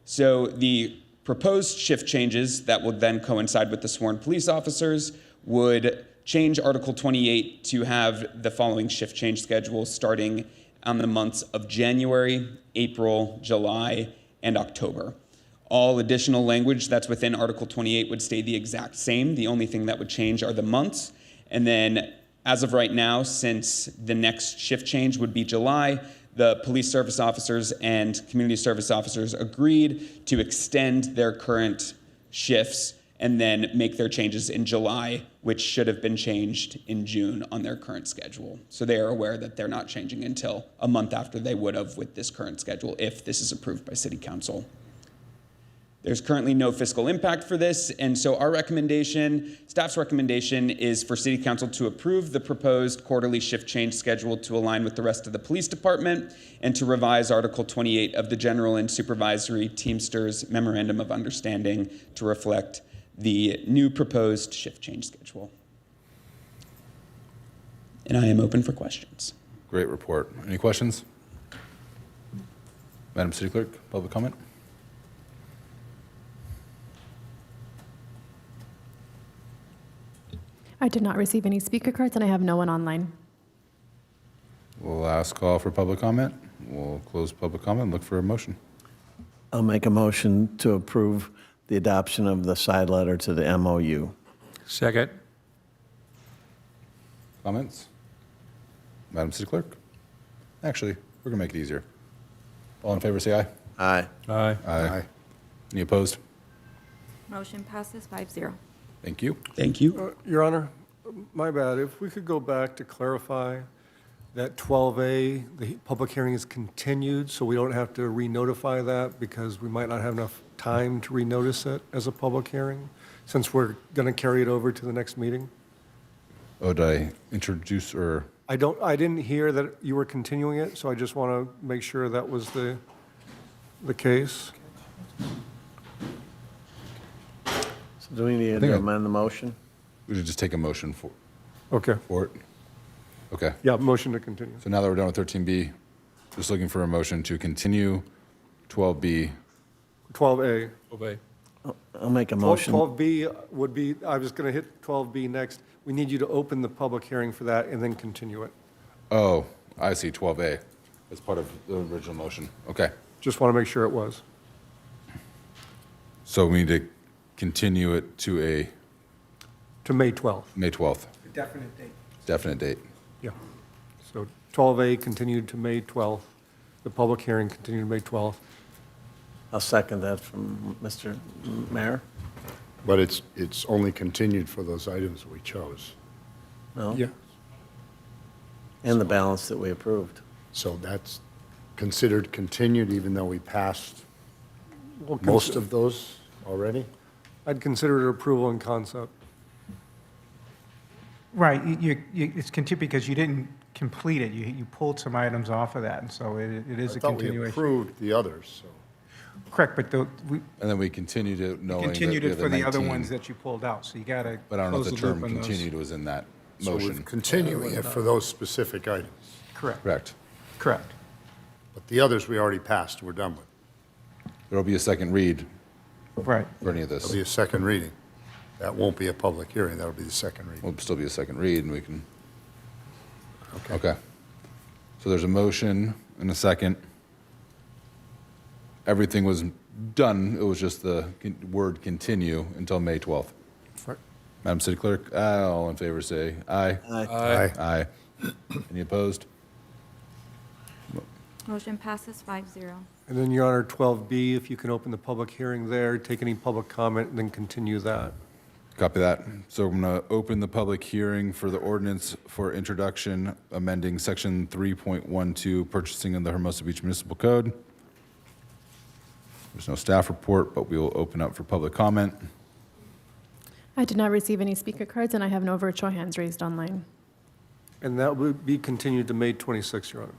S: So the proposed shift changes that would then coincide with the sworn police officers would change Article 28 to have the following shift change schedule starting on the months of January, April, July, and October. All additional language that's within Article 28 would stay the exact same. The only thing that would change are the months. And then as of right now, since the next shift change would be July, the police service officers and community service officers agreed to extend their current shifts and then make their changes in July, which should have been changed in June on their current schedule. So they are aware that they're not changing until a month after they would have with this current schedule if this is approved by City Council. There's currently no fiscal impact for this, and so our recommendation, staff's recommendation, is for City Council to approve the proposed quarterly shift change schedule to align with the rest of the police department and to revise Article 28 of the General and Supervisory Teamsters Memorandum of Understanding to reflect the new proposed shift change schedule. And I am open for questions.
A: Great report. Any questions? Madam City Clerk, public comment?
J: I did not receive any speaker cards, and I have no one online.
A: We'll last call for public comment. We'll close public comment and look for a motion.
N: I'll make a motion to approve the adoption of the side letter to the MOU.
F: Second.
A: Comments? Madam City Clerk? Actually, we're going to make it easier. All in favor, say aye.
N: Aye.
F: Aye.
A: Aye. Any opposed?
E: Motion passes 5-0.
A: Thank you.
S: Thank you.
M: Your Honor, my bad. If we could go back to clarify that 12A, the public hearing is continued, so we don't have to re-notify that because we might not have enough time to renotice it as a public hearing, since we're going to carry it over to the next meeting?
A: Oh, did I introduce or?
M: I didn't hear that you were continuing it, so I just want to make sure that was the case.
N: So do we need to amend the motion?
A: We should just take a motion for
M: Okay.
A: it. Okay.
M: Yeah, motion to continue.
A: So now that we're done with 13B, just looking for a motion to continue 12B.
M: 12A.
F: Obey.
N: I'll make a motion.
M: 12B would be, I was going to hit 12B next. We need you to open the public hearing for that and then continue it.
A: Oh, I see, 12A. That's part of the original motion. Okay.
M: Just want to make sure it was.
A: So we need to continue it to
M: May 12th.
A: May 12th.
R: Definite date.
A: Definite date.
M: Yeah. So 12A continued to May 12th. The public hearing continued to May 12th.
N: I'll second that from Mr. Mayor.
G: But it's only continued for those items we chose.
N: No?
M: Yeah.
N: And the balance that we approved.
G: So that's considered continued even though we passed
M: Well,
G: most of those already?
M: I'd consider it approval in concept.
R: Right, it's continued because you didn't complete it. You pulled some items off of that, and so it is a
G: I thought we
R: continuation.
G: approved the others, so.
R: Correct, but we
A: And then we continued it knowing that
R: continued
A: we
R: it
A: have
R: for the other
A: 19.
R: ones that you pulled out, so you got to
A: But I don't know if
R: close
A: the
R: the loop
A: term
R: on those.
A: continued was in that
G: So we're
A: motion.
G: continuing it for those specific items.
R: Correct,
A: Correct.
R: correct.
G: But the others we already passed, we're done with.
A: There'll be a second read
R: Right.
A: for any of
G: There'll
A: this.
G: be a second reading. That won't be a public hearing, that'll be the second reading.
A: Will still be a second read and we can, okay. So there's a motion and a second. Everything was done, it was just the word continue until May 12th.
M: Right.
A: Madam City Clerk, all in favor say aye.
N: Aye.
A: Aye. Any opposed?
E: Motion passes 5-0.
M: And then, Your Honor, 12B, if you can open the public hearing there, take any public comment, and then continue that.
A: Copy that. So I'm going to open the public hearing for the ordinance for introduction, amending section 3.12, purchasing in the Hermosa Beach Municipal Code. There's no staff report, but we will open up for public comment.
J: I did not receive any speaker cards, and I have no virtual hands raised online.
M: And that would be continued to May 26th, Your Honor.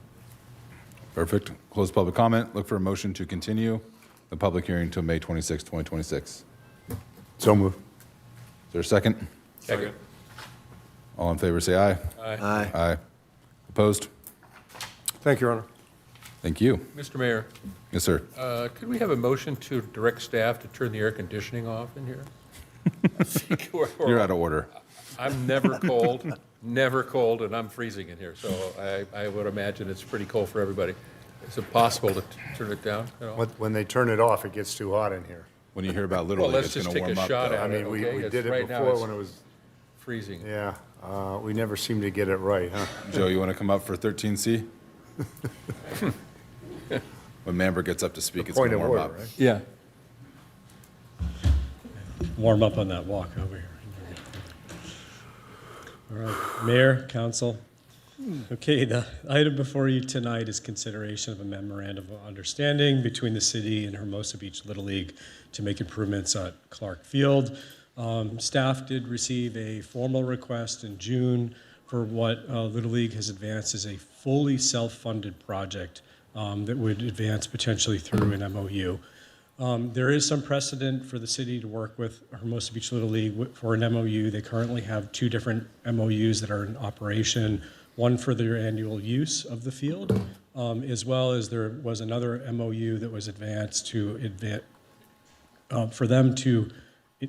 A: Perfect. Close public comment. Look for a motion to continue the public hearing to May 26, 2026.
G: So moved.
A: Is there a second?
F: Second.
A: All in favor, say aye.
N: Aye.
A: Aye. Opposed?
M: Thank you, Your Honor.
A: Thank you.
F: Mr. Mayor,
A: Yes, sir.
F: could we have a motion to direct staff to turn the air conditioning off in here?
A: You're out of order.
F: I'm never cold, and I'm freezing in here, so I would imagine it's pretty cold for everybody. Is it possible to turn it down at all?
G: When they turn it off, it gets too hot in here.
A: When you hear about Little
F: Well,
A: League,
F: let's
A: it's
F: just
A: going to
F: take a
A: warm up.
F: shot
A: though.
F: at
G: I
F: it,
G: mean, we
F: okay?
G: did
F: Right
G: it
F: now
G: before
F: it's
G: when it was,
F: freezing.
G: yeah, we never seem to get it right, huh?
A: Joe, you want to come up for 13C? When Mamber gets up to speak, it's going
G: Point
A: to
G: of
A: warm
G: order,
A: up.
G: right?
F: Yeah.
Q: Warm up on that walk over here. All right, Mayor, Council, Okay, the item before you tonight is consideration of a memorandum of understanding between the city and Hermosa Beach Little League to make improvements at Clark Field. Staff did receive a formal request in June for what Little League has advanced as a fully self-funded project that would advance potentially through an MOU. There is some precedent for the city to work with Hermosa Beach Little League for an MOU. They currently have 2 different MOUs that are in operation, one for their annual use of the field, as well as there was another MOU that was advanced to for them to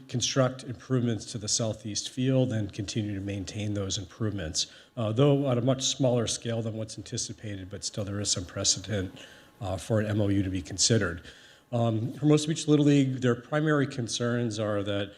Q: construct improvements to the southeast field and continue to maintain those improvements, though at a much smaller scale than what's anticipated, but still there is some precedent for an MOU to be considered. Hermosa Beach Little League, their primary concerns are that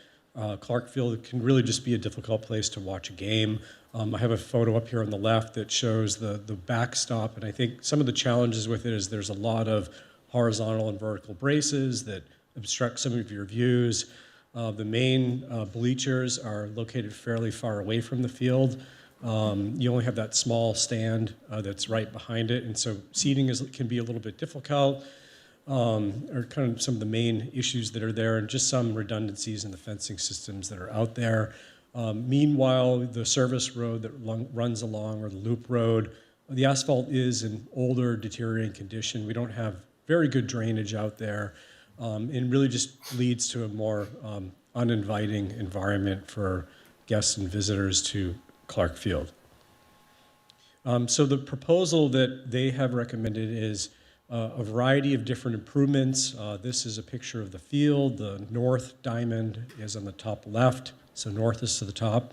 Q: Clark Field can really just be a difficult place to watch a game. I have a photo up here on the left that shows the backstop, and I think some of the challenges with it is there's a lot of horizontal and vertical braces that obstruct some of your views. The main bleachers are located fairly far away from the field. You only have that small stand that's right behind it, and so seating can be a little bit difficult. Are kind of some of the main issues that are there, and just some redundancies in the fencing systems that are out there. Meanwhile, the service road that runs along, or the loop road, the asphalt is in older, deteriorating condition. We don't have very good drainage out there, and really just leads to a more uninviting environment for guests and visitors to Clark Field. So the proposal that they have recommended is a variety of different improvements. This is a picture of the field. The north diamond is on the top left, so north is to the top.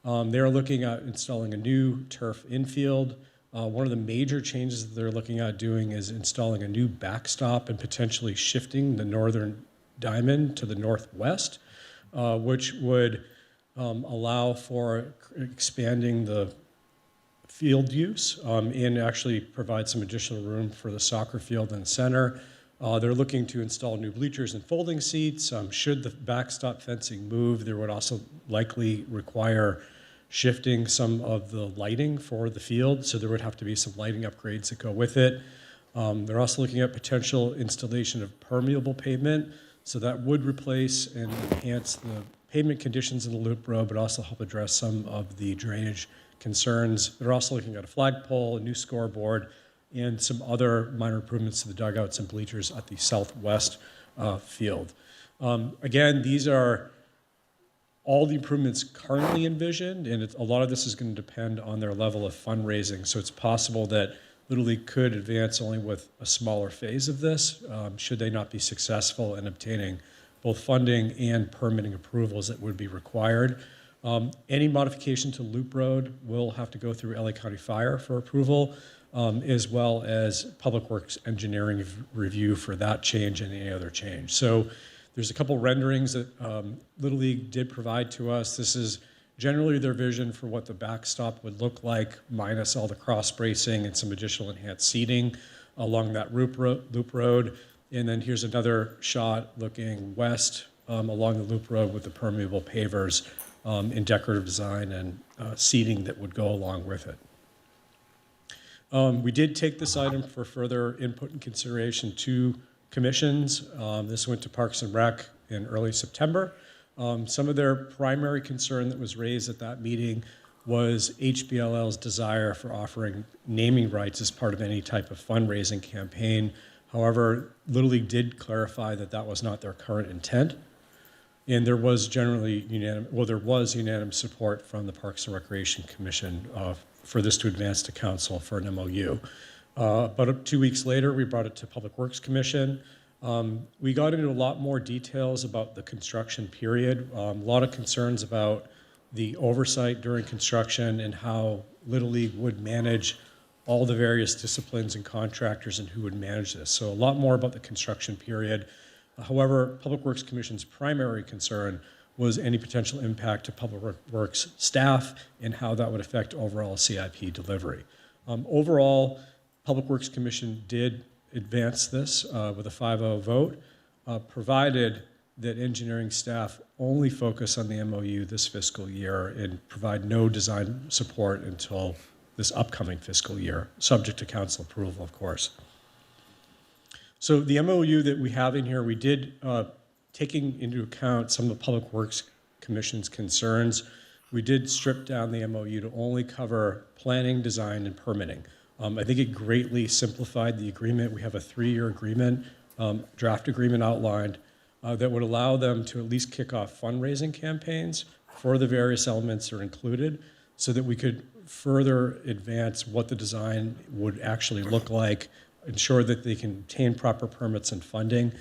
Q: They're looking at installing a new turf infield. One of the major changes that they're looking at doing is installing a new backstop and potentially shifting the northern diamond to the northwest, which would allow for expanding the field use and actually provide some additional room for the soccer field in the center. They're looking to install new bleachers and folding seats. Should the backstop fencing move, there would also likely require shifting some of the lighting for the field, so there would have to be some lighting upgrades that go with it. They're also looking at potential installation of permeable pavement, so that would replace and enhance the pavement conditions in the loop road, but also help address some of the drainage concerns. They're also looking at a flagpole, a new scoreboard, and some other minor improvements to the dugouts and bleachers at the southwest field. Again, these are all the improvements currently envisioned, and a lot of this is going to depend on their level of fundraising. So it's possible that Little League could advance only with a smaller phase of this, should they not be successful in obtaining both funding and permitting approvals that would be required. Any modification to Loop Road will have to go through LA County Fire for approval, as well as Public Works Engineering review for that change and any other change. So there's a couple renderings that Little League did provide to us. This is generally their vision for what the backstop would look like, minus all the cross bracing and some additional enhanced seating along that loop road. And then here's another shot looking west along the loop road with the permeable pavers in decorative design and seating that would go along with it. We did take this item for further input and consideration to commissions. This went to Parks and Rec in early September. Some of their primary concern that was raised at that meeting was HBLL's desire for offering naming rights as part of any type of fundraising campaign. However, Little League did clarify that that was not their current intent. And there was generally unanimous support from the Parks and Recreation Commission for this to advance to council for an MOU. About 2 weeks later, we brought it to Public Works Commission. We got into a lot more details about the construction period, a lot of concerns about the oversight during construction and how Little League would manage all the various disciplines and contractors and who would manage this. So a lot more about the construction period. However, Public Works Commission's primary concern was any potential impact to Public Works staff and how that would affect overall CIP delivery. Overall, Public Works Commission did advance this with a 5-0 vote, provided that engineering staff only focus on the MOU this fiscal year and provide no design support until this upcoming fiscal year, subject to council approval, of course. So the MOU that we have in here, we did, taking into account some of the Public Works Commission's concerns, we did strip down the MOU to only cover planning, design, and permitting. I think it greatly simplified the agreement. We have a 3-year agreement, draft agreement outlined, that would allow them to at least kick off fundraising campaigns for the various elements that are included, so that we could further advance what the design would actually look like, ensure that they can obtain proper permits and funding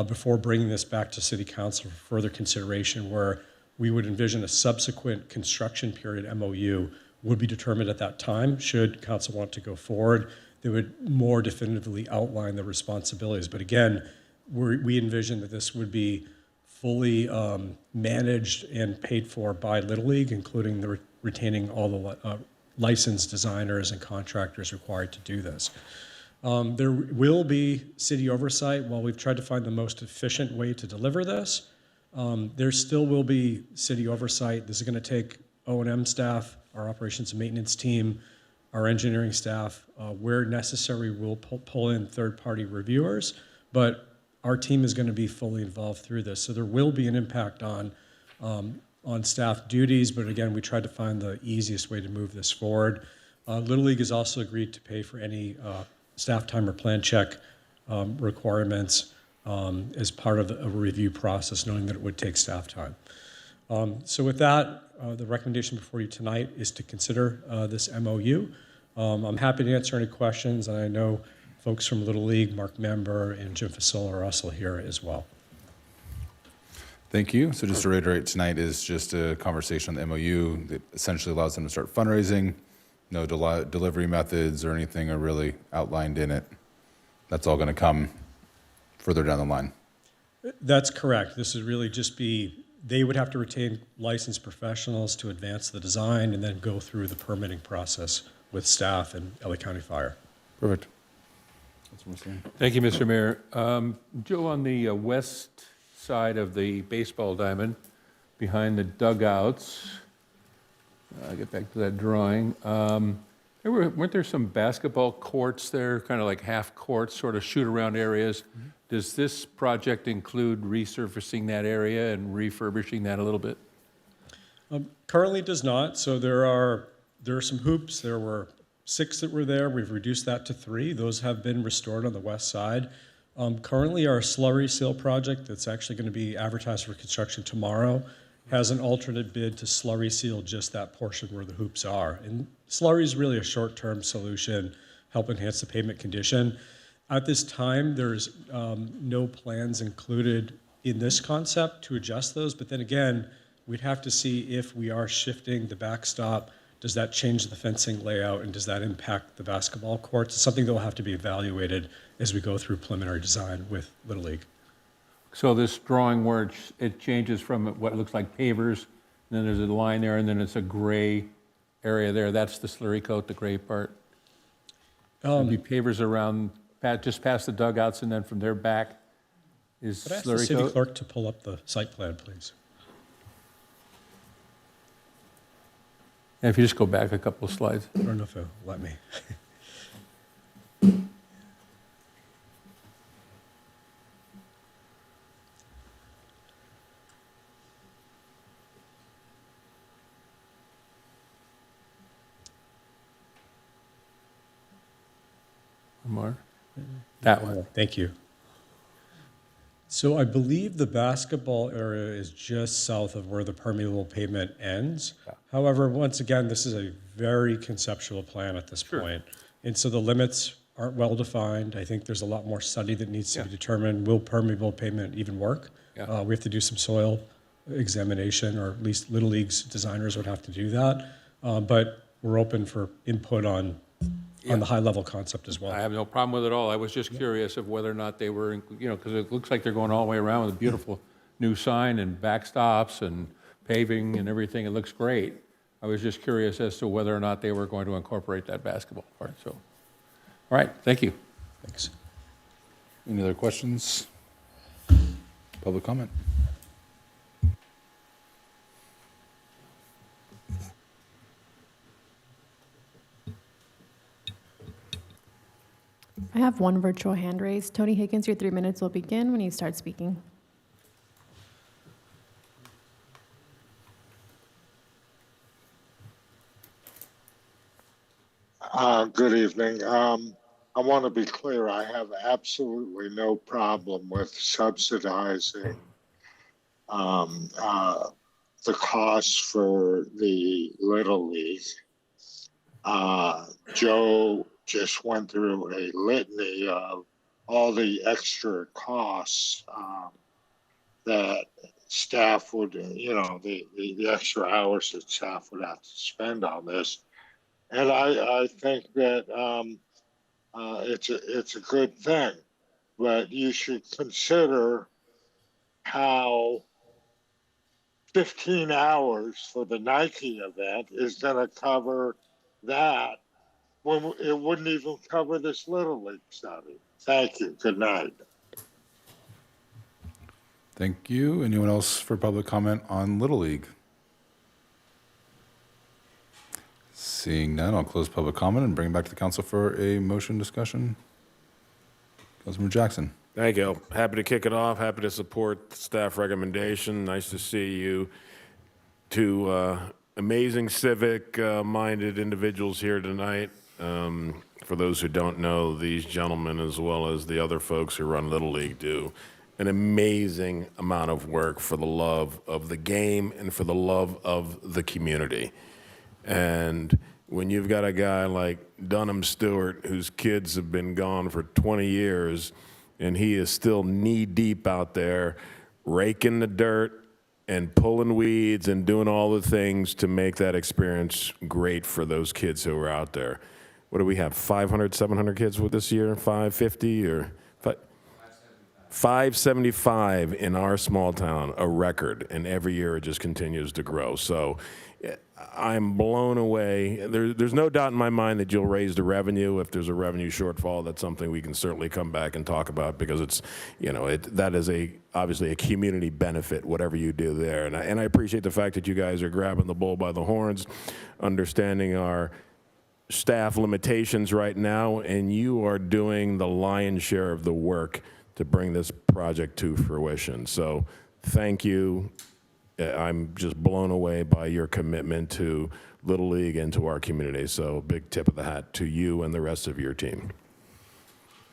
Q: before bringing this back to City Council for further consideration, where we would envision a subsequent construction period MOU would be determined at that time. Should Council want to go forward, they would more definitively outline the responsibilities. But again, we envision that this would be fully managed and paid for by Little League, including the retaining all the licensed designers and contractors required to do this. There will be city oversight. While we've tried to find the most efficient way to deliver this, there still will be city oversight. This is going to take O&M staff, our operations and maintenance team, our engineering staff. Where necessary, we'll pull in third-party reviewers, but our team is going to be fully involved through this. So there will be an impact on staff duties, but again, we tried to find the easiest way to move this forward. Little League has also agreed to pay for any staff time or plan check requirements as part of a review process, knowing that it would take staff time. So with that, the recommendation before you tonight is to consider this MOU. I'm happy to answer any questions, and I know folks from Little League, Mark Member and Jim Fasola are also here as well.
A: Thank you. So just to reiterate, tonight is just a conversation on the MOU that essentially allows them to start fundraising. No delivery methods or anything are really outlined in it. That's all going to come further down the line.
Q: That's correct. This would really just be, they would have to retain licensed professionals to advance the design and then go through the permitting process with staff and LA County Fire.
A: Perfect.
F: Thank you, Mr. Mayor. Joe, on the west side of the baseball diamond, behind the dugouts, I'll get back to that drawing. Weren't there some basketball courts there, kind of like half courts, sort of shoot-around areas? Mm-hmm. Does this project include resurfacing that area and refurbishing that a little bit?
Q: Currently, it does not. So there are some hoops. There were 6 that were there. We've reduced that to 3. Those have been restored on the west side. Currently, our slurry seal project that's actually going to be advertised for construction tomorrow has an alternate bid to slurry seal just that portion where the hoops are. And slurry is really a short-term solution, help enhance the pavement condition. At this time, there's no plans included in this concept to adjust those, but then again, we'd have to see if we are shifting the backstop. Does that change the fencing layout, and does that impact the basketball courts? It's something that will have to be evaluated as we go through preliminary design with Little League.
F: So this drawing where it changes from what looks like pavers, and then there's a line there, and then it's a gray area there. That's the slurry coat, the gray part? There'd be pavers around, just past the dugouts, and then from there back is
Q: Could I ask the
F: slurry
Q: city
F: coat?
Q: clerk to pull up the site plan, please?
F: And if you just go back a couple of slides.
Q: I don't know if it'll let me.
F: More? That one.
Q: Thank you. So I believe the basketball area is just south of where the permeable pavement ends. Yeah. However, once again, this is a very conceptual plan at this point. And so the limits aren't well defined. I think there's a lot more study that needs to be determined. Will permeable pavement even work? Yeah. We have to do some soil examination, or at least Little League's designers would have to do that. But we're open for input on the high-level concept as well.
F: I have no problem with it all. I was just curious of whether or not they were, because it looks like they're going all the way around with a beautiful new sign and backstops and paving and everything. It looks great. I was just curious as to whether or not they were going to incorporate that basketball part. So, all right, thank you.
Q: Thanks.
A: Any other questions? Public comment?
J: I have one virtual hand raised. Tony Higgins, your 3 minutes will begin when you start speaking.
B: Good evening. I want to be clear. I have absolutely no problem with subsidizing um, uh, the costs for the Little League. Joe just went through a litany of all the extra costs that staff would, the extra hours that staff would have to spend on this. And I think that it's a good thing, but you should consider how 15 hours for the Nike event is going to cover that when it wouldn't even cover this Little League study. Thank you. Good night.
A: Thank you. Anyone else for public comment on Little League? Seeing none, I'll close public comment and bring it back to the council for a motion discussion. Councilmember Jackson.
O: Thank you. Happy to kick it off. Happy to support the staff recommendation. Nice to see you two amazing civic-minded individuals here tonight. For those who don't know, these gentlemen, as well as the other folks who run Little League, do an amazing amount of work for the love of the game and for the love of the community. And when you've got a guy like Dunham Stewart, whose kids have been gone for 20 years, and he is still knee-deep out there raking the dirt and pulling weeds and doing all the things to make that experience great for those kids who are out there. What do we have, 500, 700 kids with this year, 550 or 575 in our small town, a record, and every year it just continues to grow. So I'm blown away. There's no doubt in my mind that you'll raise the revenue. If there's a revenue shortfall, that's something we can certainly come back and talk about, because it's, that is obviously a community benefit, whatever you do there. And I appreciate the fact that you guys are grabbing the bull by the horns, understanding our staff limitations right now, and you are doing the lion's share of the work to bring this project to fruition. So thank you. I'm just blown away by your commitment to Little League and to our community. So big tip of the hat to you and the rest of your team.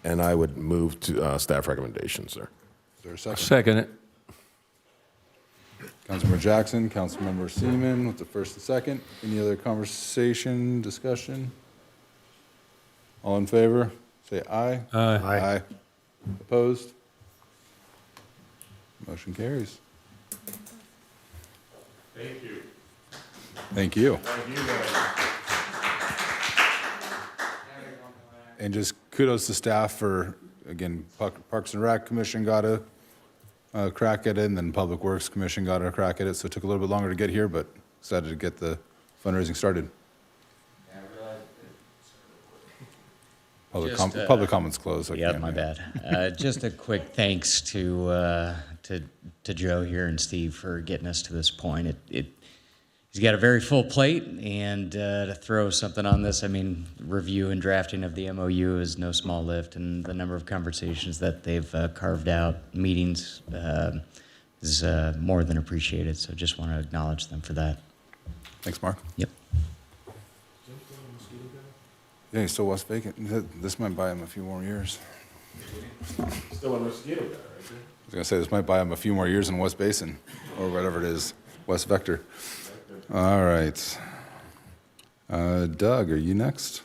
O: And I would move to staff recommendations, sir.
A: Is there a second?
F: Second it.
A: Councilmember Jackson, Councilmember Seaman with the first and second. Any other conversation, discussion? All in favor, say aye.
F: Aye.
A: Aye. Opposed? Motion carries.
O: Thank you.
A: Thank you.
O: Thank you guys.
A: And just kudos to staff for, again, Parks and Rec Commission got a crack at it, and then Public Works Commission got a crack at it, so it took a little bit longer to get here, but excited to get the fundraising started. Public comments closed.
U: Yeah, my bad. Just a quick thanks to Joe here and Steve for getting us to this point. He's got a very full plate, and to throw something on this, I mean, review and drafting of the MOU is no small lift, and the number of conversations that they've carved out, meetings, is more than appreciated. So just want to acknowledge them for that.
A: Thanks, Mark.
U: Yep.
A: Yeah, he's still West vacant. This might buy him a few more years.
O: Still a mosquito guy, right there?
A: I was going to say, this might buy him a few more years in West Basin, or whatever it is, West Vector. All right. Doug, are you next?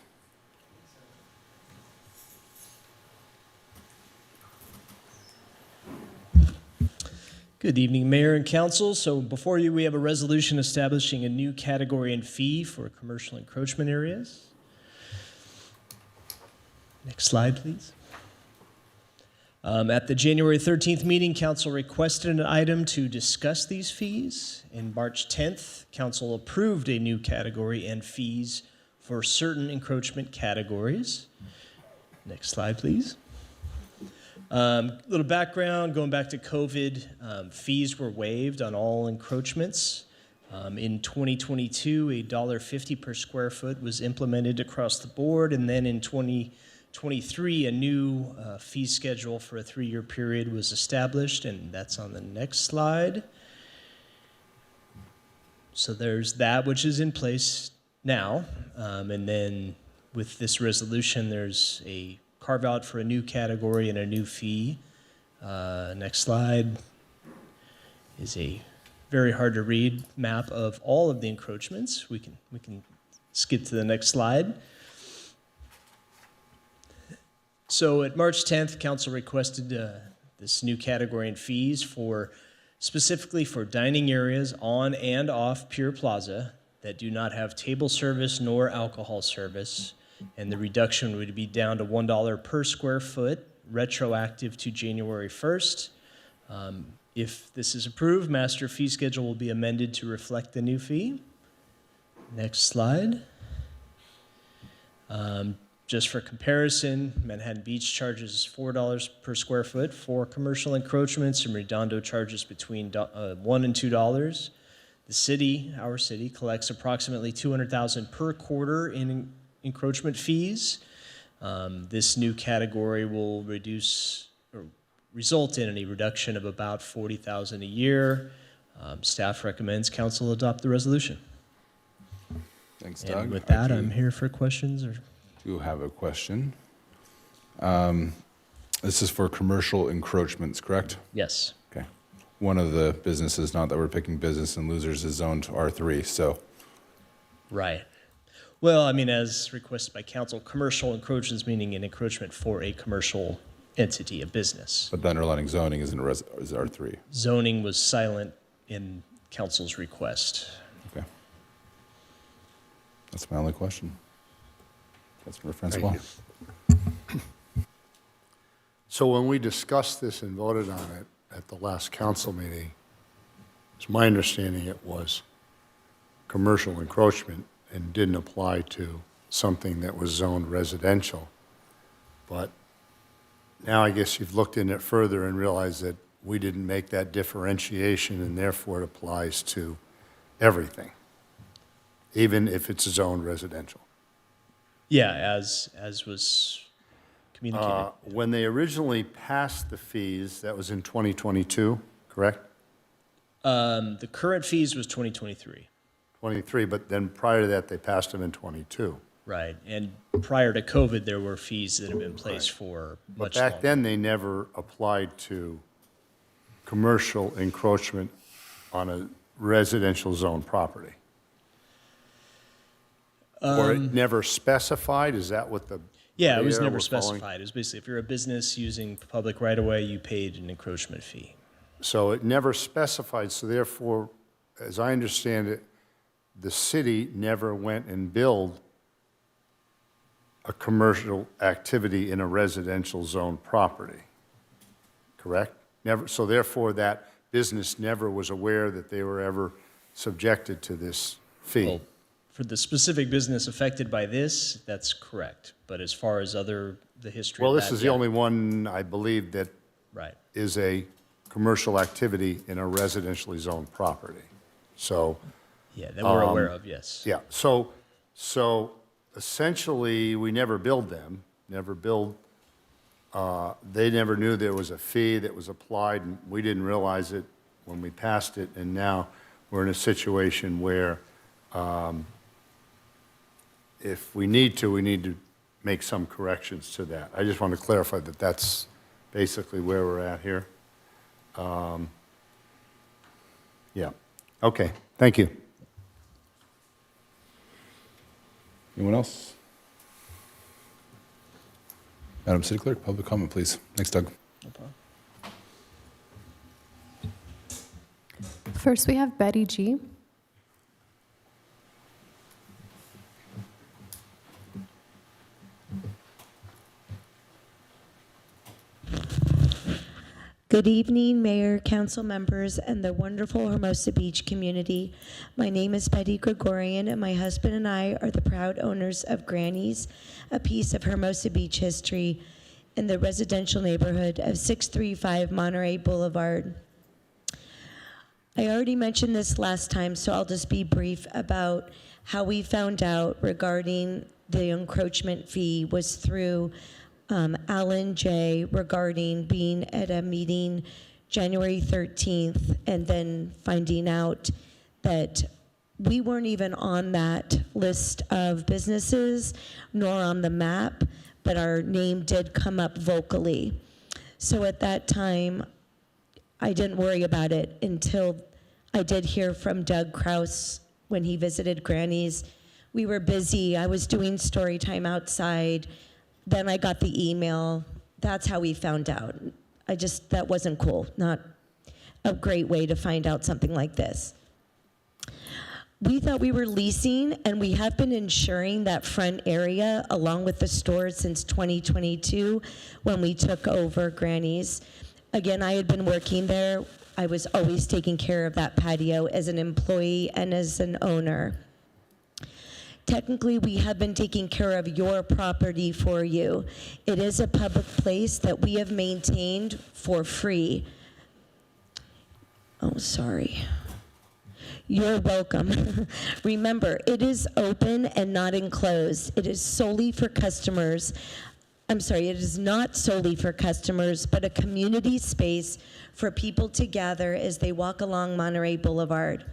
W: Good evening, Mayor and Council. So before you, we have a resolution establishing a new category and fee for commercial encroachment areas. Next slide, please. At the January 13th meeting, Council requested an item to discuss these fees. In March 10th, Council approved a new category and fees for certain encroachment categories. Next slide, please. Little background, going back to COVID, fees were waived on all encroachments. In 2022, $1.50 per square foot was implemented across the board, and then in 2023, 23, a new fee schedule for a 3-year period was established, and that's on the next slide. So there's that which is in place now, and then with this resolution, there's a carve out for a new category and a new fee. Next slide is a very hard to read map of all of the encroachments. We can skip to the next slide. So at March 10th, council requested this new category in fees specifically for dining areas on and off Pier Plaza that do not have table service nor alcohol service, and the reduction would be down to $1 per square foot, retroactive to January 1st. If this is approved, master fee schedule will be amended to reflect the new fee. Next slide. Just for comparison, Manhattan Beach charges $4 per square foot for commercial encroachments, and Redondo charges between $1 and $2. The city, our city, collects approximately $200,000 per quarter in encroachment fees. This new category will result in a reduction of about $40,000 a year. Staff recommends council adopt the resolution.
A: Thanks, Doug.
W: And with that, I'm here for questions.
A: You have a question. This is for commercial encroachments, correct?
W: Yes.
A: Okay. One of the businesses, not that we're picking business and losers, is zoned R3, so.
W: Right. Well, I mean, as requested by council, commercial encroachments meaning an encroachment for a commercial entity, a business.
A: But the underlying zoning is R3.
W: Zoning was silent in council's request.
A: Okay. That's my only question. Councilmember Francois.
G: So when we discussed this and voted on it at the last council meeting, it's my understanding it was commercial encroachment and didn't apply to something that was zoned residential. But now I guess you've looked in it further and realized that we didn't make that differentiation, and therefore it applies to everything, even if it's zoned residential.
W: Yeah, as was communicated.
G: When they originally passed the fees, that was in 2022, correct?
W: The current fees was 2023.
G: 23, but then prior to that, they passed them in 22.
W: Right, and prior to COVID, there were fees that have been placed for much
G: But back
W: longer.
G: then, they never applied to commercial encroachment on a residential zone property. Or it never specified, is that what the?
W: Yeah, it was
G: criteria
W: never
G: we're following?
W: specified. It was basically if you're a business using public right-of-way, you paid an encroachment fee.
G: So it never specified, so therefore, as I understand it, the city never went and billed a commercial activity in a residential zone property, correct? Never, so therefore, that business never was aware that they were ever subjected to this fee.
W: Well, for the specific business affected by this, that's correct. But as far as the history
G: Well,
W: of
G: this
W: that,
G: is the
W: yeah.
G: only one, I believe, that
W: Right.
G: is a commercial activity in a residentially zoned property. So.
W: Yeah, that we're aware of, yes.
G: Yeah, so essentially, we never billed them, they never knew there was a fee that was applied, and we didn't realize it when we passed it, and now we're in a situation where if we need to make some corrections to that. I just want to clarify that that's basically where we're at here. Yeah, okay, thank you.
A: Anyone else? Madam City Clerk, public comment, please. Thanks, Doug.
W: No problem.
J: First, we have Betty G.
C: Good evening, Mayor, council members, and the wonderful Hermosa Beach community. My name is Betty Gregorian, and my husband and I are the proud owners of Granny's, a piece of Hermosa Beach history in the residential neighborhood of 635 Monterey Boulevard. I already mentioned this last time, so I'll just be brief about how we found out regarding the encroachment fee was through Alan J. regarding being at a meeting January 13th and then finding out that we weren't even on that list of businesses nor on the map, but our name did come up vocally. So at that time, I didn't worry about it until I did hear from Doug Kraus when he visited Granny's. We were busy. I was doing story time outside. Then I got the email. That's how we found out. That wasn't cool. Not a great way to find out something like this. We thought we were leasing, and we have been insuring that front area along with the stores since 2022 when we took over Granny's. Again, I had been working there. I was always taking care of that patio as an employee and as an owner. Technically, we have been taking care of your property for you. It is a public place that we have maintained for free. Oh, sorry. You're welcome. Remember, it is open and not enclosed. It is solely for customers. I'm sorry, it is not solely for customers, but a community space for people to gather as they walk along Monterey Boulevard.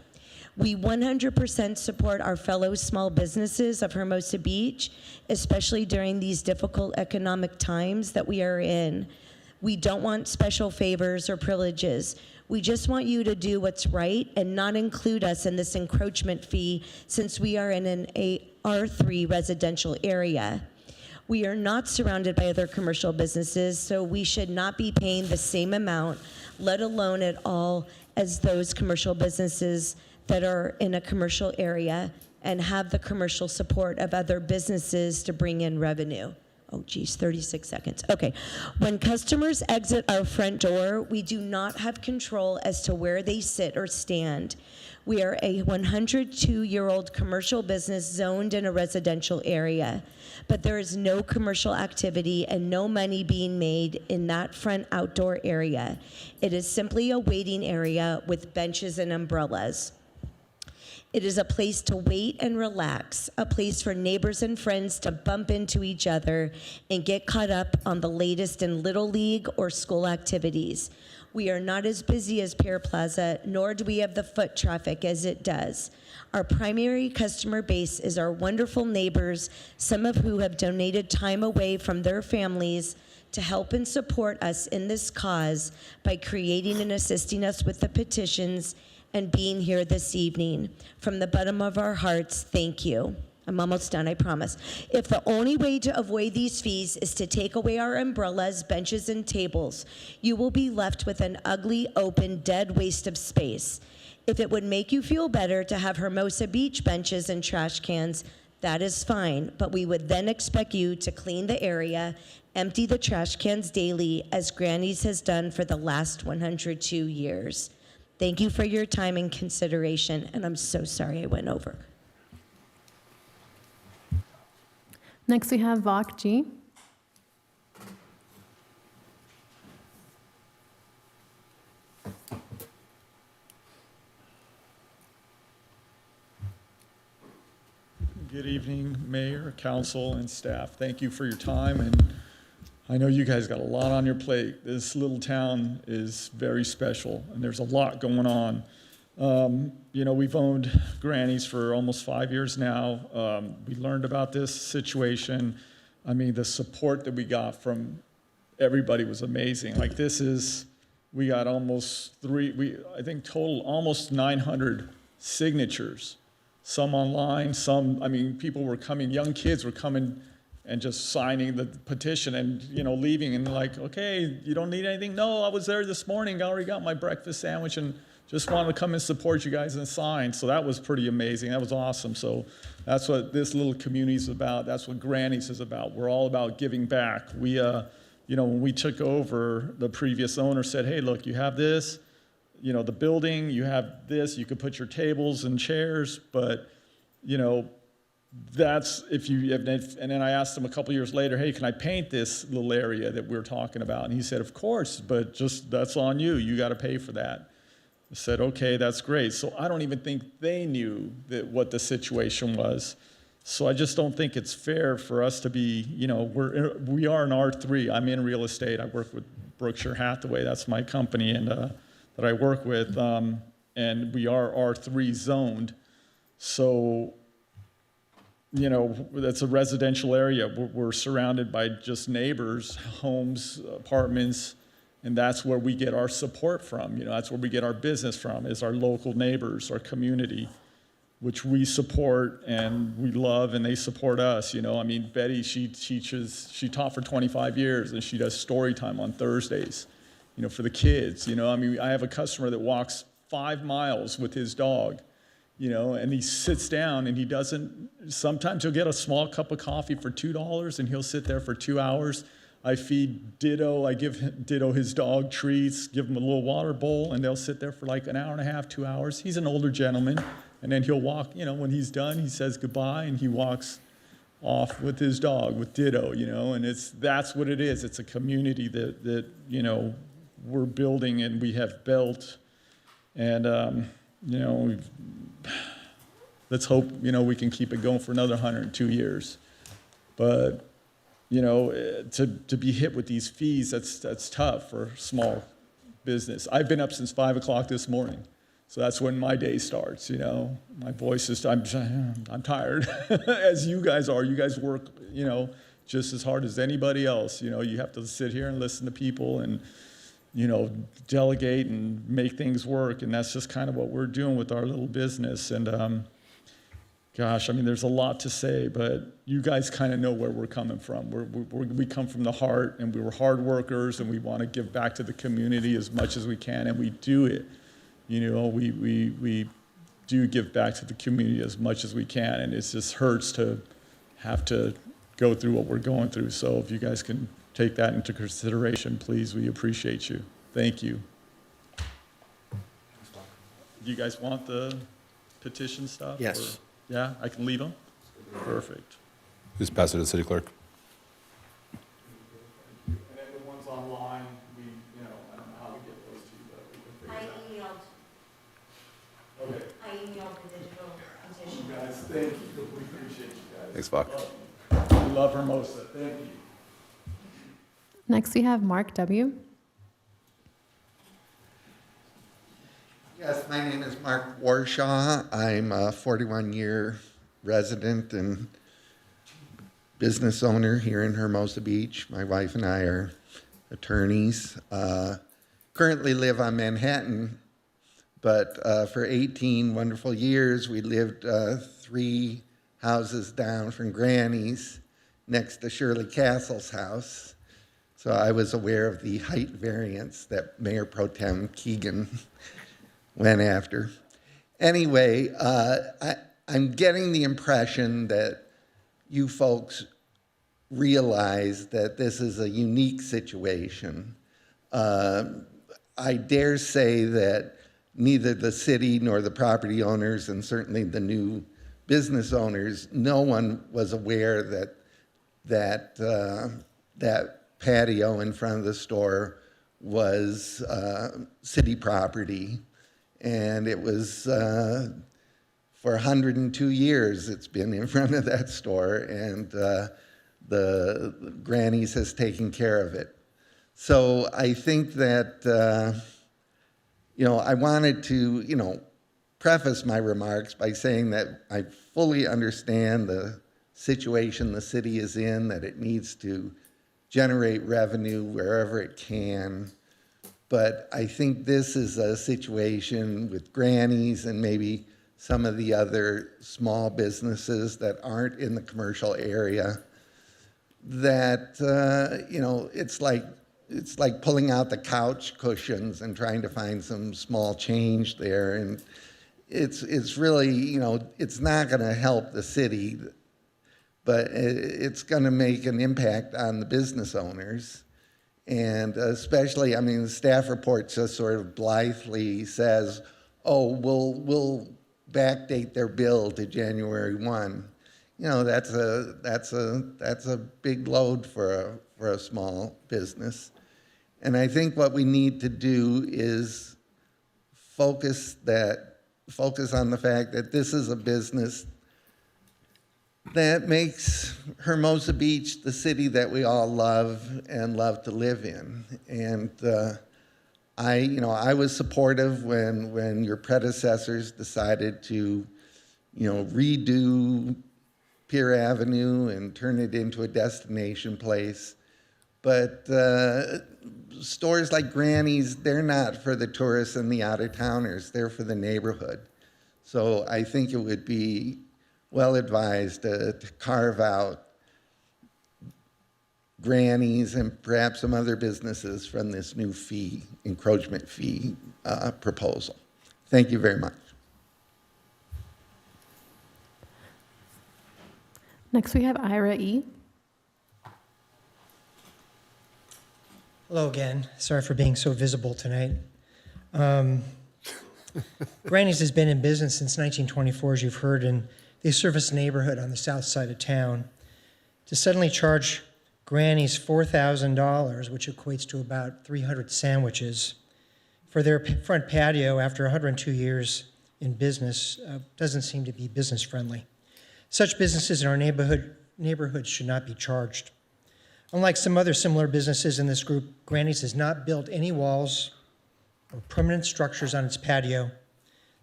C: We 100% support our fellow small businesses of Hermosa Beach, especially during these difficult economic times that we are in. We don't want special favors or privileges. We just want you to do what's right and not include us in this encroachment fee since we are in an R3 residential area. We are not surrounded by other commercial businesses, so we should not be paying the same amount, let alone at all, as those commercial businesses that are in a commercial area and have the commercial support of other businesses to bring in revenue. Oh geez, 36 seconds. Okay, when customers exit our front door, we do not have control as to where they sit or stand. We are a 102-year-old commercial business zoned in a residential area, but there is no commercial activity and no money being made in that front outdoor area. It is simply a waiting area with benches and umbrellas. It is a place to wait and relax, a place for neighbors and friends to bump into each other and get caught up on the latest in Little League or school activities. We are not as busy as Pier Plaza, nor do we have the foot traffic as it does. Our primary customer base is our wonderful neighbors, some of who have donated time away from their families to help and support us in this cause by creating and assisting us with the petitions and being here this evening. From the bottom of our hearts, thank you. I'm almost done, I promise. If the only way to avoid these fees is to take away our umbrellas, benches, and tables, you will be left with an ugly, open, dead waste of space. If it would make you feel better to have Hermosa Beach benches and trash cans, that is fine, but we would then expect you to clean the area, empty the trash cans daily, as Granny's has done for the last 102 years. Thank you for your time and consideration, and I'm so sorry I went over.
J: Next, we have Vok G.
D: Good evening, Mayor, Council, and staff. Thank you for your time, and I know you guys got a lot on your plate. This little town is very special, and there's a lot going on. You know, we've owned Granny's for almost 5 years now. We learned about this situation. I mean, the support that we got from everybody was amazing. Like we got almost I think total almost 900 signatures. Some online, people were coming, young kids were coming and just signing the petition and, leaving and like, okay, you don't need anything? No, I was there this morning, I already got my breakfast sandwich and just wanted to come and support you guys and sign. So that was pretty amazing. That was awesome. So that's what this little community is about. That's what Granny's is about. We're all about giving back. We, when we took over, the previous owner said, hey, look, you have this, the building, you have this, you could put your tables and chairs, but, that's if you have, and then I asked him a couple years later, hey, can I paint this little area that we're talking about? And he said, of course, but just that's on you. You got to pay for that. I said, okay, that's great. So I don't even think they knew what the situation was. So I just don't think it's fair for us to be, we are an R3. I'm in real estate. I work with Berkshire Hathaway. That's my company and that I work with. And we are R3 zoned. So, that's a residential area. We're surrounded by just neighbors, homes, apartments, and that's where we get our support from. That's where we get our business from, is our local neighbors, our community, which we support and we love, and they support us. Betty, she taught for 25 years, and she does story time on Thursdays, for the kids. I have a customer that walks 5 miles with his dog, and he sits down and sometimes he'll get a small cup of coffee for $2 and he'll sit there for 2 hours. I feed Ditto, I give Ditto his dog treats, give him a little water bowl, and they'll sit there for like an hour and a half, 2 hours. He's an older gentleman, and then he'll walk, when he's done, he says goodbye and he walks off with his dog, with Ditto, and that's what it is. It's a community that we're building and we have built. And, let's hope, we can keep it going for another 102 years. But, to be hit with these fees, that's tough for small business. I've been up since 5 o'clock this morning. So that's when my day starts, My voice is, I'm tired, as you guys are. You guys work, just as hard as anybody else. You have to sit here and listen to people and, delegate and make things work. And that's just kind of what we're doing with our little business. And gosh, there's a lot to say, but you guys kind of know where we're coming from. We come from the heart, and we were hard workers, and we want to give back to the community as much as we can, and we do it. We do give back to the community as much as we can, and it just hurts to have to go through what we're going through. So if you guys can take that into consideration, please, we appreciate you. Thank you. Do you guys want the petition stuff?
N: Yes.
D: Yeah, I can leave them? Perfect.
A: Just pass it to the city clerk.
D: And then the ones online, I don't know how we get those to you, but we can figure it out. Okay.
C: I emailed the digital petition.
D: Guys, thank you. We appreciate you guys.
A: Thanks, Bach.
D: We love Hermosa. Thank you.
J: Next, we have Mark W.
H: Yes, my name is Mark Warshaw. I'm a 41-year resident and business owner here in Hermosa Beach. My wife and I are attorneys. Currently live on Manhattan, but for 18 wonderful years, we lived 3 houses down from Granny's next to Shirley Castle's house. So I was aware of the height variance that Mayor Pro Tem Keegan went after. Anyway, I'm getting the impression that you folks realize that this is a unique situation. I dare say that neither the city nor the property owners, and certainly the new business owners, no one was aware that patio in front of the store was city property. And it was, for 102 years, it's been in front of that store, and the Granny's has taken care of it. So I think that, I wanted to, preface my remarks by saying that I fully understand the situation the city is in, that it needs to generate revenue wherever it can. But I think this is a situation with Granny's and maybe some of the other small businesses that aren't in the commercial area that, it's like pulling out the couch cushions and trying to find some small change there. And it's really, it's not going to help the city, but it's going to make an impact on the business owners. And especially, the staff report just sort of blithely says, oh, we'll backdate their bill to January 1. That's a big load for a small business. And I think what we need to do is focus on the fact that this is a business that makes Hermosa Beach the city that we all love and love to live in. And I was supportive when your predecessors decided to, redo Pier Avenue and turn it into a destination place. But stores like Granny's, they're not for the tourists and the out-of-towners. They're for the neighborhood. So I think it would be well advised to carve out Granny's and perhaps some other businesses from this new encroachment fee proposal. Thank you very much.
J: Next, we have Ira E.
I: Hello again. Sorry for being so visible tonight. Granny's has been in business since 1924, as you've heard, and they service a neighborhood on the south side of town. To suddenly charge Granny's $4,000, which equates to about 300 sandwiches, for their front patio after 102 years in business doesn't seem to be business friendly. Such businesses in our neighborhoods should not be charged. Unlike some other similar businesses in this group, Granny's has not built any walls or permanent structures on its patio.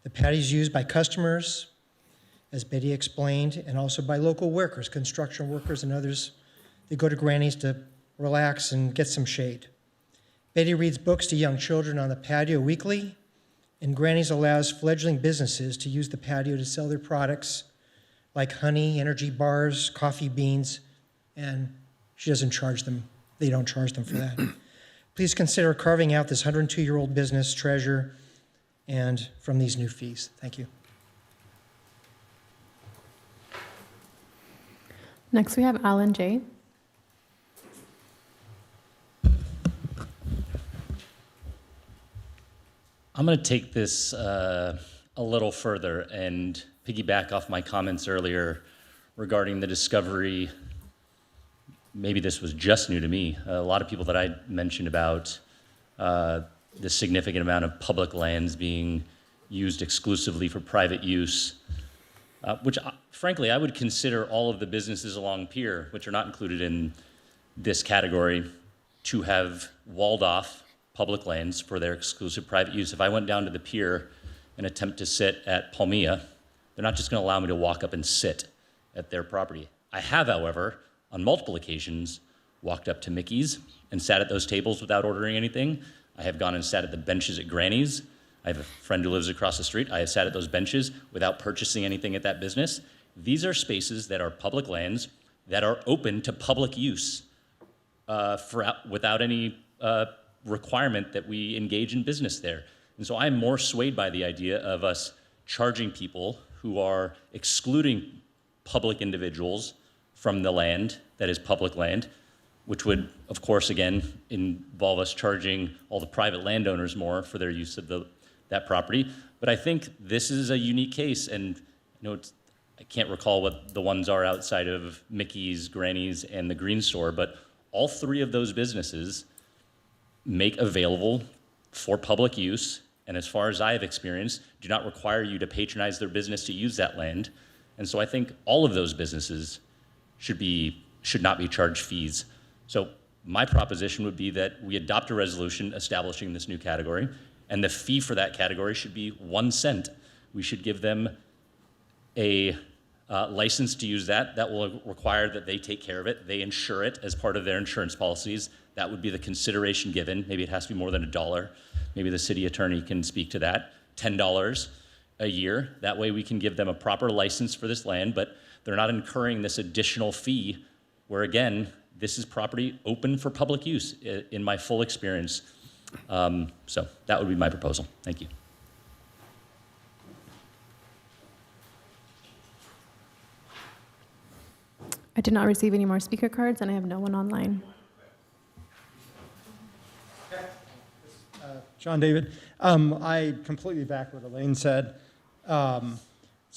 I: The patio is used by customers, as Betty explained, and also by local workers, construction workers and others. They go to Granny's to relax and get some shade. Betty reads books to young children on the patio weekly, and Granny's allows fledgling businesses to use the patio to sell their products like honey, energy bars, coffee beans, and she doesn't charge them. They don't charge them for that. Please consider carving out this 102-year-old business treasure and from these new fees. Thank you.
J: Next, we have Alan J.
P: I'm going to take this a little further and piggyback off my comments earlier regarding the discovery. Maybe this was just new to me. A lot of people that I mentioned about the significant amount of public lands being used exclusively for private use, which frankly I would consider all of the businesses along Pier, which are not included in this category, to have walled off public lands for their exclusive private use. If I went down to the Pier and attempt to sit at Palmia, they're not just going to allow me to walk up and sit at their property. I have, however, on multiple occasions, walked up to Mickey's and sat at those tables without ordering anything. I have gone and sat at the benches at Granny's. I have a friend who lives across the street. I have sat at those benches without purchasing anything at that business. These are spaces that are public lands that are open to public use without any requirement that we engage in business there. And so I'm more swayed by the idea of us charging people who are excluding public individuals from the land that is public land, which would, of course, again, involve us charging all the private landowners more for their use of that property. But I think this is a unique case, and I can't recall what the ones are outside of Mickey's, Granny's, and the Green Store, but all three of those businesses make available for public use, and as far as I have experienced, do not require you to patronize their business to use that land. And so I think all of those businesses should not be charged fees. So my proposition would be that we adopt a resolution establishing this new category, and the fee for that category should be 1 cent. We should give them a license to use that. That will require that they take care of it. They insure it as part of their insurance policies. That would be the consideration given. Maybe it has to be more than $1. Maybe the city attorney can speak to that. $10 a year. That way we can give them a proper license for this land, but they're not incurring this additional fee where, again, this is property open for public use in my full experience. So that would be my proposal. Thank you.
J: I did not receive any more speaker cards, and I have no one online.
R: John David. I completely back what Elaine said. So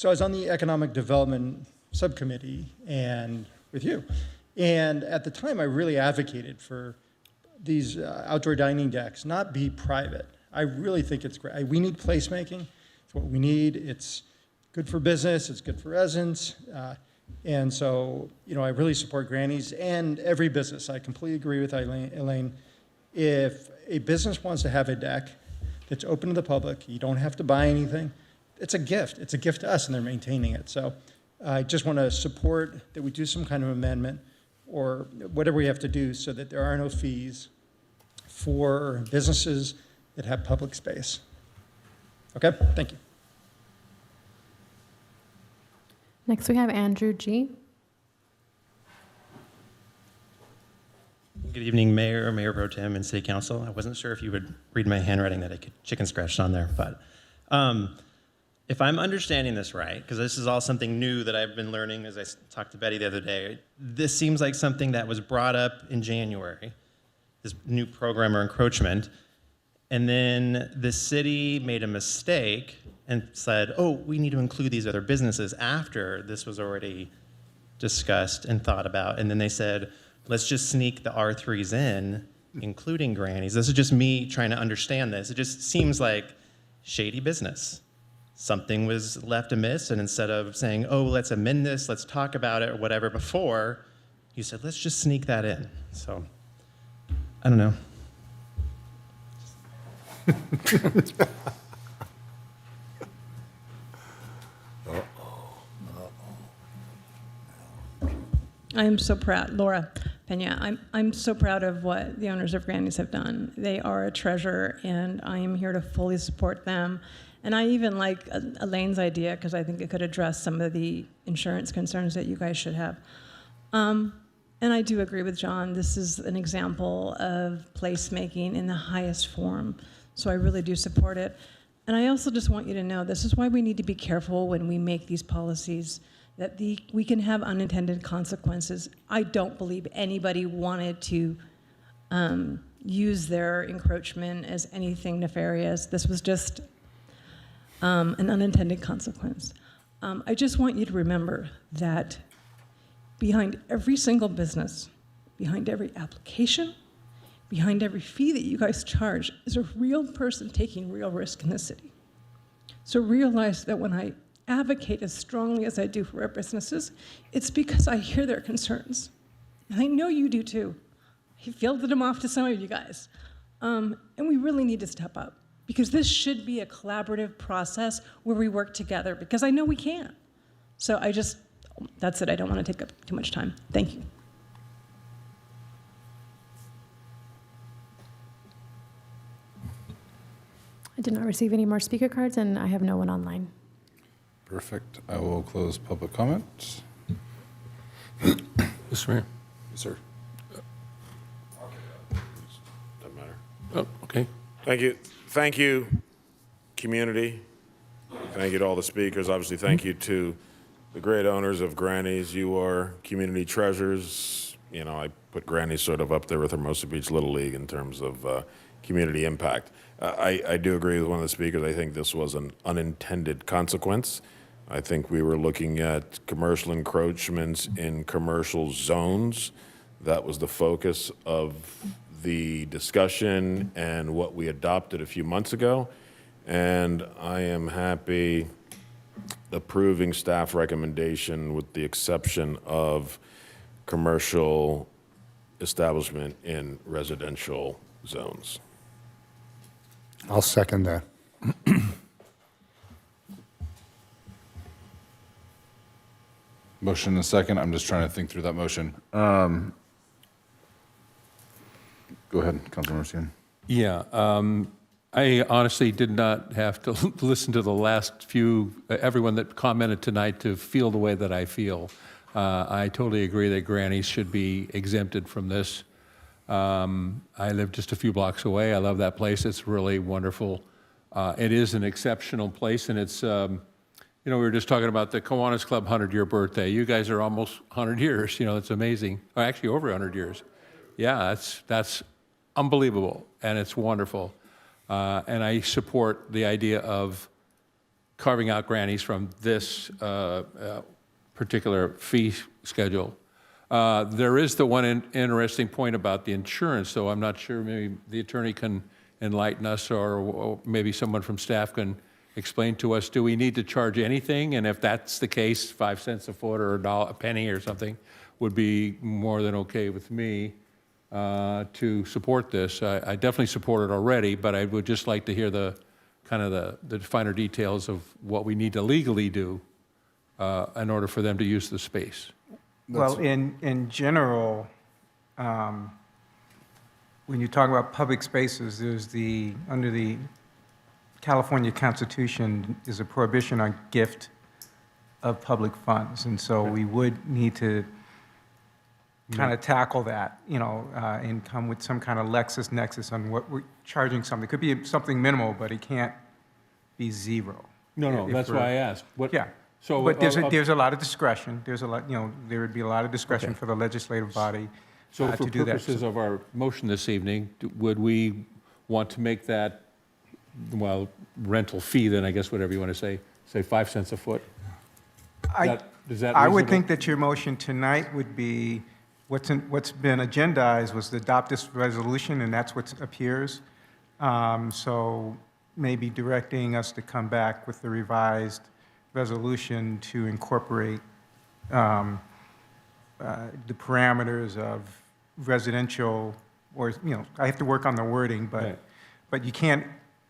R: I was on the Economic Development Subcommittee and with you. And at the time, I really advocated for these outdoor dining decks not be private. I really think it's great. We need placemaking. It's what we need. It's good for business. It's good for residents. And so, I really support Granny's and every business. I completely agree with Elaine. If a business wants to have a deck that's open to the public, you don't have to buy anything. It's a gift. It's a gift to us, and they're maintaining it. So I just want to support that we do some kind of amendment or whatever we have to do so that there are no fees for businesses that have public space. Okay, thank you.
J: Next, we have Andrew G.
K: Good evening, Mayor, Mayor Pro Tem, and City Council. I wasn't sure if you would read my handwriting that I could chicken scratched on there, but if I'm understanding this right, because this is all something new that I've been learning as I talked to Betty the other day, this seems like something that was brought up in January, this new program or encroachment, and then the city made a mistake and said, oh, we need to include these other businesses after this was already discussed and thought about. And then they said, let's just sneak the R3s in, including Granny's. This is just me trying to understand this. It just seems like shady business. Something was left amiss, and instead of saying, oh, let's amend this, let's talk about it, or whatever before, you said, let's just sneak that in. So, I don't know.
T: I'm so proud, Laura Pena, I'm so proud of what the owners of Granny's have done. They are a treasure, and I am here to fully support them. And I even like Elaine's idea, because I think it could address some of the insurance concerns that you guys should have. And I do agree with John. This is an example of placemaking in the highest form. So I really do support it. And I also just want you to know, this is why we need to be careful when we make these policies, that we can have unintended consequences. I don't believe anybody wanted to use their encroachment as anything nefarious. This was just an unintended consequence. I just want you to remember that behind every single business, behind every application, behind every fee that you guys charge is a real person taking real risk in the city. So realize that when I advocate as strongly as I do for our businesses, it's because I hear their concerns. And I know you do too. I fielded them off to some of you guys. And we really need to step up, because this should be a collaborative process where we work together, because I know we can. So that's it. I don't want to take up too much time. Thank you.
J: I did not receive any more speaker cards, and I have no one online.
A: Perfect. I will close public comment.
F: Mr. Mayor.
A: Yes, sir.
O: Doesn't matter.
F: Oh, okay.
O: Thank you, community. Thank you to all the speakers. Obviously, thank you to the great owners of Granny's. You are community treasures. You know, I put Granny's sort of up there with Hermosa Beach Little League in terms of community impact. I do agree with one of the speakers. I think this was an unintended consequence. I think we were looking at commercial encroachments in commercial zones. That was the focus of the discussion and what we adopted a few months ago. And I am happy approving staff recommendation with the exception of commercial establishment in residential zones.
G: I'll second that.
A: Motion and a second. I'm just trying to think through that motion. Go ahead, Councilmember Stephen.
F: Yeah, I honestly did not have to listen to the last few, everyone that commented tonight to feel the way that I feel. I totally agree that Granny's should be exempted from this. I live just a few blocks away. I love that place. It's really wonderful. It is an exceptional place, and it's, we were just talking about the Kiwanis Club 100-year birthday. You guys are almost 100 years. It's amazing. Or actually over 100 years. Yeah, that's unbelievable, and it's wonderful. And I support the idea of carving out Granny's from this particular fee schedule. There is the one interesting point about the insurance, though I'm not sure, maybe the attorney can enlighten us, or maybe someone from staff can explain to us, do we need to charge anything? And if that's the case, 5 cents a foot or a penny or something would be more than okay with me to support this. I definitely support it already, but I would just like to hear the finer details of what we need to legally do in order for them to use the space.
L: Well, in general, when you talk about public spaces, there's under the California Constitution is a prohibition on gift of public funds. And so we would need to kind of tackle that, and come with some kind of LexisNexis on what we're charging something. It could be something minimal, but it can't be zero.
F: No, that's why I asked.
L: Yeah.
F: So,
L: but there's a lot of discretion. There's a lot, there would be a lot of discretion for the legislative body
F: So for
L: to do that.
F: purposes of our motion this evening, would we want to make that, rental fee, then I guess whatever you want to say 5 cents a foot? Is that
L: I would
F: reasonable?
L: think that your motion tonight would be, what's been agendized was to adopt this resolution, and that's what appears. So maybe directing us to come back with the revised resolution to incorporate the parameters of residential, or, I have to work on the wording, but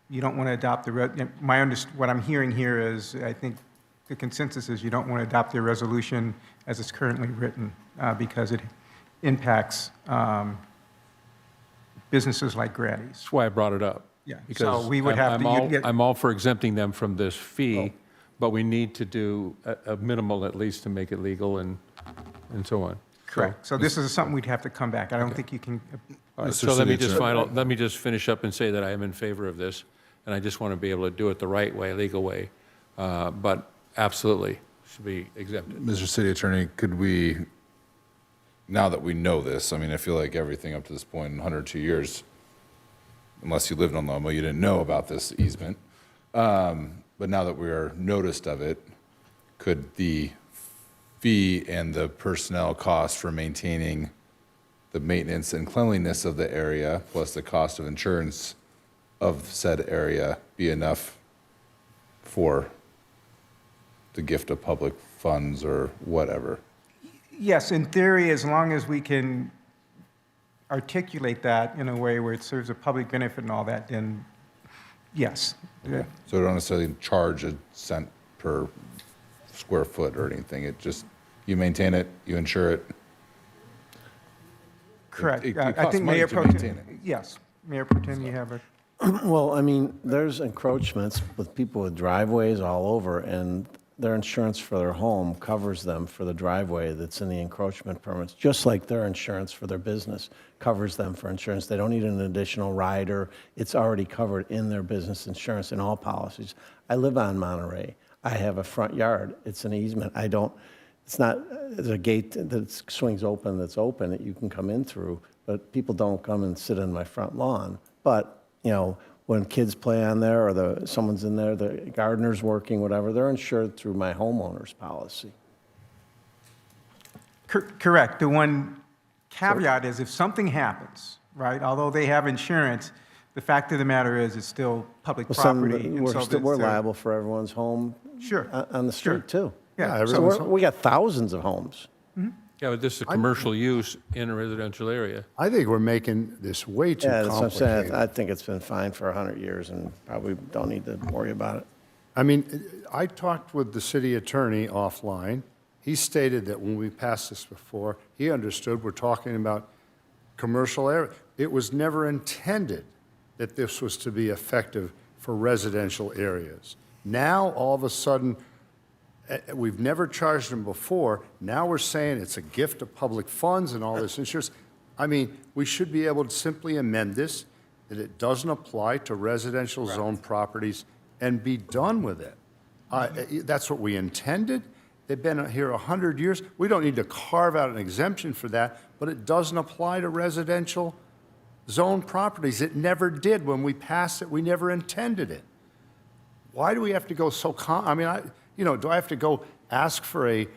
L: you don't want to adopt what I'm hearing here is, I think the consensus is you don't want to adopt the resolution as it's currently written because it impacts businesses like Granny's.
F: That's why I brought it up.
L: Yeah.
F: Because
L: So we would have
F: I'm all for exempting them from this fee, but we need to do a minimal at least to make it legal and so on.
L: Correct. So this is something we'd have to come back. I don't think you can.
F: All right, so let me just finish up and say that I am in favor of this, and I just want to be able to do it the right way, legal way, but absolutely should be exempted.
A: Mr. City Attorney, could we, now that we know this, I mean, I feel like everything up to this point in 102 years, unless you lived on Lomo, you didn't know about this easement. But now that we are noticed of it, could the fee and the personnel cost for maintaining the maintenance and cleanliness of the area, plus the cost of insurance of said area, be enough for the gift of public funds or whatever?
L: Yes, in theory, as long as we can articulate that in a way where it serves a public benefit and all that, then yes.
A: Okay. So we don't necessarily charge a cent per square foot or anything. It just, you maintain it, you insure it.
L: Correct.
A: It
L: I
A: costs
L: think
A: money
L: Mayor
A: to
L: Pro
A: maintain
L: Tem,
A: it.
L: yes, Mayor Pro Tem, you have a,
N: Well, I mean, there's encroachments with people with driveways all over, and their insurance for their home covers them for the driveway that's in the encroachment permits, just like their insurance for their business covers them for insurance. They don't need an additional rider. It's already covered in their business insurance in all policies. I live on Monterey. I have a front yard. It's an easement. It's not, there's a gate that swings open that's open that you can come in through, but people don't come and sit on my front lawn. But, when kids play on there or someone's in there, the gardener's working, whatever, they're insured through my homeowner's policy.
L: correct. The one caveat is if something happens, right, although they have insurance, the fact of the matter is it's still public property. and so
N: We're
L: they're-
N: liable for everyone's home
L: Sure.
N: on the street, too.
L: Yeah,
N: So we got thousands of homes.
F: Yeah, but this is a commercial use in a residential area.
G: I think we're making this way too
N: Yeah, that's what I'm saying.
G: complicated.
N: I think it's been fine for 100 years and probably don't need to worry about it.
G: I mean, I talked with the city attorney offline. He stated that when we passed this before, he understood we're talking about commercial area. It was never intended that this was to be effective for residential areas. Now, all of a sudden, we've never charged them before. Now we're saying it's a gift of public funds and all this insurance. I mean, we should be able to simply amend this, that it doesn't apply to residential zone properties and be done with it. That's what we intended. They've been here 100 years. We don't need to carve out an exemption for that, but it doesn't apply to residential zone properties. It never did. When we passed it, we never intended it. Why do we have to go so do I have to go ask for a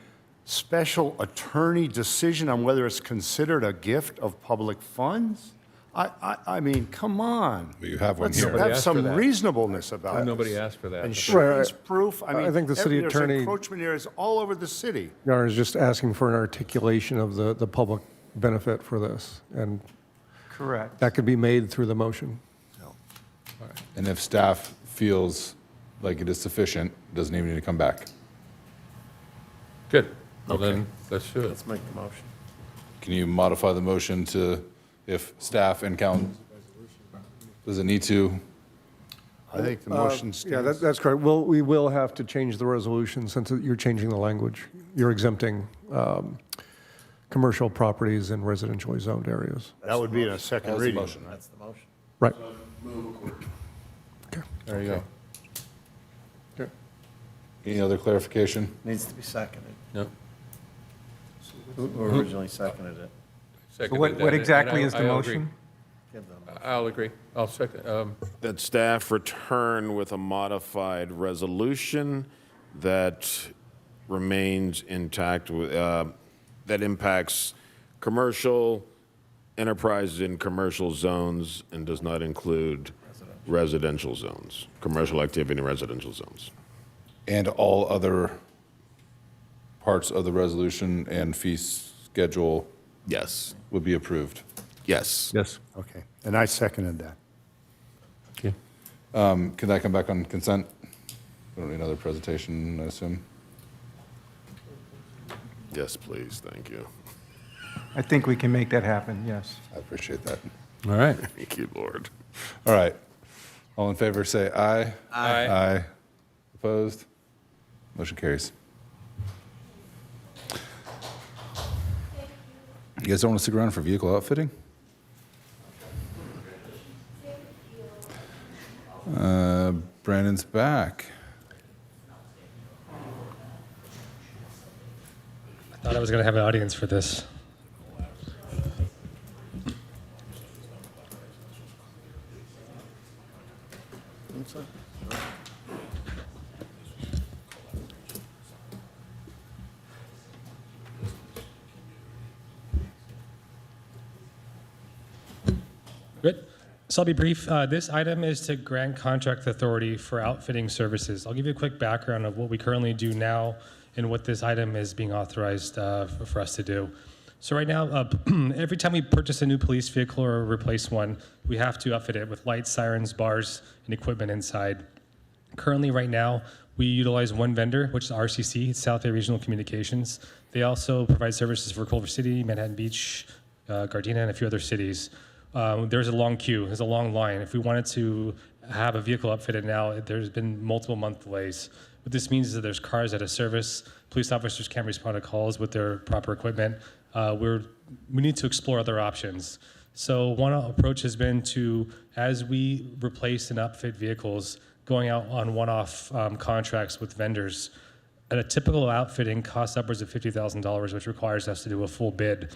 G: special attorney decision on whether it's considered a gift of public funds? I mean, come on.
A: You have one
G: Let's
A: here.
G: have some reasonableness about it.
F: Nobody asked for that.
G: Insurance proof. I mean,
M: I think the city
G: there's
M: attorney-
G: encroachment areas all over the city.
M: Your Honor is just asking for an articulation of the public benefit for this, and
L: Correct.
M: that could be made through the motion.
A: And if staff feels like it is sufficient, doesn't even need to come back.
F: Good. Well, then, let's do it.
N: Let's make the motion.
A: Can you modify the motion to, if staff and council, does it need to?
G: I think the motion
M: Yeah,
G: stands.
M: that's correct. We will have to change the resolution since you're changing the language. You're exempting commercial properties in residentially zoned areas.
G: That would be in a second
A: That was the
G: reading.
A: motion, right?
N: That's the motion.
M: Right.
A: There you go. Any other clarification?
N: Needs to be seconded.
F: No.
N: Who originally seconded it?
L: So
F: Seconded
L: what
F: that, and
L: exactly is the
F: I'll agree.
L: motion?
N: Give them.
F: I'll agree. I'll second.
O: That staff return with a modified resolution that remains intact, that impacts commercial enterprises in commercial zones and does not include residential zones, commercial activity in residential zones.
A: And all other parts of the resolution and fee schedule
O: Yes.
A: would be approved.
O: Yes.
F: Yes.
G: Okay, and I seconded that.
F: Okay.
A: Can that come back on consent? We don't need another presentation, I assume?
O: Yes, please. Thank you.
L: I think we can make that happen, yes.
A: I appreciate that.
F: All right.
O: Thank you, Lord.
A: All right. All in favor, say aye.
F: Aye.
A: Aye. Opposed? Motion carries. You guys don't want to stick around for vehicle outfitting? Brandon's back.
E: I thought I was going to have an audience for this. Good. So I'll be brief. This item is to grant contract authority for outfitting services. I'll give you a quick background of what we currently do now and what this item is being authorized for us to do. So right now, every time we purchase a new police vehicle or replace one, we have to outfit it with lights, sirens, bars, and equipment inside. Currently, right now, we utilize one vendor, which is RCC, South Bay Regional Communications. They also provide services for Culver City, Manhattan Beach, Gardena, and a few other cities. There's a long queue, there's a long line. If we wanted to have a vehicle outfitted now, there's been multiple month delays. What this means is that there's cars at a service, police officers can't respond to calls with their proper equipment. We need to explore other options. So one approach has been to, as we replace and upfit vehicles, going out on one-off contracts with vendors. A typical outfitting costs upwards of $50,000, which requires us to do a full bid.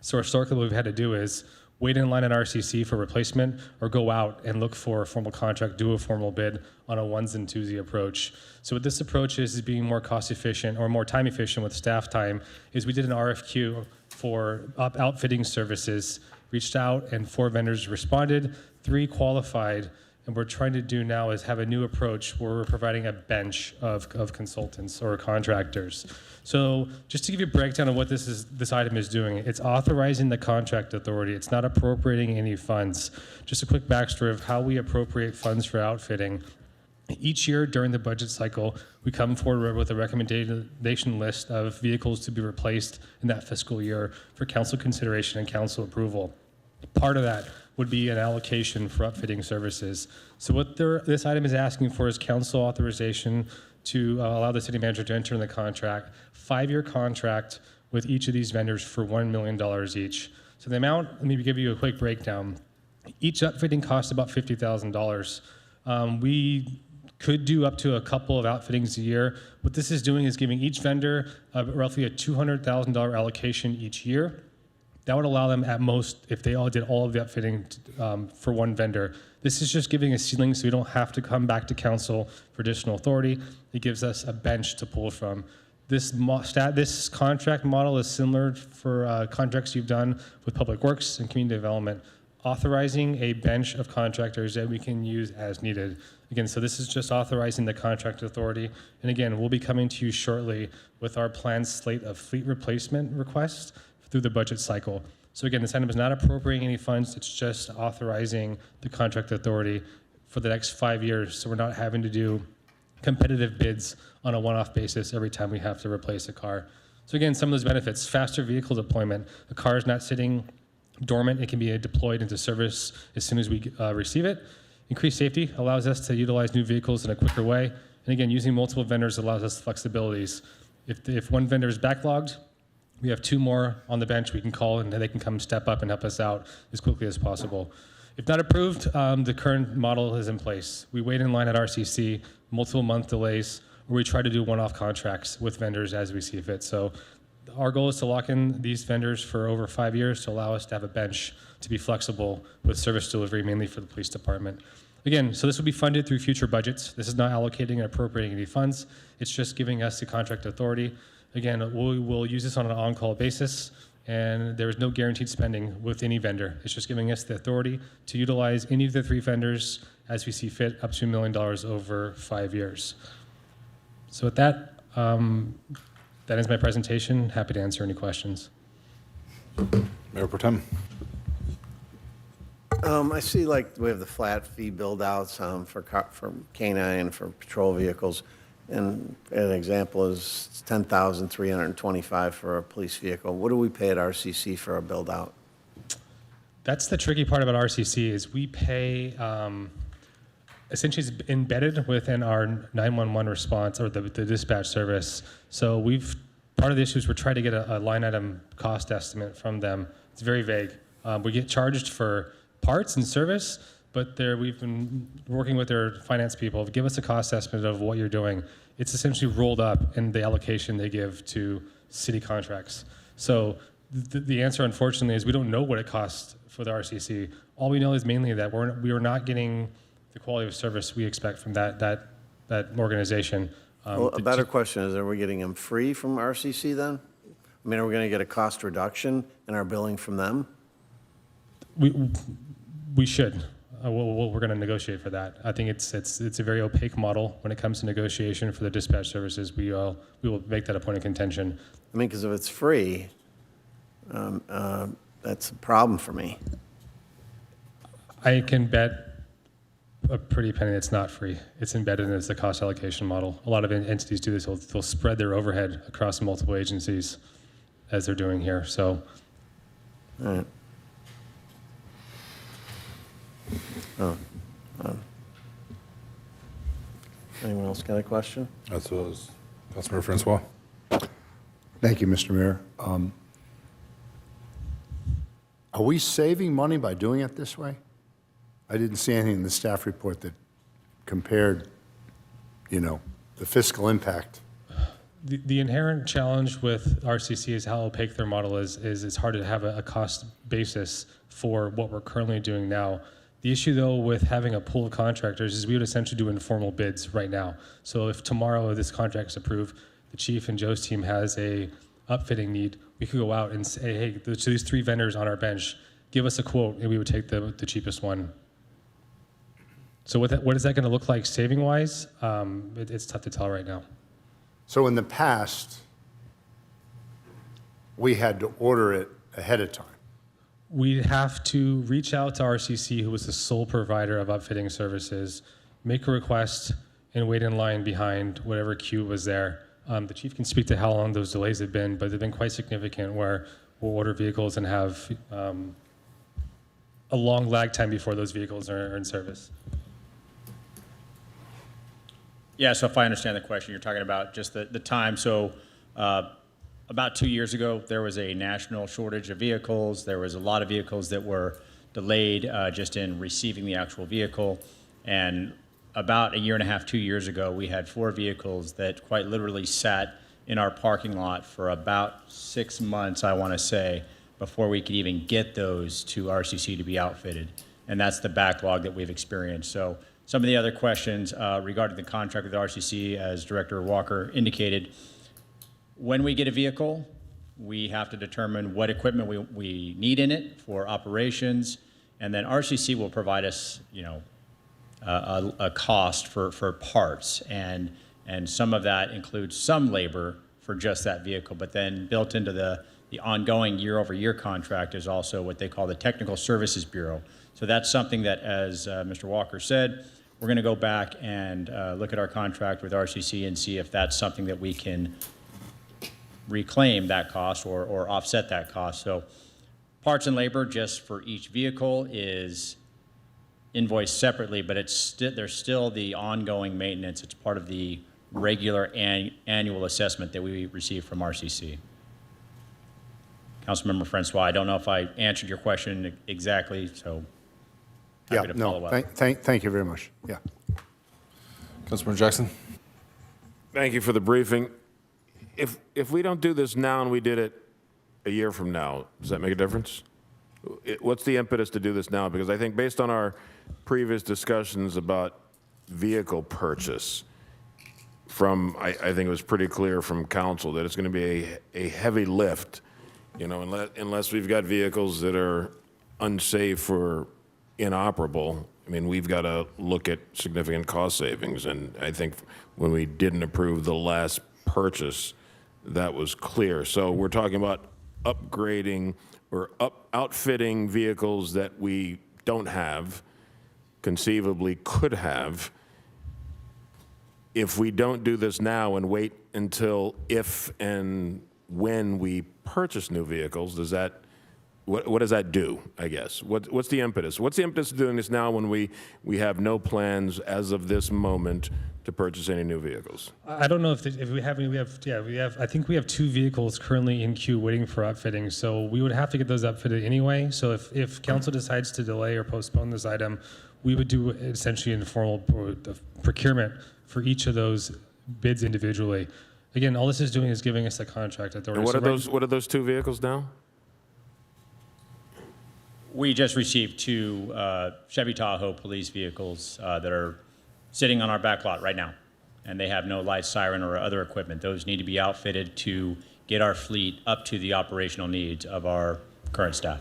E: So historically, what we've had to do is wait in line at RCC for replacement or go out and look for a formal contract, do a formal bid on a ones and twosy approach. So what this approach is being more cost efficient or more time efficient with staff time is we did an RFQ for outfitting services, reached out and 4 vendors responded, 3 qualified. And what we're trying to do now is have a new approach where we're providing a bench of consultants or contractors. So just to give you a breakdown of what this item is doing, it's authorizing the contract authority. It's not appropriating any funds. Just a quick backstory of how we appropriate funds for outfitting. Each year during the budget cycle, we come forward with a recommendation list of vehicles to be replaced in that fiscal year for council consideration and council approval. Part of that would be an allocation for upfitting services. So what this item is asking for is council authorization to allow the city manager to enter in the contract, 5-year contract with each of these vendors for $1 million each. So the amount, let me give you a quick breakdown. Each upfitting costs about $50,000. We could do up to a couple of outfittings a year. What this is doing is giving each vendor roughly a $200,000 allocation each year. That would allow them at most, if they all did all of the outfitting for one vendor. This is just giving a ceiling so we don't have to come back to council for additional authority. It gives us a bench to pull from. This contract model is similar for contracts you've done with Public Works and Community Development. authorizing a bench of contractors that we can use as needed. Again, so this is just authorizing the contract authority. And again, we'll be coming to you shortly with our planned slate of fleet replacement requests through the budget cycle. So again, this item is not appropriating any funds, it's just authorizing the contract authority for the next 5 years. So we're not having to do competitive bids on a one-off basis every time we have to replace a car. So again, some of those benefits: faster vehicle deployment. A car is not sitting dormant, it can be deployed into service as soon as we receive it. Increased safety allows us to utilize new vehicles in a quicker way. And again, using multiple vendors allows us flexibilities. If one vendor is backlogged, we have 2 more on the bench we can call, and they can come step up and help us out as quickly as possible. If not approved, the current model is in place. We wait in line at RCC, multiple month delays, or we try to do one-off contracts with vendors as we see fit. So our goal is to lock in these vendors for over 5 years to allow us to have a bench to be flexible with service delivery, mainly for the police department. Again, so this will be funded through future budgets. This is not allocating and appropriating any funds. It's just giving us the contract authority. Again, we will use this on an on-call basis, and there is no guaranteed spending with any vendor. It's just giving us the authority to utilize any of the 3 vendors as we see fit, up to $1 million over 5 years. So with that, that ends my presentation. Happy to answer any questions.
A: Mayor Pro Tem.
N: I see like we have the flat fee build-outs for K-9 for patrol vehicles. And an example is $10,325 for a police vehicle. What do we pay at RCC for a build-out?
E: That's the tricky part about RCC is we pay, essentially it's embedded within our 911 response or the dispatch service. So part of the issue is we're trying to get a line item cost estimate from them. It's very vague. We get charged for parts and service, but we've been working with their finance people to give us a cost estimate of what you're doing. It's essentially rolled up in the allocation they give to city contracts. So the answer, unfortunately, is we don't know what it costs for the RCC. All we know is mainly that we are not getting the quality of service we expect from that organization.
N: Well, a better question is, are we getting them free from RCC then? I mean, are we going to get a cost reduction in our billing from them?
E: We should. We're going to negotiate for that. I think it's a very opaque model when it comes to negotiation for the dispatch services. We will make that a point of contention.
N: I mean, because if it's free, that's a problem for me.
E: I can bet a pretty penny it's not free. It's embedded in the cost allocation model. A lot of entities do this. They'll spread their overhead across multiple agencies as they're doing here. So.
N: All right. Anyone else got a question?
A: That's what was Councilmember Francois.
G: Thank you, Mr. Mayor. Are we saving money by doing it this way? I didn't see anything in the staff report that compared, the fiscal impact.
E: The inherent challenge with RCC is how opaque their model is it's hard to have a cost basis for what we're currently doing now. The issue, though, with having a pool of contractors is we would essentially do informal bids right now. So if tomorrow this contract is approved, the chief and Joe's team has a upfitting need, we could go out and say, hey, to these 3 vendors on our bench, give us a quote, and we would take the cheapest one. So what is that going to look like saving-wise? It's tough to tell right now.
G: So in the past, we had to order it ahead of time.
E: We'd have to reach out to RCC, who was the sole provider of upfitting services, make a request, and wait in line behind whatever queue was there. The chief can speak to how long those delays have been, but they've been quite significant where we'll order vehicles and have a long lag time before those vehicles are in service.
Q: Yeah, so if I understand the question, you're talking about just the time. So about 2 years ago, there was a national shortage of vehicles. There was a lot of vehicles that were delayed just in receiving the actual vehicle. And about 1.5 years, 2 years ago, we had 4 vehicles that quite literally sat in our parking lot for about 6 months, I want to say, before we could even get those to RCC to be outfitted. And that's the backlog that we've experienced. So some of the other questions regarding the contract with RCC, as Director Walker indicated, when we get a vehicle, we have to determine what equipment we need in it for operations, And then RCC will provide us, a cost for parts, and some of that includes some labor for just that vehicle. But then built into the ongoing year-over-year contract is also what they call the Technical Services Bureau. So that's something that, as Mr. Walker said, we're going to go back and look at our contract with RCC and see if that's something that we can reclaim that cost or offset that cost. So parts and labor just for each vehicle is invoiced separately, but there's still the ongoing maintenance. It's part of the regular annual assessment that we receive from RCC. Councilmember Francois, I don't know if I answered your question exactly, so happy to follow up.
G: Thank you very much. Yeah.
A: Councilmember Jackson?
O: Thank you for the briefing. If we don't do this now and we did it a year from now, does that make a difference? What's the impetus to do this now? Because I think based on our previous discussions about vehicle purchase, I think it was pretty clear from council that it's going to be a heavy lift, unless we've got vehicles that are unsafe or inoperable. I mean, we've got to look at significant cost savings. And I think when we didn't approve the last purchase, that was clear. So we're talking about upgrading or outfitting vehicles that we don't have, conceivably could have. If we don't do this now and wait until if and when we purchase new vehicles, what does that do, I guess? What's the impetus? What's the impetus of doing this now when we have no plans as of this moment to purchase any new vehicles?
E: I don't know if we have any. I think we have 2 vehicles currently in queue waiting for upfitting. So we would have to get those upfitted anyway. So if council decides to delay or postpone this item, we would do essentially an informal procurement for each of those bids individually. Again, all this is doing is giving us a contract authority.
O: And what are those 2 vehicles now?
Q: We just received 2 Chevy Tahoe police vehicles that are sitting on our back lot right now, and they have no light, siren, or other equipment. Those need to be outfitted to get our fleet up to the operational needs of our current staff.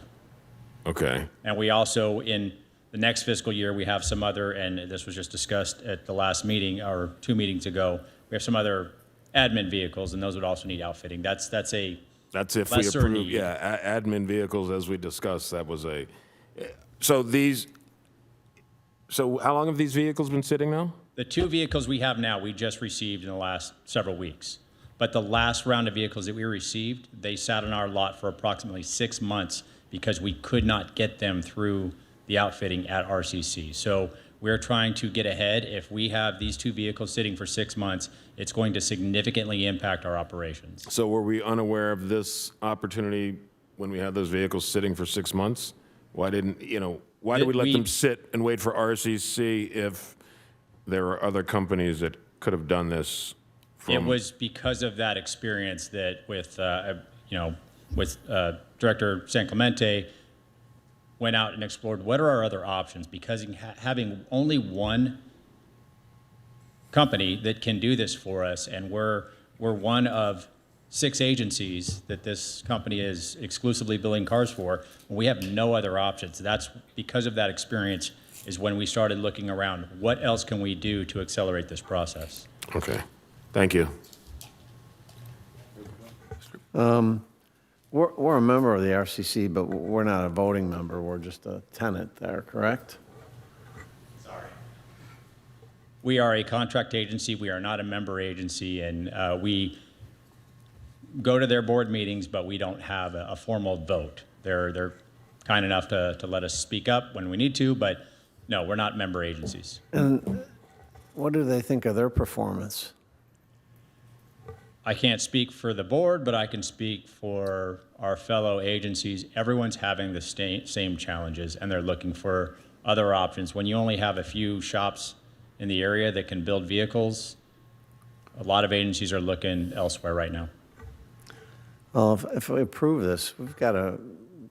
O: Okay.
Q: And we also, in the next fiscal year, we have some other, and this was just discussed at the last meeting, or 2 meetings ago, we have some other admin vehicles, and those would also need outfitting. That's if we approve, need.
O: Yeah, admin vehicles, as we discussed, that was so how long have these vehicles been sitting now?
Q: The 2 vehicles we have now, we just received in the last several weeks. But the last round of vehicles that we received, they sat on our lot for approximately 6 months because we could not get them through the outfitting at RCC. So we're trying to get ahead. If we have these 2 vehicles sitting for 6 months, it's going to significantly impact our operations.
O: So were we unaware of this opportunity when we had those vehicles sitting for 6 months? Why did we let them sit and wait for RCC if there are other companies that could have done this?
Q: It was because of that experience that with Director San Clemente went out and explored what are our other options, because having only one company that can do this for us, and we're one of 6 agencies that this company is exclusively billing cars for. We have no other options. That's because of that experience is when we started looking around. What else can we do to accelerate this process?
O: Okay, thank you.
N: We're a member of the RCC, but we're not a voting member. We're just a tenant there, correct?
Q: Sorry. We are a contract agency. We are not a member agency, and we go to their board meetings, but we don't have a formal vote. They're kind enough to let us speak up when we need to, but no, we're not member agencies.
N: And what do they think of their performance?
Q: I can't speak for the board, but I can speak for our fellow agencies. Everyone's having the same challenges, and they're looking for other options. When you only have a few shops in the area that can build vehicles, a lot of agencies are looking elsewhere right now.
N: Well, if we approve this, we've got to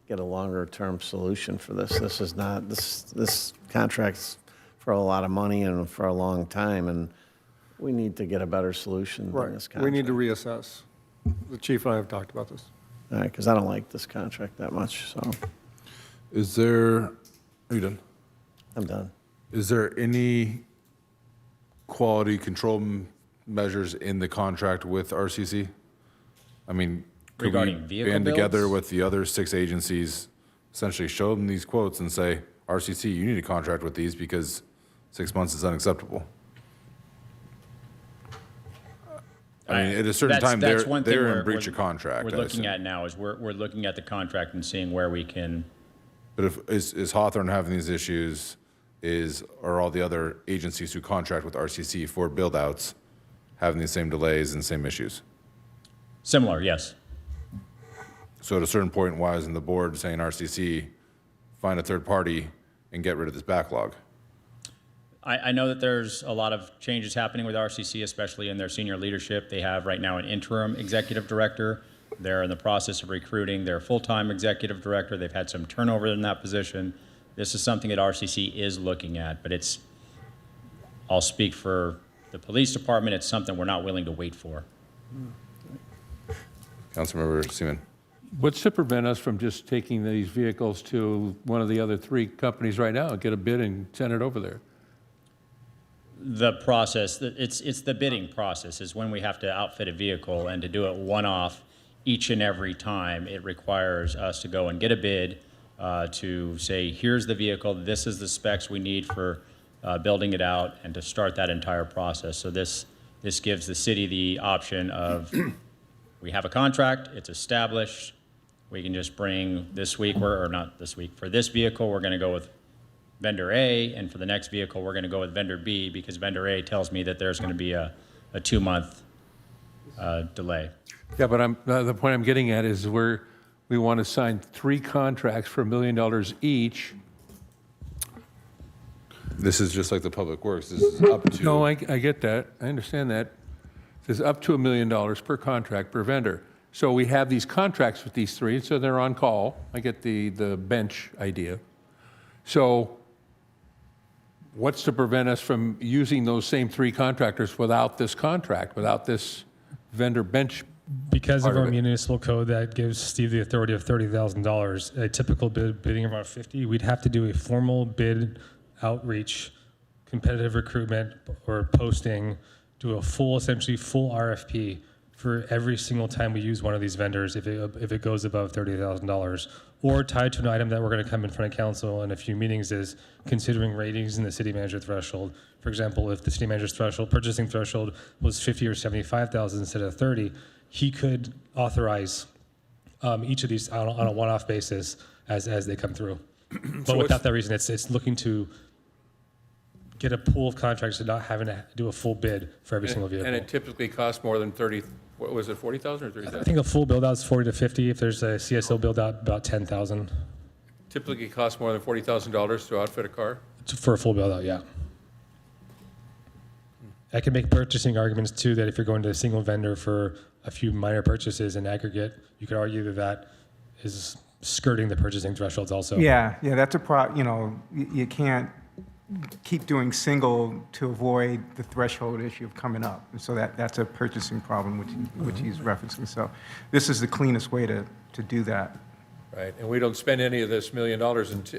N: get a longer-term solution for this. This is not, this contract's for a lot of money and for a long time, and we need to get a better solution than this contract.
M: We need to reassess. The chief and I have talked about this.
N: All right, because I don't like this contract that much, so.
A: Is there Are you done?
N: I'm done.
A: Is there any quality control measures in the contract with RCC? I mean, could
Q: Regarding
A: we
Q: vehicle
A: band together
Q: builds?
A: with the other 6 agencies, essentially show them these quotes and say, RCC, you need to contract with these because 6 months is unacceptable? I mean, at a certain time,
Q: That's one thing
A: they're
Q: we're-
A: in breach
Q: we're-
A: of contract.
Q: We're
A: I
Q: looking
A: assume.
Q: at now is we're looking at the contract and seeing where we can.
A: But is Hawthorne having these issues? Are all the other agencies who contract with RCC for build-outs having the same delays and same issues?
Q: Similar, yes.
A: So at a certain point, why isn't the board saying RCC, find a third party and get rid of this backlog?
Q: I know that there's a lot of changes happening with RCC, especially in their senior leadership. They have right now an interim executive director. They're in the process of recruiting their full-time executive director. They've had some turnover in that position. This is something that RCC is looking at, but I'll speak for the police department. It's something we're not willing to wait for.
A: Councilmember Seaman.
F: What's to prevent us from just taking these vehicles to one of the other 3 companies right now and get a bid and send it over there?
Q: The process, it's the bidding process is when we have to outfit a vehicle, and to do it one-off each and every time, it requires us to go and get a bid to say, here's the vehicle, this is the specs we need for building it out, and to start that entire process. So this gives the city the option of, we have a contract, it's established, we can just bring this week, or not this week, for this vehicle, we're gonna go with vendor A, and for the next vehicle, we're going to go with vendor B because vendor A tells me that there's going to be a 2-month delay.
F: Yeah, but the point I'm getting at is we want to sign 3 contracts for $1 million each.
A: This is just like the Public Works. This is up to.
F: No, I get that. I understand that. This is up to $1 million per contract per vendor. So we have these contracts with these 3, so they're on call. I get the bench idea. So what's to prevent us from using those same 3 contractors without this contract, without this vendor bench?
E: Because of
F: part
E: our
F: of it?
E: municipal code that gives Steve the authority of $30,000, a typical bidding around 50, we'd have to do a formal bid outreach, competitive recruitment or posting, do a essentially full RFP for every single time we use one of these vendors if it goes above $30,000. Or tied to an item that we're going to come in front of council in a few meetings is considering ratings in the city manager threshold. For example, if the city manager's threshold, purchasing threshold was 50 or 75,000 instead of 30, he could authorize each of these on a one-off basis as they come through. But without that reason, it's looking to get a pool of contracts and not having to do a full bid for every single vehicle.
F: And it typically costs more than 30, what was it, 40,000 or 30,000?
E: I think a full build out is 40 to 50. If there's a CSO build out, about 10,000
F: Typically costs more than $40,000 to outfit a car?
E: for a full build out. Yeah. I can make purchasing arguments too that if you're going to a single vendor for a few minor purchases in aggregate, you could argue that is skirting the purchasing thresholds also.
L: Yeah, that's you can't keep doing single to avoid the threshold issue of coming up. And so that's a purchasing problem, which he's referencing. So this is the cleanest way to do that.
F: Right, and we don't spend any of this $1 million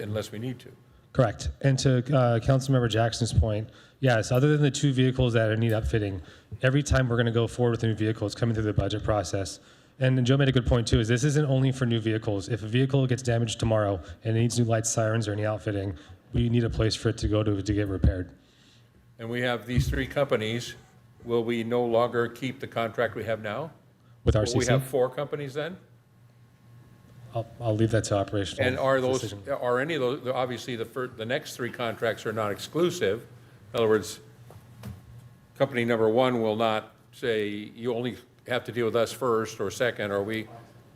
F: unless we need to.
E: Correct. And to Councilmember Jackson's point, yes, other than the 2 vehicles that need upfitting, every time we're going to go forward with a new vehicle, it's coming through the budget process. And Joe made a good point too, is this isn't only for new vehicles. If a vehicle gets damaged tomorrow and it needs new lights, sirens, or any outfitting, we need a place for it to go to get repaired.
F: And we have these 3 companies. Will we no longer keep the contract we have now?
E: With
F: Will
E: RCC?
F: we have 4 companies then?
E: I'll leave that to operational.
F: And are
E: decision.
F: any of those, obviously the next 3 contracts are not exclusive. In other words, company number 1 will not say, you only have to deal with us first or second, or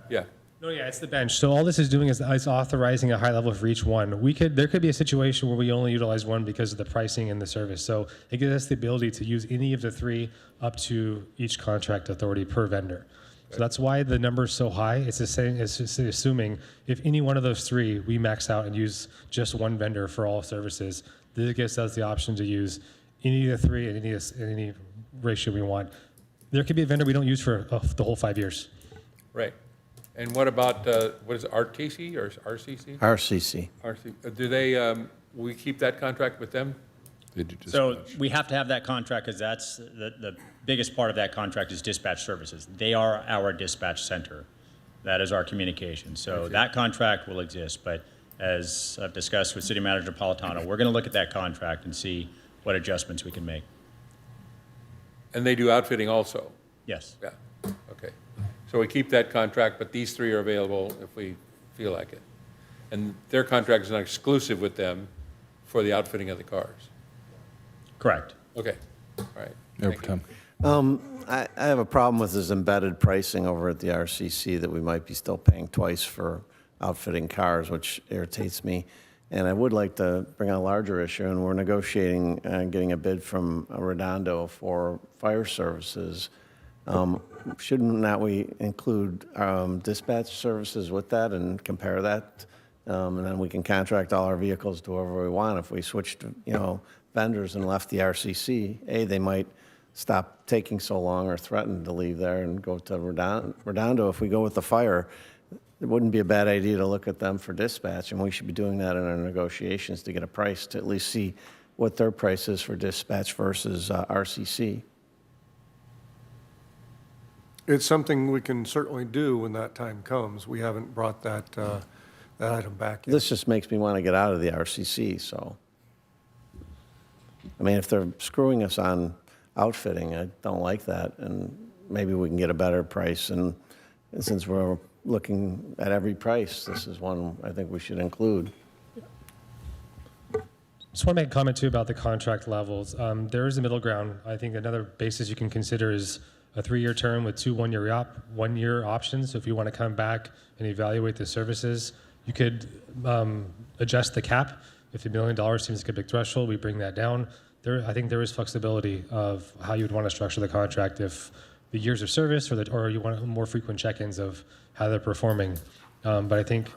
F: yeah.
E: No, yeah, it's the bench. So all this is doing is authorizing a high level for each one. There could be a situation where we only utilize one because of the pricing and the service. So it gives us the ability to use any of the 3 up to each contract authority per vendor. So that's why the number is so high. It's the same. It's just assuming if any one of those 3 we max out and use just one vendor for all services, this gives us the option to use any of the 3 and any ratio we want. There could be a vendor we don't use for the whole 5 years.
F: Right. And what about, what is it, RTC or RCC?
N: RCC.
F: Do they, we keep that contract with them?
Q: So we have to have that contract because that's the biggest part of that contract is dispatch services. They are our dispatch center. That is our communication. So that contract will exist. But as I've discussed with City Manager Napolitano, we're going to look at that contract and see what adjustments we can make.
F: And they do outfitting also?
Q: Yes.
F: Yeah, okay. So we keep that contract, but these three are available if we feel like it. And their contract is not exclusive with them for the outfitting of the cars?
Q: Correct.
F: Okay, all right.
A: Mayor
F: Thank
A: Protem.
N: I have a problem with this embedded pricing over at the RCC that we might be still paying twice for outfitting cars, which irritates me. And I would like to bring on a larger issue, and we're negotiating getting a bid from Redondo for fire services. Shouldn't not we include dispatch services with that and compare that? And then we can contract all our vehicles to whoever we want. If we switched, vendors and left the RCC, they might stop taking so long or threaten to leave there and go to Redondo. If we go with the fire, it wouldn't be a bad idea to look at them for dispatch, and we should be doing that in our negotiations to get a price, to at least see what their price is for dispatch versus RCC.
M: It's something we can certainly do when that time comes. We haven't brought that item back yet.
N: This just makes me want to get out of the RCC, so. I mean, if they're screwing us on outfitting, I don't like that, and maybe we can get a better price. And since we're looking at every price, this is one I think we should include.
E: Just want to make a comment too about the contract levels. There is a middle ground. I think another basis you can consider is a 3-year term with 2 one-year options. So if you want to come back and evaluate the services, you could adjust the cap. If $1 million seems like a big threshold, we bring that down. I think there is flexibility of how you would want to structure the contract if the years of service or you want more frequent check-ins of how they're performing. But I think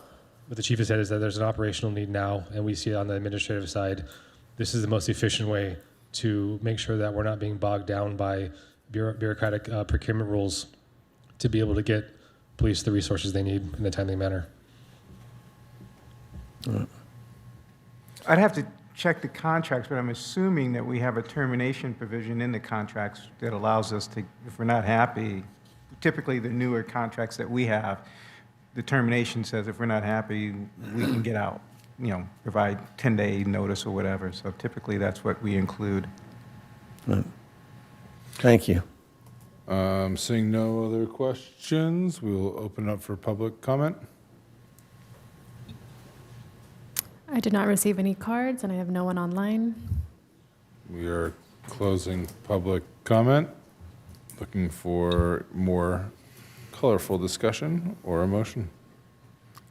E: what the chief has said is that there's an operational need now, and we see it on the administrative side. This is the most efficient way to make sure that we're not being bogged down by bureaucratic procurement rules to be able to get police the resources they need in a timely manner.
L: I'd have to check the contracts, but I'm assuming that we have a termination provision in the contracts that allows us to, if we're not happy, typically the newer contracts that we have, the termination says if we're not happy, we can get out, provide 10-day notice or whatever. So typically that's what we include.
N: Thank you.
A: Seeing no other questions, we will open up for public comment.
J: I did not receive any cards, and I have no one online.
A: We are closing public comment. Looking for more colorful discussion or a motion.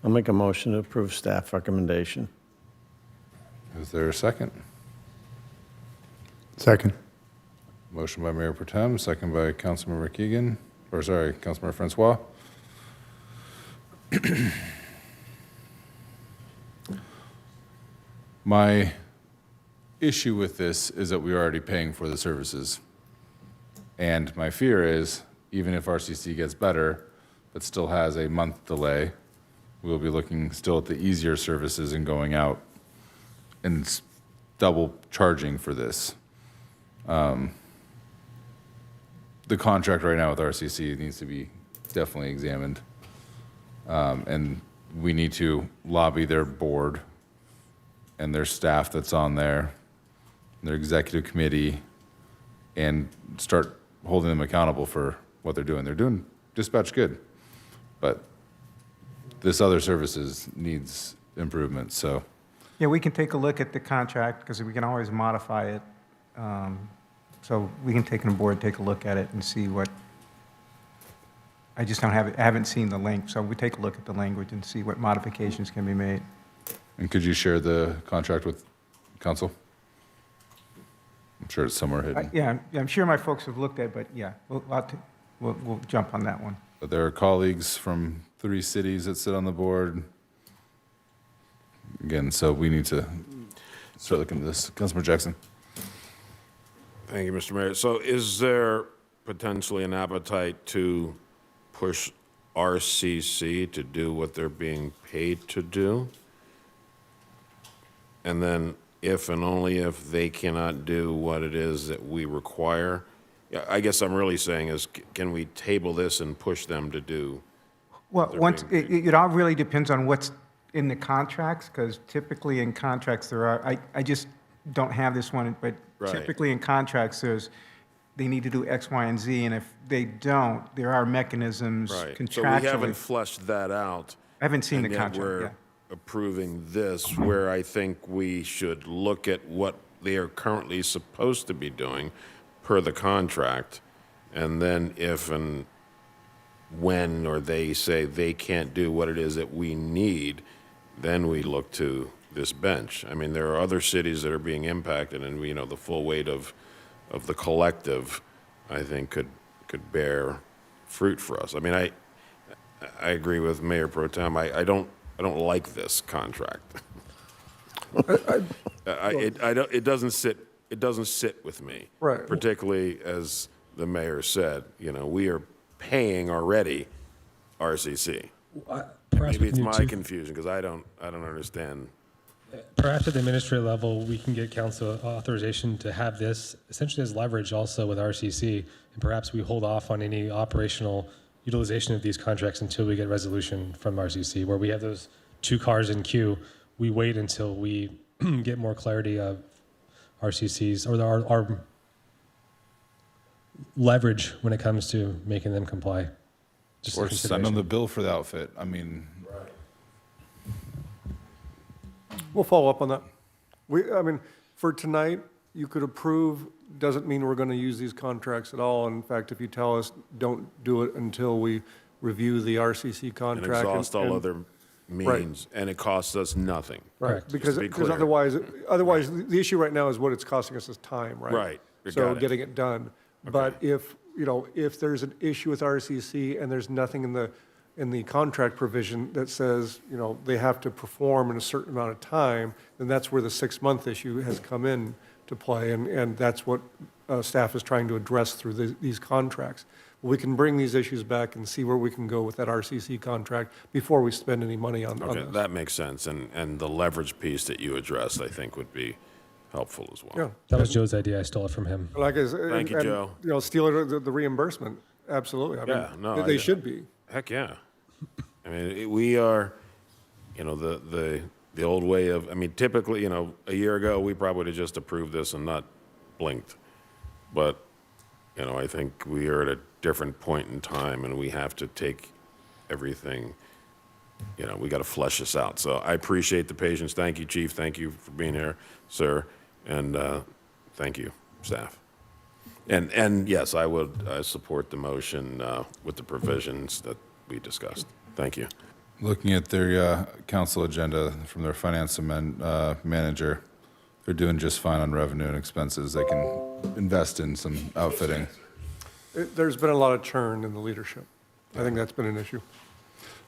N: I'll make a motion to approve staff recommendation.
A: Is there a second?
G: Second.
A: Motion by Mayor Protem, second by Councilmember Keegan, Councilmember Francois. My issue with this is that we're already paying for the services. And my fear is, even if RCC gets better, but still has a month delay, we'll be looking still at the easier services and going out and double charging for this. The contract right now with RCC needs to be definitely examined. And we need to lobby their board and their staff that's on there, their executive committee, and start holding them accountable for what they're doing. They're doing dispatch good, but this other services needs improvement, so.
L: Yeah, we can take a look at the contract because we can always modify it. So we can take on board, take a look at it and see what, I just don't have it, I haven't seen the link, so we take a look at the language and see what modifications can be made.
A: And could you share the contract with council? I'm sure it's somewhere hidden.
L: Yeah, I'm sure my folks have looked at it, but yeah, we'll jump on that one.
A: But there are colleagues from 3 cities that sit on the board. Again, so we need to start looking at this. Councilmember Jackson.
O: Thank you, Mr. Mayor. So is there potentially an appetite to push RCC to do what they're being paid to do? And then if and only if they cannot do what it is that we require, yeah, I guess I'm really saying is, can we table this and push them to do?
L: Well, it all really depends on what's in the contracts, because typically in contracts there are, I just don't have this one, but
O: Right.
L: typically in contracts they need to do X, Y, and Z, and if they don't, there are mechanisms
O: Right.
L: contractually.
O: So we haven't fleshed that out.
L: I haven't seen the
O: and yet
L: contract,
O: we're
L: yeah.
O: approving this, where I think we should look at what they are currently supposed to be doing per the contract, and then if and when or they say they can't do what it is that we need, then we look to this bench. I mean, there are other cities that are being impacted, and the full weight of the collective, I think, could bear fruit for us. I mean, I agree with Mayor Pro Tem. I don't like this contract. It doesn't sit with me.
M: Right.
O: Particularly as the mayor said, we are paying already RCC.
E: Perhaps
O: Maybe
E: we
O: it's
E: can
O: my
E: do-
O: confusion because I don't understand.
E: Perhaps at the administrative level, we can get council authorization to have this essentially as leverage also with RCC, and perhaps we hold off on any operational utilization of these contracts until we get resolution from RCC, where we have those 2 cars in queue. We wait until we get more clarity of RCCs or our leverage when it comes to making them comply. Just a
A: Or send them
E: consideration.
A: the bill for the outfit. I mean,
M: We'll follow up on that. I mean, for tonight, you could approve, doesn't mean we're going to use these contracts at all. In fact, if you tell us, don't do it until we review the RCC
O: And
M: contract.
O: exhaust all other
M: Right.
O: means, and it costs us nothing.
M: Right,
O: Just to
M: because
O: be clear.
M: otherwise, the issue right now is what it's costing us is time, right?
O: Right, we
M: So
O: got it.
M: getting it done. But if there's an issue with RCC and there's nothing in the contract provision that says, they have to perform in a certain amount of time, then that's where the 6-month issue has come in to play, and that's what staff is trying to address through these contracts. We can bring these issues back and see where we can go with that RCC contract before we spend any money on
O: Okay,
M: this.
O: that makes sense, and the leverage piece that you addressed, I think, would be helpful as well.
M: Yeah.
E: That was Joe's idea. I stole it from him.
M: Like I said,
O: Thank you, Joe.
M: Steal the reimbursement, absolutely. I mean,
O: Yeah, no,
M: they should be.
O: Heck yeah. I mean, we are, the old way of, I mean, typically, a year ago, we probably would have just approved this and not blinked. But, I think we are at a different point in time, and we have to take everything, we got to flesh this out. So I appreciate the patience. Thank you, Chief. Thank you for being here, sir. And thank you, staff. And yes, I would support the motion with the provisions that we discussed. Thank you.
A: looking at their council agenda from their finance manager, they're doing just fine on revenue and expenses. They can invest in some outfitting.
M: There's been a lot of churn in the leadership. I think that's been an issue.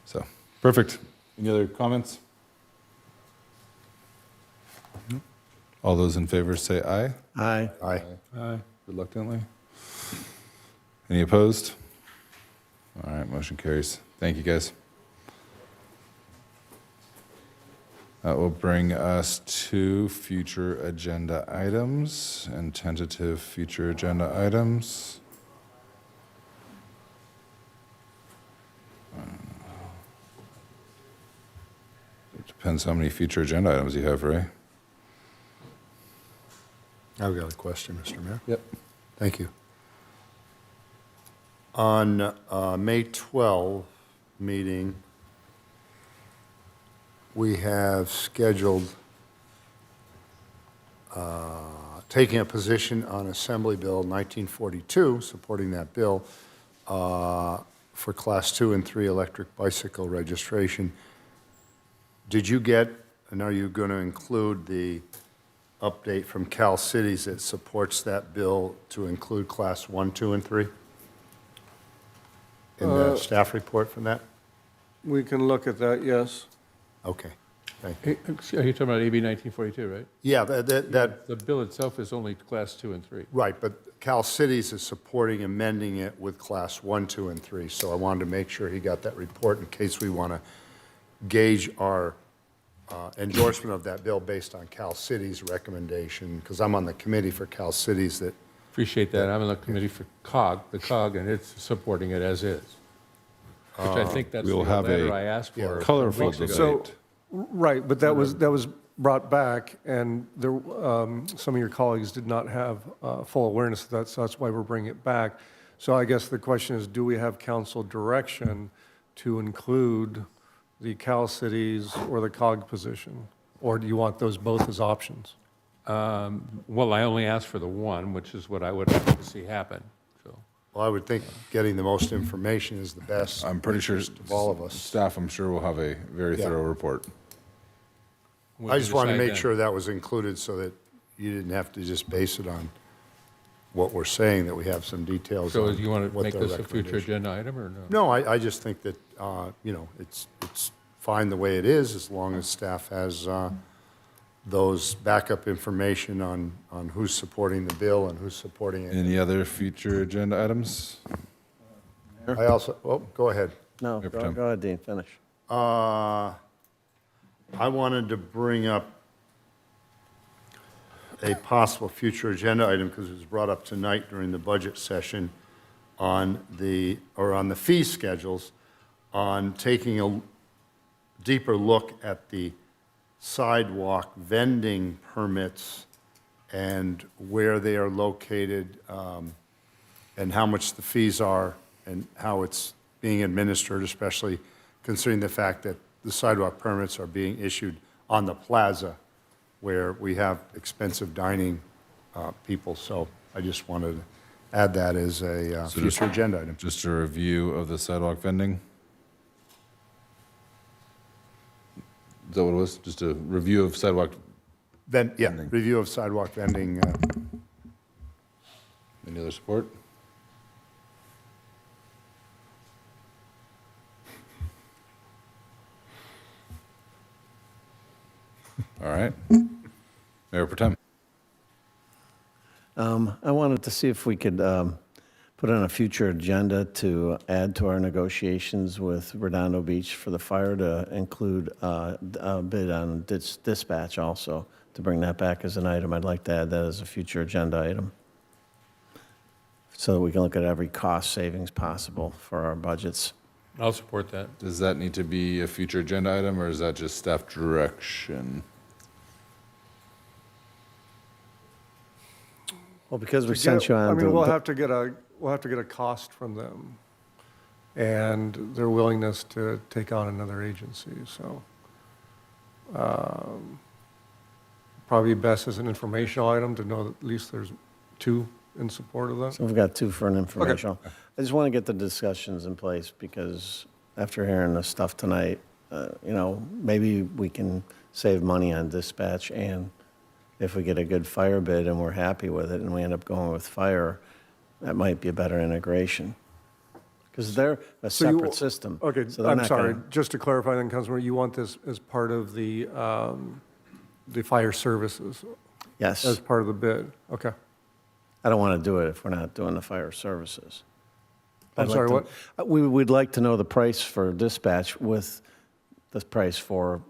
A: So, perfect. Any other comments? All those in favor say aye.
N: Aye.
G: Aye.
A: Aye. Reluctantly. Any opposed? All right, motion carries. Thank you, guys. That will bring us to future agenda items and tentative future agenda items. It depends how many future agenda items you have, Ray.
G: I've got a question, Mr. Mayor.
A: Yep.
G: Thank you. On May 12 meeting, we have scheduled taking a position on Assembly Bill 1942, supporting that bill, for Class 2 and 3 electric bicycle registration. Did you get, and are you going to include the update from Cal Cities that supports that bill to include Class 1, 2, and 3? In the staff report from that?
M: We can look at that, yes.
G: Okay. Thank you.
F: Are you talking about AB 1942, right?
G: Yeah, that,
F: The bill itself is only Class 2 and 3.
G: right, but Cal Cities is supporting amending it with Class 1, 2, and 3. So I wanted to make sure he got that report in case we want to gauge our endorsement of that bill based on Cal Cities' recommendation, because I'm on the committee for Cal Cities that,
F: Appreciate that. I'm on the committee for COG, and it's supporting it as is. Which I think that's the
A: we'll have
F: letter
A: a
F: I asked for.
A: colorful
F: weeks ago.
A: debate.
M: So, right, but that was brought back, and there, some of your colleagues did not have full awareness of that, so that's why we're bringing it back. So I guess the question is, do we have council direction to include the Cal Cities or the COG position? Or do you want those both as options?
F: Well, I only asked for the one, which is what I would like to see happen, so.
G: well, I would think getting the most information is the best.
A: I'm pretty sure
G: interest of all of us.
A: staff, I'm sure, will have a very
G: Yeah.
A: thorough report.
F: we
G: I
F: can
G: just wanted to
F: decide
G: make
F: then.
G: sure that was included so that you didn't have to just base it on what we're saying, that we have some details
F: So
G: on
F: do you want to
G: what
F: make
G: their
F: this a future
G: recommendation-
F: agenda item, or no?
G: No, I just think that, it's fine the way it is, as long as staff has those backup information on who's supporting the bill and who's supporting it.
A: Any other future agenda items?
G: I also, go ahead.
N: No,
A: Mayor Pro
N: go
A: Tem.
N: go ahead, Dean, finish.
G: I wanted to bring up a possible future agenda item, because it was brought up tonight during the budget session on the fee schedules, on taking a deeper look at the sidewalk vending permits and where they are located, and how much the fees are and how it's being administered, especially considering the fact that the sidewalk permits are being issued on the plaza where we have expensive dining people. So I just wanted to add that as a
A: So just-
G: future agenda item.
A: Just a review of the sidewalk vending? Is that what it was? Just a review of sidewalk? Vending.
G: Review of sidewalk vending.
A: Any other support? All right. Mayor Pro Tem.
N: I wanted to see if we could put on a future agenda to add to our negotiations with Redondo Beach for the fire to include a bid on dispatch also, to bring that back as an item. I'd like to add that as a future agenda item, so that we can look at every cost savings possible for our budgets.
F: I'll support that.
A: Does that need to be a future agenda item, or is that just staff direction?
N: Well, because we sent you on.
M: I mean,
N: to-
M: we'll have to get a cost from them and their willingness to take on another agency, so. Probably best as an informational item to know that at least there's two in support of that.
N: So we've got two for an informational. I just want to get the discussions in place, because after hearing the stuff tonight, maybe we can save money on dispatch, and if we get a good fire bid and we're happy with it and we end up going with fire, that might be a better integration. Because they're a
M: So you-
N: separate system.
M: Okay,
N: so they're
M: I'm
N: not
M: sorry,
N: gonna-
M: just to clarify then, Councilmember, you want this as part of the fire services?
N: Yes.
M: As part of the bid, okay.
N: I don't want to do it if we're not doing the fire services.
M: I'm sorry, what?
N: We would like to know the price for dispatch with the price for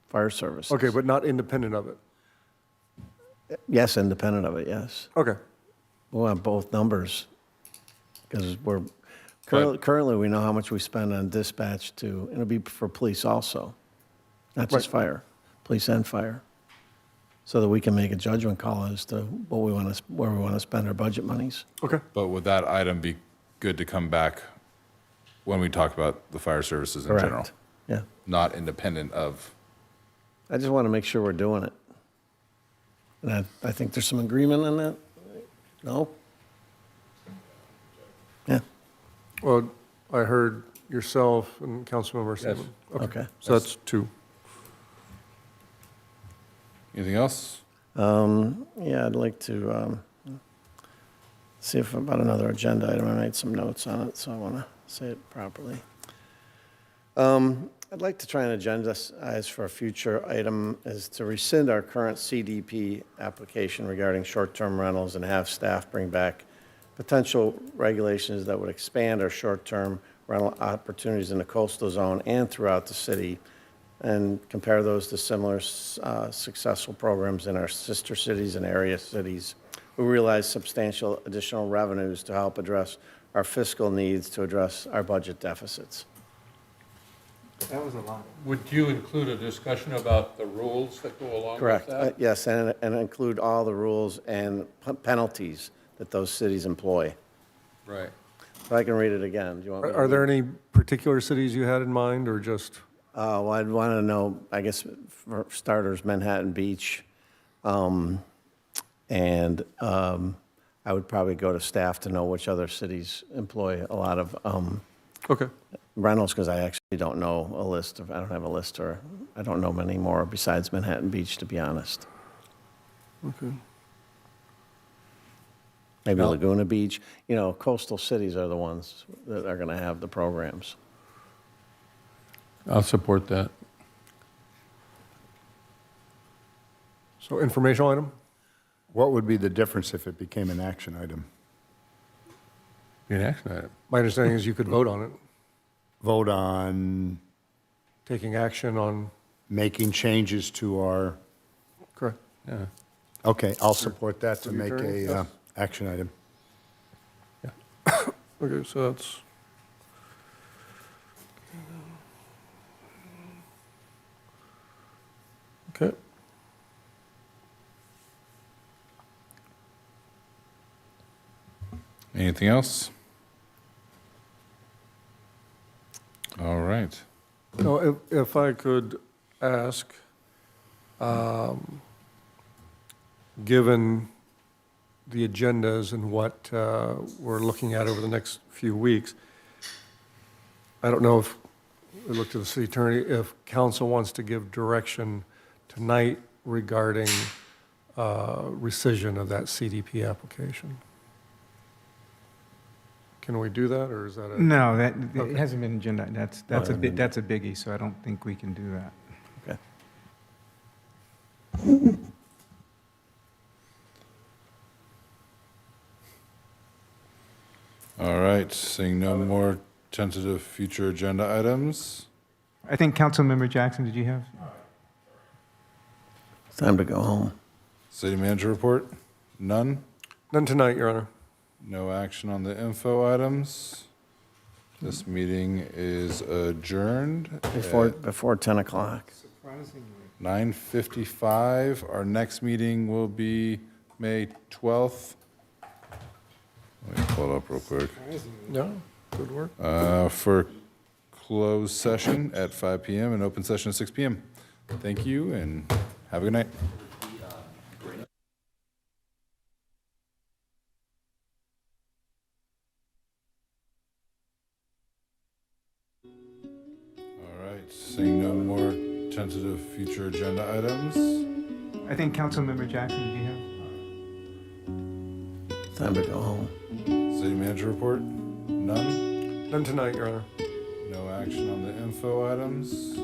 N: fire services.
M: Okay, but not independent of it?
N: Yes, independent of it, yes.
M: Okay.
N: We'll have both numbers, because currently we know how much we spend on dispatch to, it'll be for police also, not just fire, police and fire, so that we can make a judgment call as to where we want to spend our budget monies.
M: Okay.
A: But would that item be good to come back when we talk about the fire services in general?
N: Correct. Yeah.
A: Not independent of?
N: I just want to make sure we're doing it. And I think there's some agreement on that. No? Yeah.
M: Well, I heard yourself and Councilmember Seaman.
N: Okay.
M: So that's two.
A: Anything else?
N: Yeah, I'd like to see if about another agenda item. I made some notes on it, so I want to say it properly. I'd like to try and agendize for a future item is to rescind our current CDP application regarding short-term rentals and have staff bring back potential regulations that would expand our short-term rental opportunities in the coastal zone and throughout the city, and compare those to similar successful programs in our sister cities and area cities. We realize substantial additional revenues to help address our fiscal needs to address our budget deficits.
L: That was a lot.
F: Would you include a discussion about the rules that go along
N: Correct.
F: with that?
N: Yes, and include all the rules and penalties that those cities employ.
F: Right.
N: If I can read it again. Do you want me to
M: Are there
N: read it?
M: any particular cities you had in mind, or just?
N: Well, I'd want to know, I guess, for starters, Manhattan Beach. And I would probably go to staff to know which other cities employ a lot of
M: Okay.
N: rentals, because I actually don't know a list of, I don't have a list, or I don't know many more besides Manhattan Beach, to be honest.
M: Okay.
N: Maybe
M: Well-
N: Laguna Beach. You know, coastal cities are the ones that are going to have the programs.
F: I'll support that.
M: So informational item?
G: What would be the difference if it became an action item?
F: An action item.
M: My understanding is you could vote on it,
G: Vote on
M: taking action on,
G: making changes to our,
M: correct.
F: Yeah.
G: okay, I'll support that to
M: City
G: make
M: attorney,
G: a
M: yes.
G: action item.
M: Okay, so that's. Okay.
A: Anything else? All right.
M: No, if I could ask, given the agendas and what we're looking at over the next few weeks, I don't know if, we look to the city attorney, if council wants to give direction tonight regarding rescission of that CDP application. Can we do that, or is that a?
L: No, that,
M: Okay.
L: it hasn't been agenda. That's a that's a biggie, so I don't think we can do that.
N: Okay.
A: All right, seeing no more tentative future agenda items.
L: I think Councilmember Jackson, did you have?
N: It's time to go home.
A: City manager report? None?
M: None tonight, Your Honor.
A: No action on the info items. This meeting is adjourned
N: Before 10 o'clock.
A: 9:55. Our next meeting will be May 12th. Let me pull it up real quick.
M: No, good work.
A: For closed session at 5 p.m. and open session at 6 p.m. Thank you and have a good night. All right, seeing no more tentative future agenda items.
L: I think Councilmember Jackson, did you have?
N: Time to go home.
A: City manager report? None?
M: None tonight, Your Honor.
A: No action on the info items.